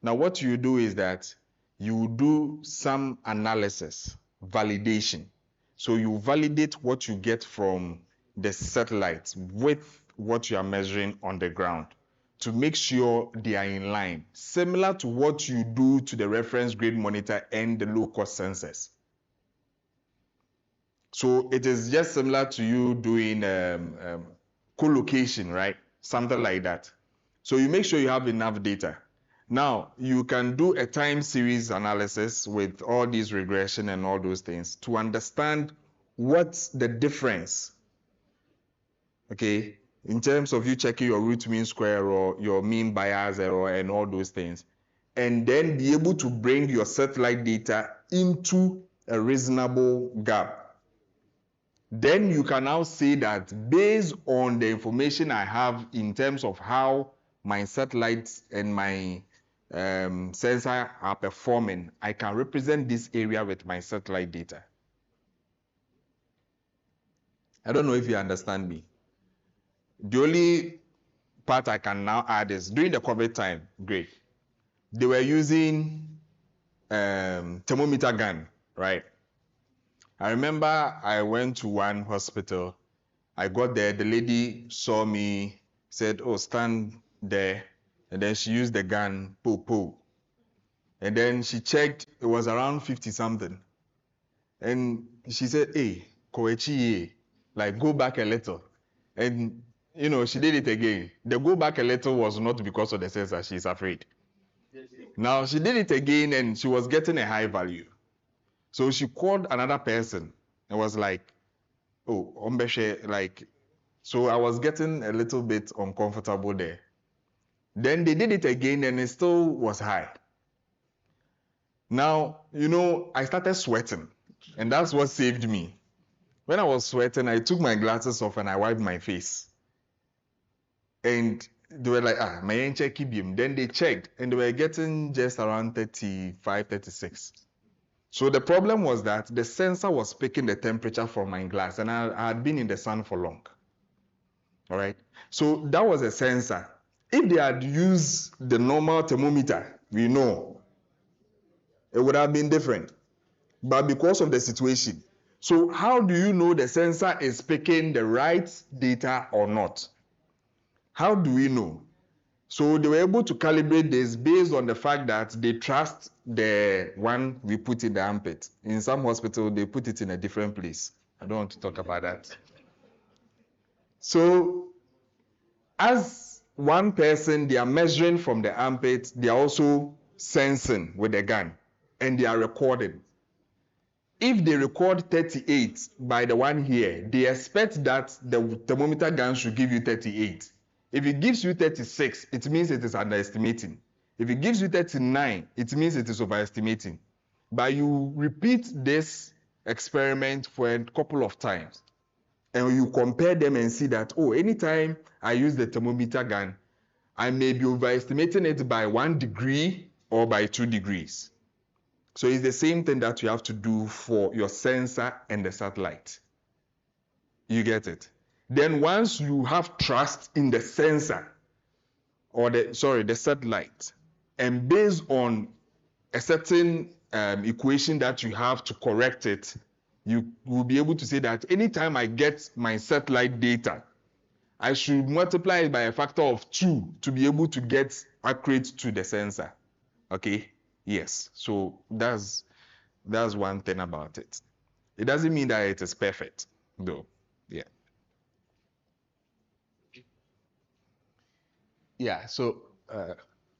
Now, what you do is that you do some analysis, validation. So you validate what you get from the satellite with what you are measuring on the ground to make sure they are in line, similar to what you do to the reference grade monitor and the low-cost sensors. So it is just similar to you doing co-location, right? Something like that. So you make sure you have enough data. Now, you can do a time series analysis with all these regression and all those things to understand what's the difference, okay, in terms of you checking your root mean square error, your mean bias error, and all those things, and then be able to bring your satellite data into a reasonable gap. Then you can now say that based on the information I have in terms of how my satellites and my sensor are performing, I can represent this area with my satellite data. I don't know if you understand me. The only part I can now add is during the COVID time, great. They were using thermometer gun, right? I remember I went to one hospital. I got there, the lady saw me, said, oh, stand there. And then she used the gun, pull. And then she checked, it was around 50 something. And she said, hey, Koechi, like go back a little. And, you know, she did it again. The go back a little was not because of the sensor, she's afraid. Now she did it again and she was getting a high value. So she called another person and was like, oh, Ombeshe, like, So I was getting a little bit uncomfortable there. Then they did it again and it still was high. Now, you know, I started sweating and that's what saved me. When I was sweating, I took my glasses off and I wiped my face. And they were like, my check him. Then they checked and they were getting just around 35, 36. So the problem was that the sensor was picking the temperature from my glass and I had been in the sun for long. All right. So that was a sensor. If they had used the normal thermometer, we know it would have been different. But because of the situation, so how do you know the sensor is picking the right data or not? How do we know? So they were able to calibrate this based on the fact that they trust the one we put in the armpit. In some hospitals, they put it in a different place. I don't want to talk about that. So as one person, they are measuring from the armpit, they are also sensing with the gun, and they are recording. If they record 38 by the one here, they expect that the thermometer gun should give you 38. If it gives you 36, it means it is underestimating. If it gives you 39, it means it is overestimating. But you repeat this experiment for a couple of times, and you compare them and see that, oh, anytime I use the thermometer gun, I may be overestimating it by 1 degree or by 2 degrees. So it's the same thing that you have to do for your sensor and the satellite. You get it? Then once you have trust in the sensor, or the satellite, and based on a certain equation that you have to correct it, you will be able to say that anytime I get my satellite data, I should multiply it by a factor of 2 to be able to get accurate to the sensor. Okay? Yes. So that's one thing about it. It doesn't mean that it is perfect, though. Yeah. Yeah. So,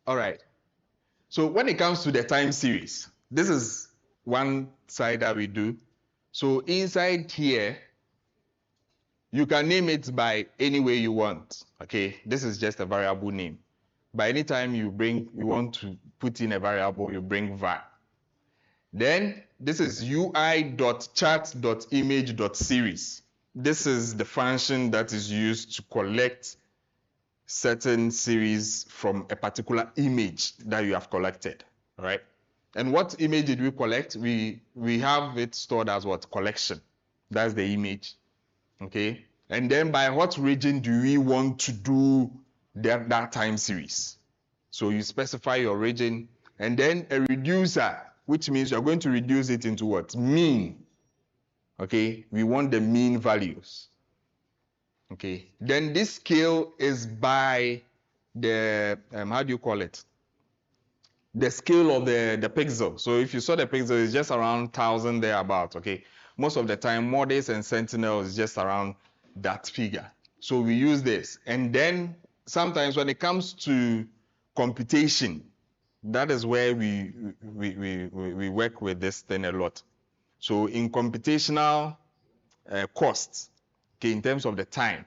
all right. So when it comes to the time series, this is one side that we do. So inside here, you can name it by any way you want. Okay, this is just a variable name. By any time you want to put in a variable, you bring var. Then this is ui.chart.image.series. This is the function that is used to collect certain series from a particular image that you have collected. All right. And what image did we collect? We have it stored as what? Collection. That's the image. Okay. And then by what region do we want to do that time series? So you specify your region and then a reducer, which means you're going to reduce it into what? Mean. Okay. We want the mean values. Okay. Then this scale is by the, how do you call it? The scale of the pixel. So if you saw the pixel, it's just around 1,000 thereabout. Okay. Most of the time, Modis and Sentinel is just around that figure. So we use this. And then sometimes when it comes to computation, that is where we work with this thing a lot. So in computational costs, okay, in terms of the time,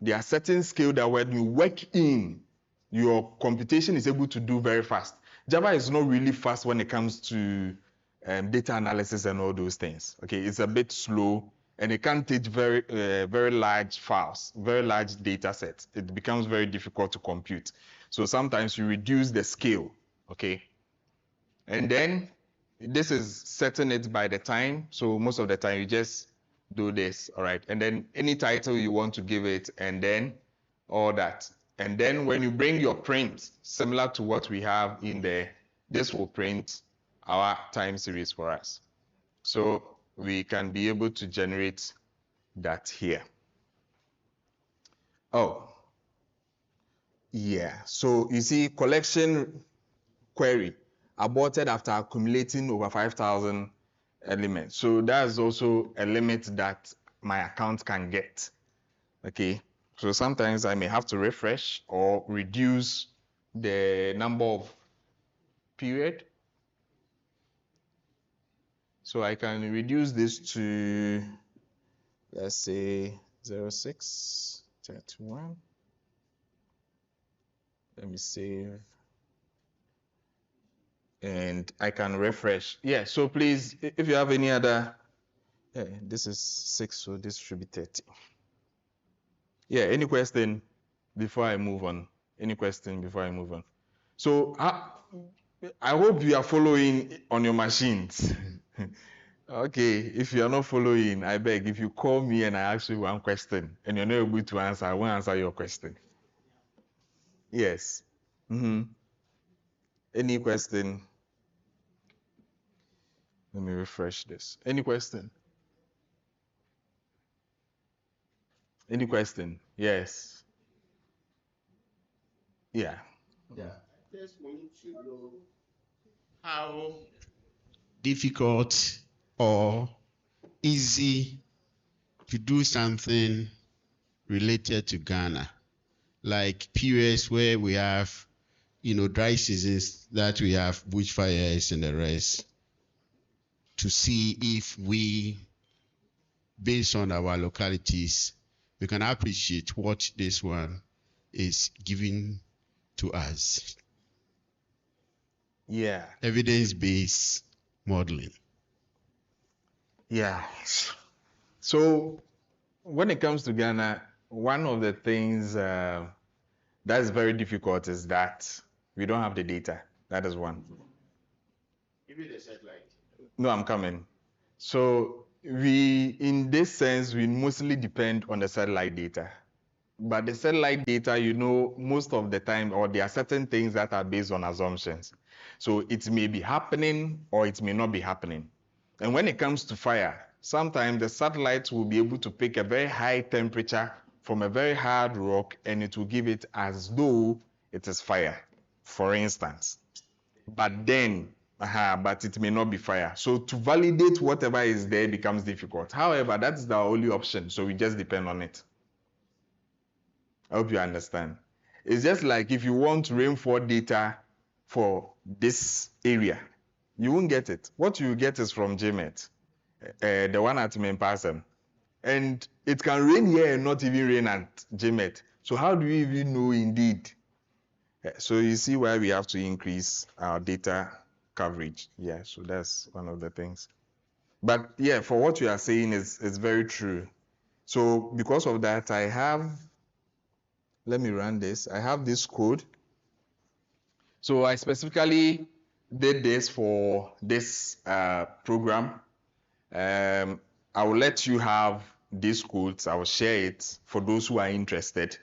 there are certain skills that when you work in, your computation is able to do very fast. Java is not really fast when it comes to data analysis and all those things. Okay, it's a bit slow and it can take very large files, very large data sets. It becomes very difficult to compute. So sometimes you reduce the scale, okay? And then this is setting it by the time. So most of the time you just do this, all right? And then any title you want to give it and then all that. And then when you bring your print, similar to what we have in there, this will print our time series for us. So we can be able to generate that here. Oh, yeah. So you see collection query aborted after accumulating over 5,000 elements. So that's also a limit that my account can get. Okay. So sometimes I may have to refresh or reduce the number of period. So I can reduce this to, let's say, 0.6. 31. Let me see. And I can refresh. Yeah, so please, if you have any other, yeah, this is 6, so this should be 30. Yeah, any question before I move on? Any question before I move on? So I hope you are following on your machines. Okay, if you are not following, I beg, if you call me and I ask you one question and you're not able to answer, I won't answer your question. Yes. Any question? Let me refresh this. Any question? Any question? Yes. Yeah. Yeah. Just want to know how difficult or easy to do something related to Ghana, like periods where we have, dry seasons, that we have bushfires and the rest, to see if we, based on our localities, we can appreciate what this one is giving to us. Yeah. Evidence-based modeling. Yeah. So when it comes to Ghana, one of the things that is very difficult is that we don't have the data. That is one. Even the satellite. No, I'm coming. So in this sense, we mostly depend on the satellite data. But the satellite data, most of the time, or there are certain things that are based on assumptions. So it may be happening or it may not be happening. And when it comes to fire, sometimes the satellites will be able to pick a very high temperature from a very hard rock and it will give it as though it is fire, for instance. But it may not be fire. So to validate whatever is there becomes difficult. However, that's the only option. So we just depend on it. I hope you understand. It's just like if you want rainfall data for this area, you won't get it. What you get is from GMET, the one at Mempasem. And it can rain here and not even rain at GMET. So how do you even know indeed? So you see why we have to increase our data coverage. Yeah, so that's one of the things. But yeah, for what you are saying is very true. So because of that, let me run this. I have this code. So I specifically did this for this program. I will let you have these codes. I will share it for those who are interested.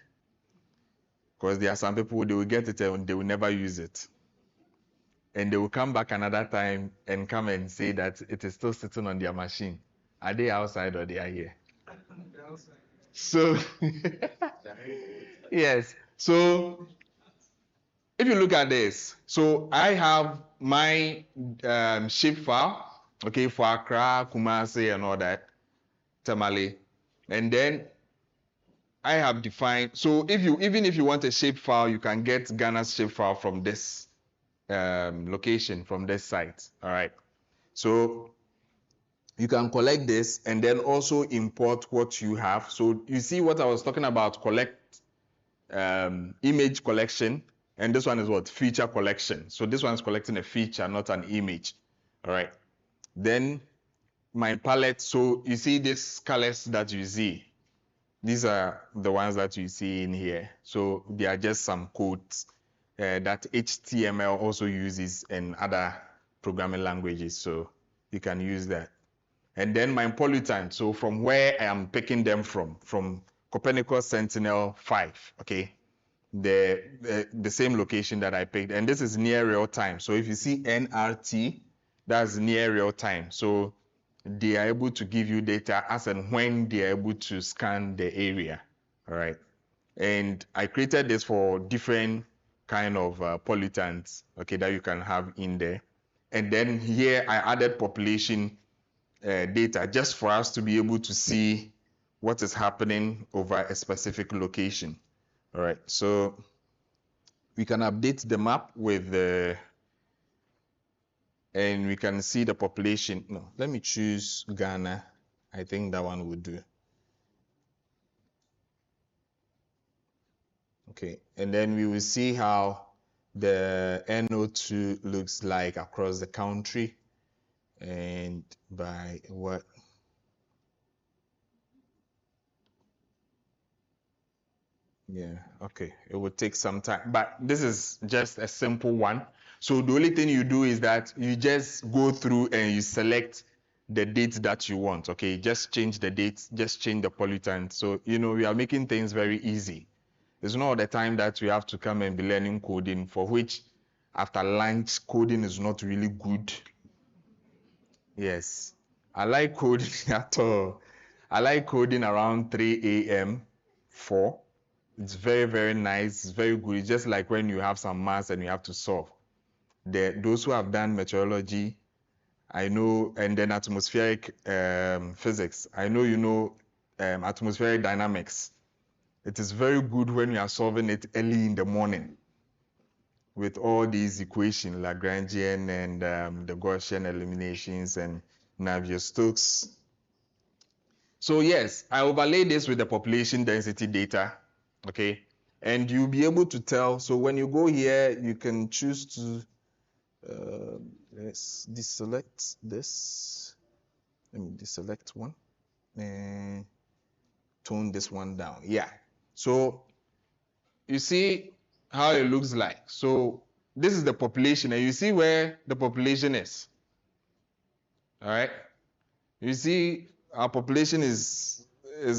Because there are some people, they will get it and they will never use it. And they will come back another time and come and say that it is still sitting on their machine. Are they outside or they are here? So, yes. So, if you look at this, so I have my shape file, okay, for Accra, Kumasi, and all that, Tamale. And then I have defined, so even if you want a shape file, you can get Ghana's shape file from this location, from this site. All right. So you can collect this and then also import what you have. So you see what I was talking about, collect image collection, and this one is what? Feature collection. So this one is collecting a feature, not an image. All right. Then my palette, so you see these colors that you see. These are the ones that you see in here. So they are just some codes that HTML also uses and other programming languages. So you can use that. And then my pollutant, so from where I am picking them from Copernicus Sentinel 5, okay? The same location that I picked. And this is near real time. So if you see NRT, that's near real time. So they are able to give you data as and when they are able to scan the area, all right? And I created this for different kind of pollutants, okay, that you can have in there. And then here I added population data just for us to be able to see what is happening over a specific location. All right, so we can update the map with the, and we can see the population. No, let me choose Ghana. I think that one would do. Okay, and then we will see how the NO2 looks like across the country and by what. Yeah, okay. It will take some time, but this is just a simple one. So the only thing you do is that you just go through and you select the date that you want. Okay, just change the date, just change the pollutant. So, we are making things very easy. It's not all the time that we have to come and be learning coding, for which after lunch, coding is not really good. Yes, I like coding at all. I like coding around 3 a.m., 4. It's very, very nice. It's very good. It's just like when you have some maths and you have to solve. Those who have done meteorology, I know, and then atmospheric physics, I know you know atmospheric dynamics. It is very good when you are solving it early in the morning with all these equations, Lagrangian and the Gaussian eliminations and Navier-Stokes. So yes, I overlay this with the population density data, okay? And you'll be able to tell. So when you go here, you can choose to, let's deselect this. Let me deselect one and tone this one down. Yeah. So you see how it looks like. So this is the population, and you see where the population is. All right. You see our population is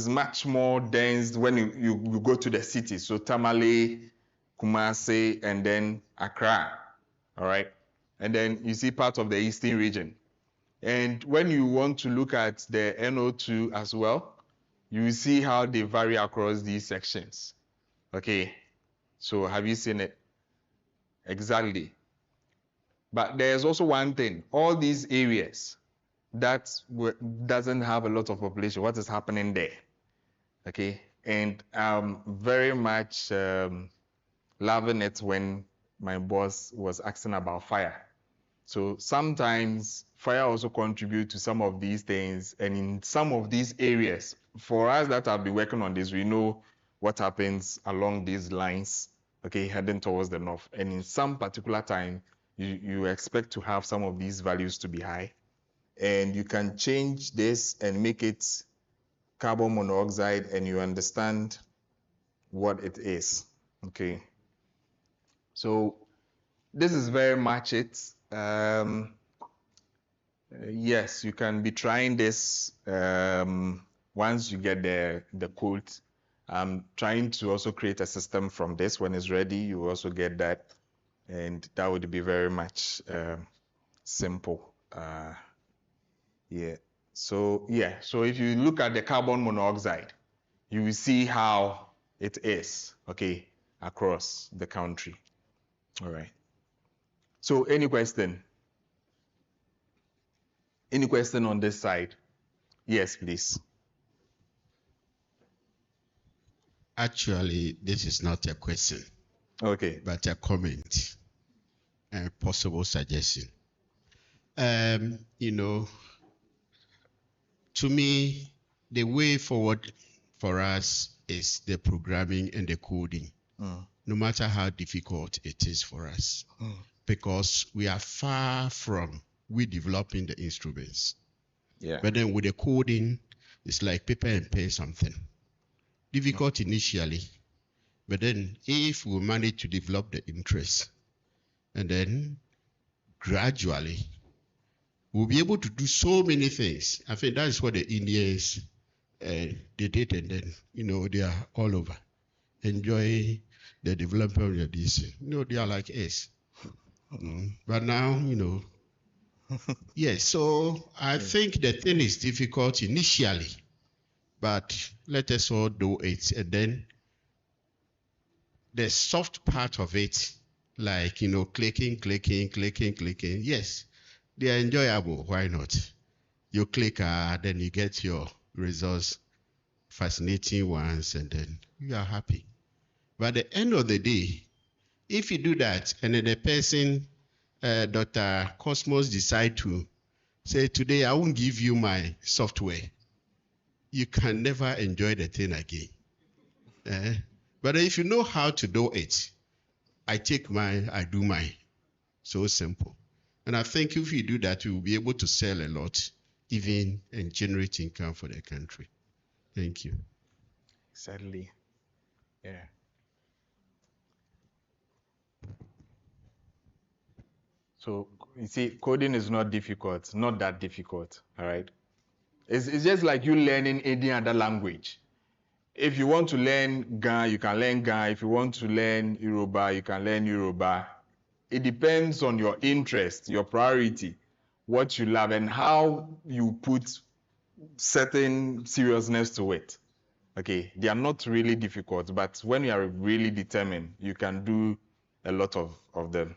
much more dense when you go to the cities. So Tamale, Kumasi, and then Accra. All right. And then you see part of the eastern region. And when you want to look at the NO2 as well, you see how they vary across these sections. Okay. So have you seen it? Exactly. But there's also one thing. All these areas that doesn't have a lot of population, what is happening there? Okay. And I'm very much loving it when my boss was asking about fire. So sometimes fire also contributes to some of these things, and in some of these areas, for us that have been working on this, we know what happens along these lines, okay, heading towards the north. And in some particular time, you expect to have some of these values to be high, and you can change this and make it carbon monoxide, and you understand what it is, okay. So this is very much it. Yes, you can be trying this once you get the code. I'm trying to also create a system from this. When it's ready, you also get that, and that would be very much simple. Yeah. So if you look at the carbon monoxide, you will see how it is, okay, across the country. All right. So any question? Any question on this side? Yes, please. Actually, this is not a question. Okay. But a comment and possible suggestion. To me, the way forward for us is the programming and the coding, no matter how difficult it is for us, because we are far from developing the instruments. Yeah. But then with the coding, it's like paper and pen something. Difficult initially, but then if we manage to develop the interest, and then gradually we'll be able to do so many things. I think that is what the Indians they did, and then they are all over, enjoy the development of this. They are like us. But now, yes. So I think the thing is difficult initially, but let us all do it, and then the soft part of it, like clicking. Yes, they are enjoyable. Why not? You click, then you get your results, fascinating ones, and then you are happy. But at the end of the day, if you do that, and then the person, Dr. Cosmos, decide to say, today I won't give you my software, you can never enjoy the thing again. But if you know how to do it, I take mine, I do mine. So simple. And I think if you do that, you will be able to sell a lot, even and generate income for the country. Thank you. Sadly, yeah. So you see, coding is not difficult, not that difficult, all right? It's just like you learning any other language. If you want to learn Ga, you can learn Ga. If you want to learn Yoruba, you can learn Yoruba. It depends on your interest, your priority, what you love, and how you put certain seriousness to it. Okay, they are not really difficult, but when you are really determined, you can do a lot of them.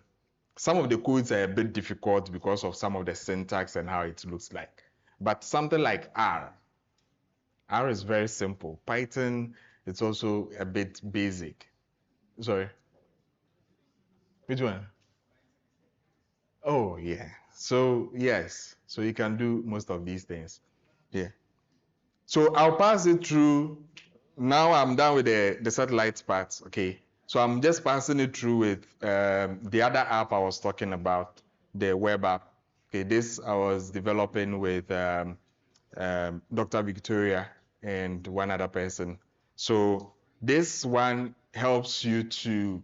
Some of the codes are a bit difficult because of some of the syntax and how it looks like. But something like R is very simple. Python, it's also a bit basic. Sorry. Which one? Oh, yeah. So, yes. So you can do most of these things. Yeah. So I'll pass it through. Now I'm done with the satellite part. Okay. So I'm just passing it through with the other app I was talking about, the web app. Okay. This I was developing with Dr. Victoria and one other person. So this one helps you to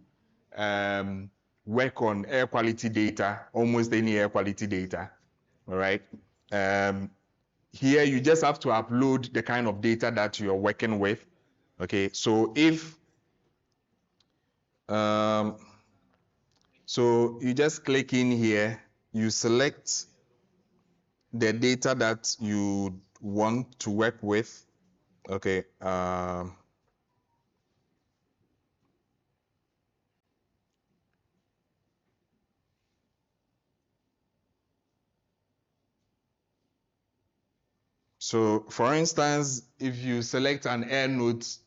work on air quality data, almost any air quality data. All right. Here you just have to upload the kind of data that you're working with. Okay, so if so you just click in here, you select the data that you want to work with. Okay, so for instance, if you select an AirNote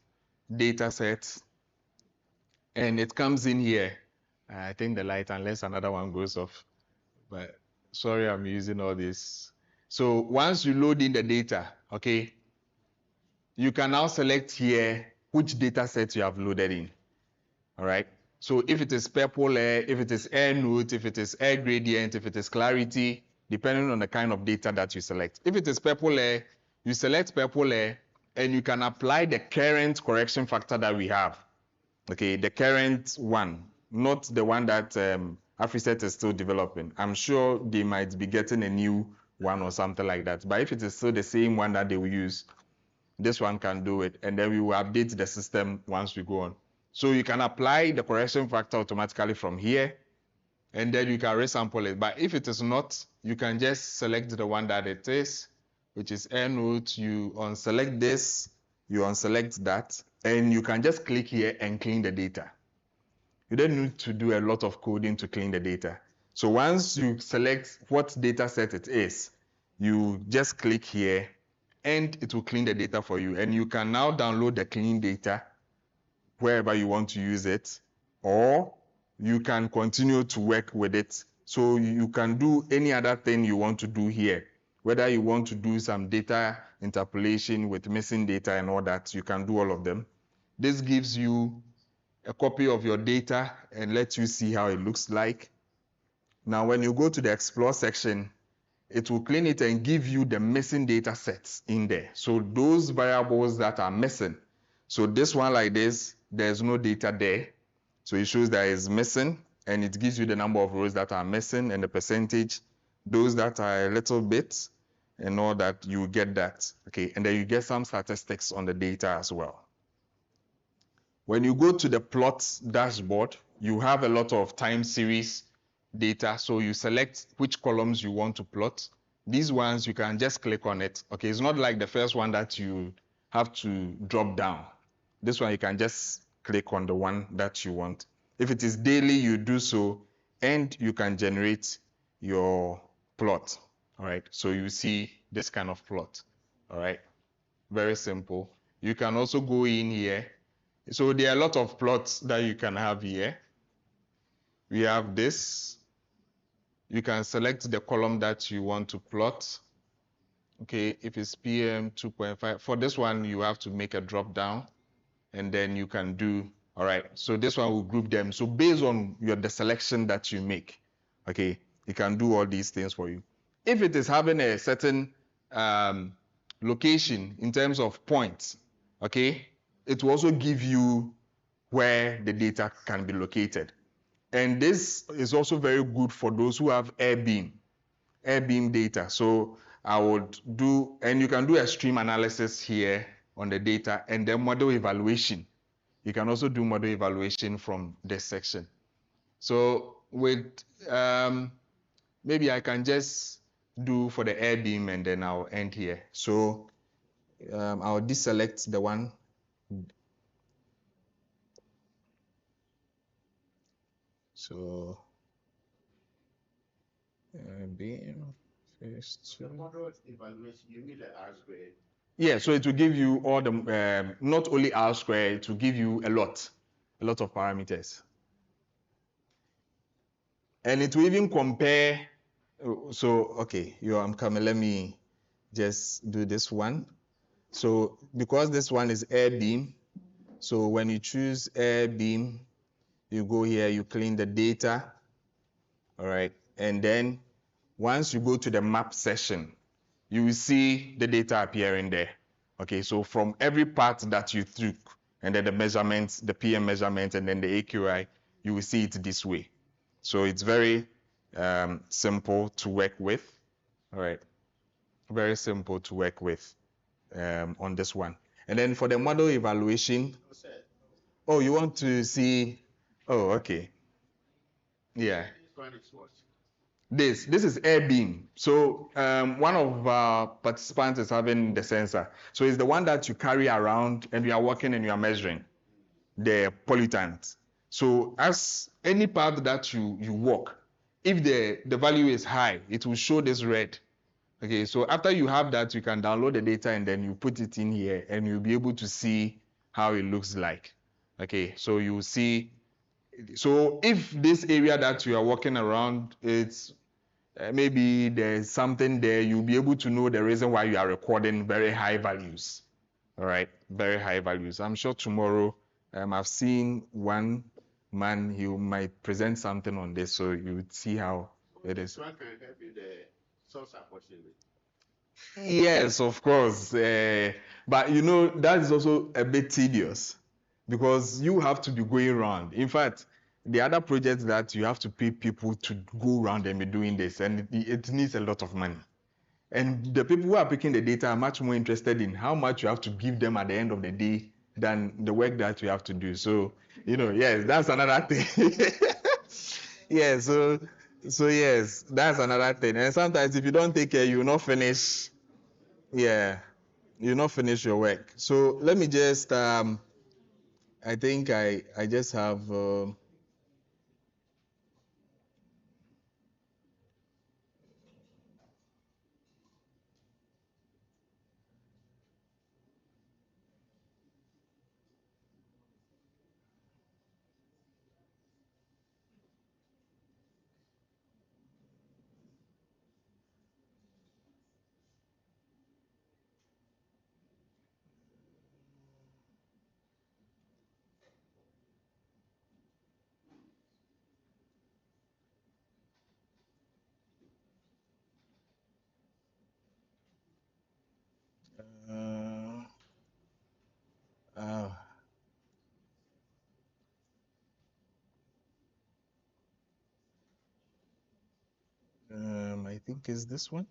data set and it comes in here, I think the light, unless another one goes off, but sorry, I'm using all this. So once you load in the data, okay, you can now select here which data set you have loaded in. All right. So if it is purple air, if it is air note, if it is air gradient, if it is clarity, depending on the kind of data that you select. If it is purple air, you select purple air and you can apply the current correction factor that we have. Okay, the current one, not the one that Afri-SET is still developing. I'm sure they might be getting a new one or something like that. But if it is still the same one that they will use, this one can do it. And then we will update the system once we go on. So you can apply the correction factor automatically from here, and then you can resample it. But if it is not, you can just select the one that it is, which is AirNote. You unselect this, you unselect that, and you can just click here and clean the data. You don't need to do a lot of coding to clean the data. So once you select what data set it is, you just click here and it will clean the data for you. And you can now download the clean data wherever you want to use it, or you can continue to work with it. So you can do any other thing you want to do here. Whether you want to do some data interpolation with missing data and all that, you can do all of them. This gives you a copy of your data and lets you see how it looks like. Now, when you go to the Explore section, it will clean it and give you the missing data sets in there. So those variables that are missing. So this one like this, there's no data there. So it shows that it's missing, and it gives you the number of rows that are missing and the percentage. Those that are a little bit and all that, you get that. Okay, and then you get some statistics on the data as well. When you go to the plots dashboard, you have a lot of time series data. So you select which columns you want to plot. These ones, you can just click on it. Okay, it's not like the first one that you have to drop down. This one, you can just click on the one that you want. If it is daily, you do so, and you can generate your plot. All right, so you see this kind of plot. All right, very simple. You can also go in here. So there are a lot of plots that you can have here. We have this. You can select the column that you want to plot. Okay, if it's PM 2.5, for this one, you have to make a drop down, and then you can do All right, so this one will group them. So based on the selection that you make, okay, it can do all these things for you. If it is having a certain location in terms of points, okay, it will also give you where the data can be located. And this is also very good for those who have airbeam data. So I would do, and you can do a stream analysis here on the data and then model evaluation. You can also do model evaluation from this section. So with, maybe I can just do for the airbeam and then I'll end here. So I'll deselect the one. So beam first. The model evaluation, you need the R squared. Yeah, so it will give you all the, not only R squared, it will give you a lot of parameters. And it will even compare, so, okay, I'm coming, let me just do this one. So because this one is air beam, so when you choose air beam, you go here, you clean the data, all right, and then once you go to the map session, you will see the data appearing there. Okay, so from every part that you took, and then the measurements, the PM measurement, and then the AQI, you will see it this way. So it's very simple to work with. All right, very simple to work with on this one. And then for the model evaluation, oh, you want to see, oh, okay. Yeah. This is air beam. So one of our participants is having the sensor. So it's the one that you carry around and you are working and you are measuring the pollutant. So as any part that you walk, if the value is high, it will show this red. Okay, so after you have that, you can download the data and then you put it in here and you'll be able to see how it looks like. Okay, so you see, so if this area that you are walking around, it's maybe there's something there, you'll be able to know the reason why you are recording very high values. All right, very high values. I'm sure tomorrow, I've seen one man, he might present something on this, so you would see how it is. One can help you the source apportionment. Yes, of course. But you know, that is also a bit tedious because you have to be going around. In fact, the other projects that you have to pay people to go around and be doing this, and it needs a lot of money. And the people who are picking the data are much more interested in how much you have to give them at the end of the day than the work that you have to do. So, you know, yes, that's another thing. Yeah, so yes, that's another thing. And sometimes if you don't take care, you will not finish. Yeah, you'll not finish your work. So let me just, I think I just have, uh, I think is this one.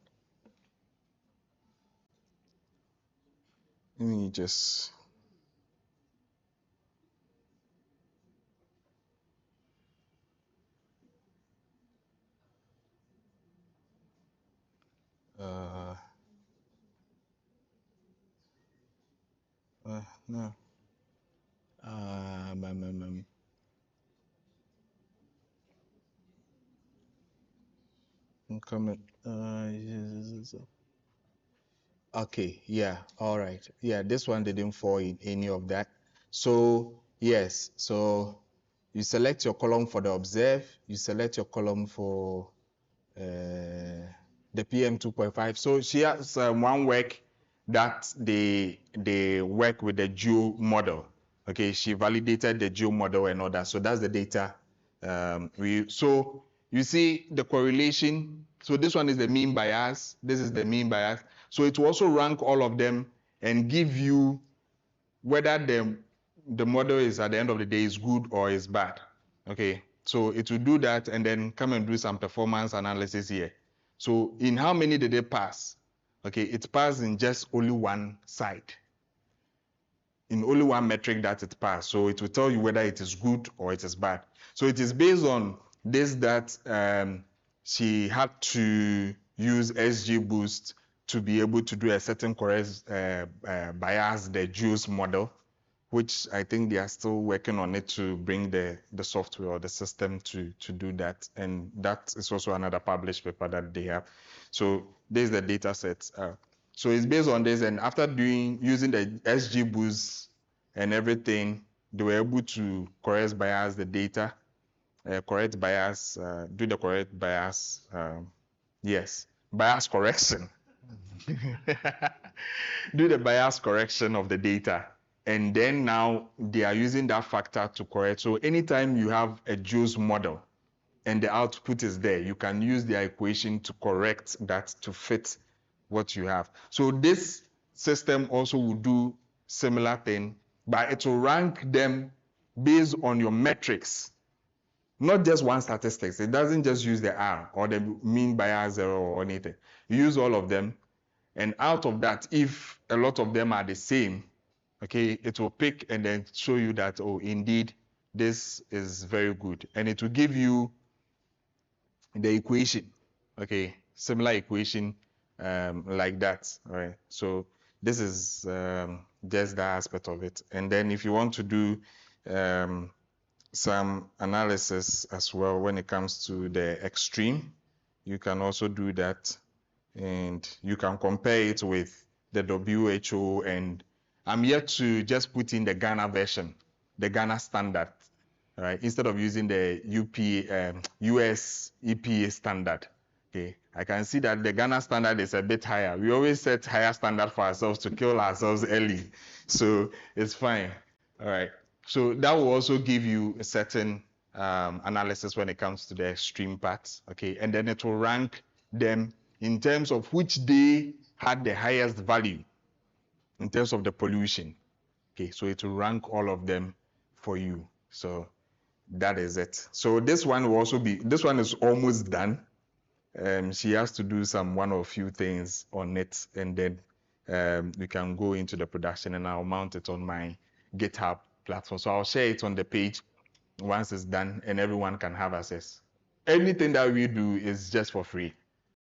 Let me just, no. I'm coming. Okay, yeah, all right. Yeah, this one didn't fall in any of that. So, yes, so you select your column for the observe, you select your column for the PM 2.5. So she has one work that they work with the geo model. Okay, she validated the geo model and all that. So that's the data. So you see the correlation. So this one is the mean bias. This is the mean bias. So it will also rank all of them and give you whether the model is at the end of the day is good or is bad. Okay, so it will do that and then come and do some performance analysis here. So in how many did it pass? Okay, it passed in just only one side. In only one metric that it passed. So it will tell you whether it is good or it is bad. So it is based on this that she had to use XGBoost to be able to do a certain correct bias, the JUICE model, which I think they are still working on it to bring the software or the system to do that. And that is also another published paper that they have. So this is the data set. So it's based on this, and after using the XGBoost and everything, they were able to correct bias the data, correct bias, do the correct bias, yes, bias correction. Do the bias correction of the data. And then now they are using that factor to correct. So anytime you have a JUICE model and the output is there, you can use the equation to correct that to fit what you have. So this system also will do similar thing, but it will rank them based on your metrics, not just one statistics. It doesn't just use the R or the mean bias error or anything. You use all of them, and out of that, if a lot of them are the same, okay, it will pick and then show you that, oh, indeed, this is very good. And it will give you the equation, okay, similar equation like that, right? So this is just that aspect of it. And then if you want to do some analysis as well when it comes to the extreme, you can also do that. And you can compare it with the WHO, and I'm yet to just put in the Ghana version, the Ghana standard, right? Instead of using the US EPA standard. Okay, I can see that the Ghana standard is a bit higher. We always set higher standard for ourselves to kill ourselves early, so it's fine. All right, so that will also give you a certain analysis when it comes to the extreme parts. Okay, and then it will rank them in terms of which day had the highest value in terms of the pollution. Okay, so it will rank all of them for you. So that is it. So this one will also be, this one is almost done. She has to do one or few things on it, and then we can go into the production, and I'll mount it on my GitHub platform. So I'll share it on the page once it's done, and everyone can have access. Anything that we do is just for free.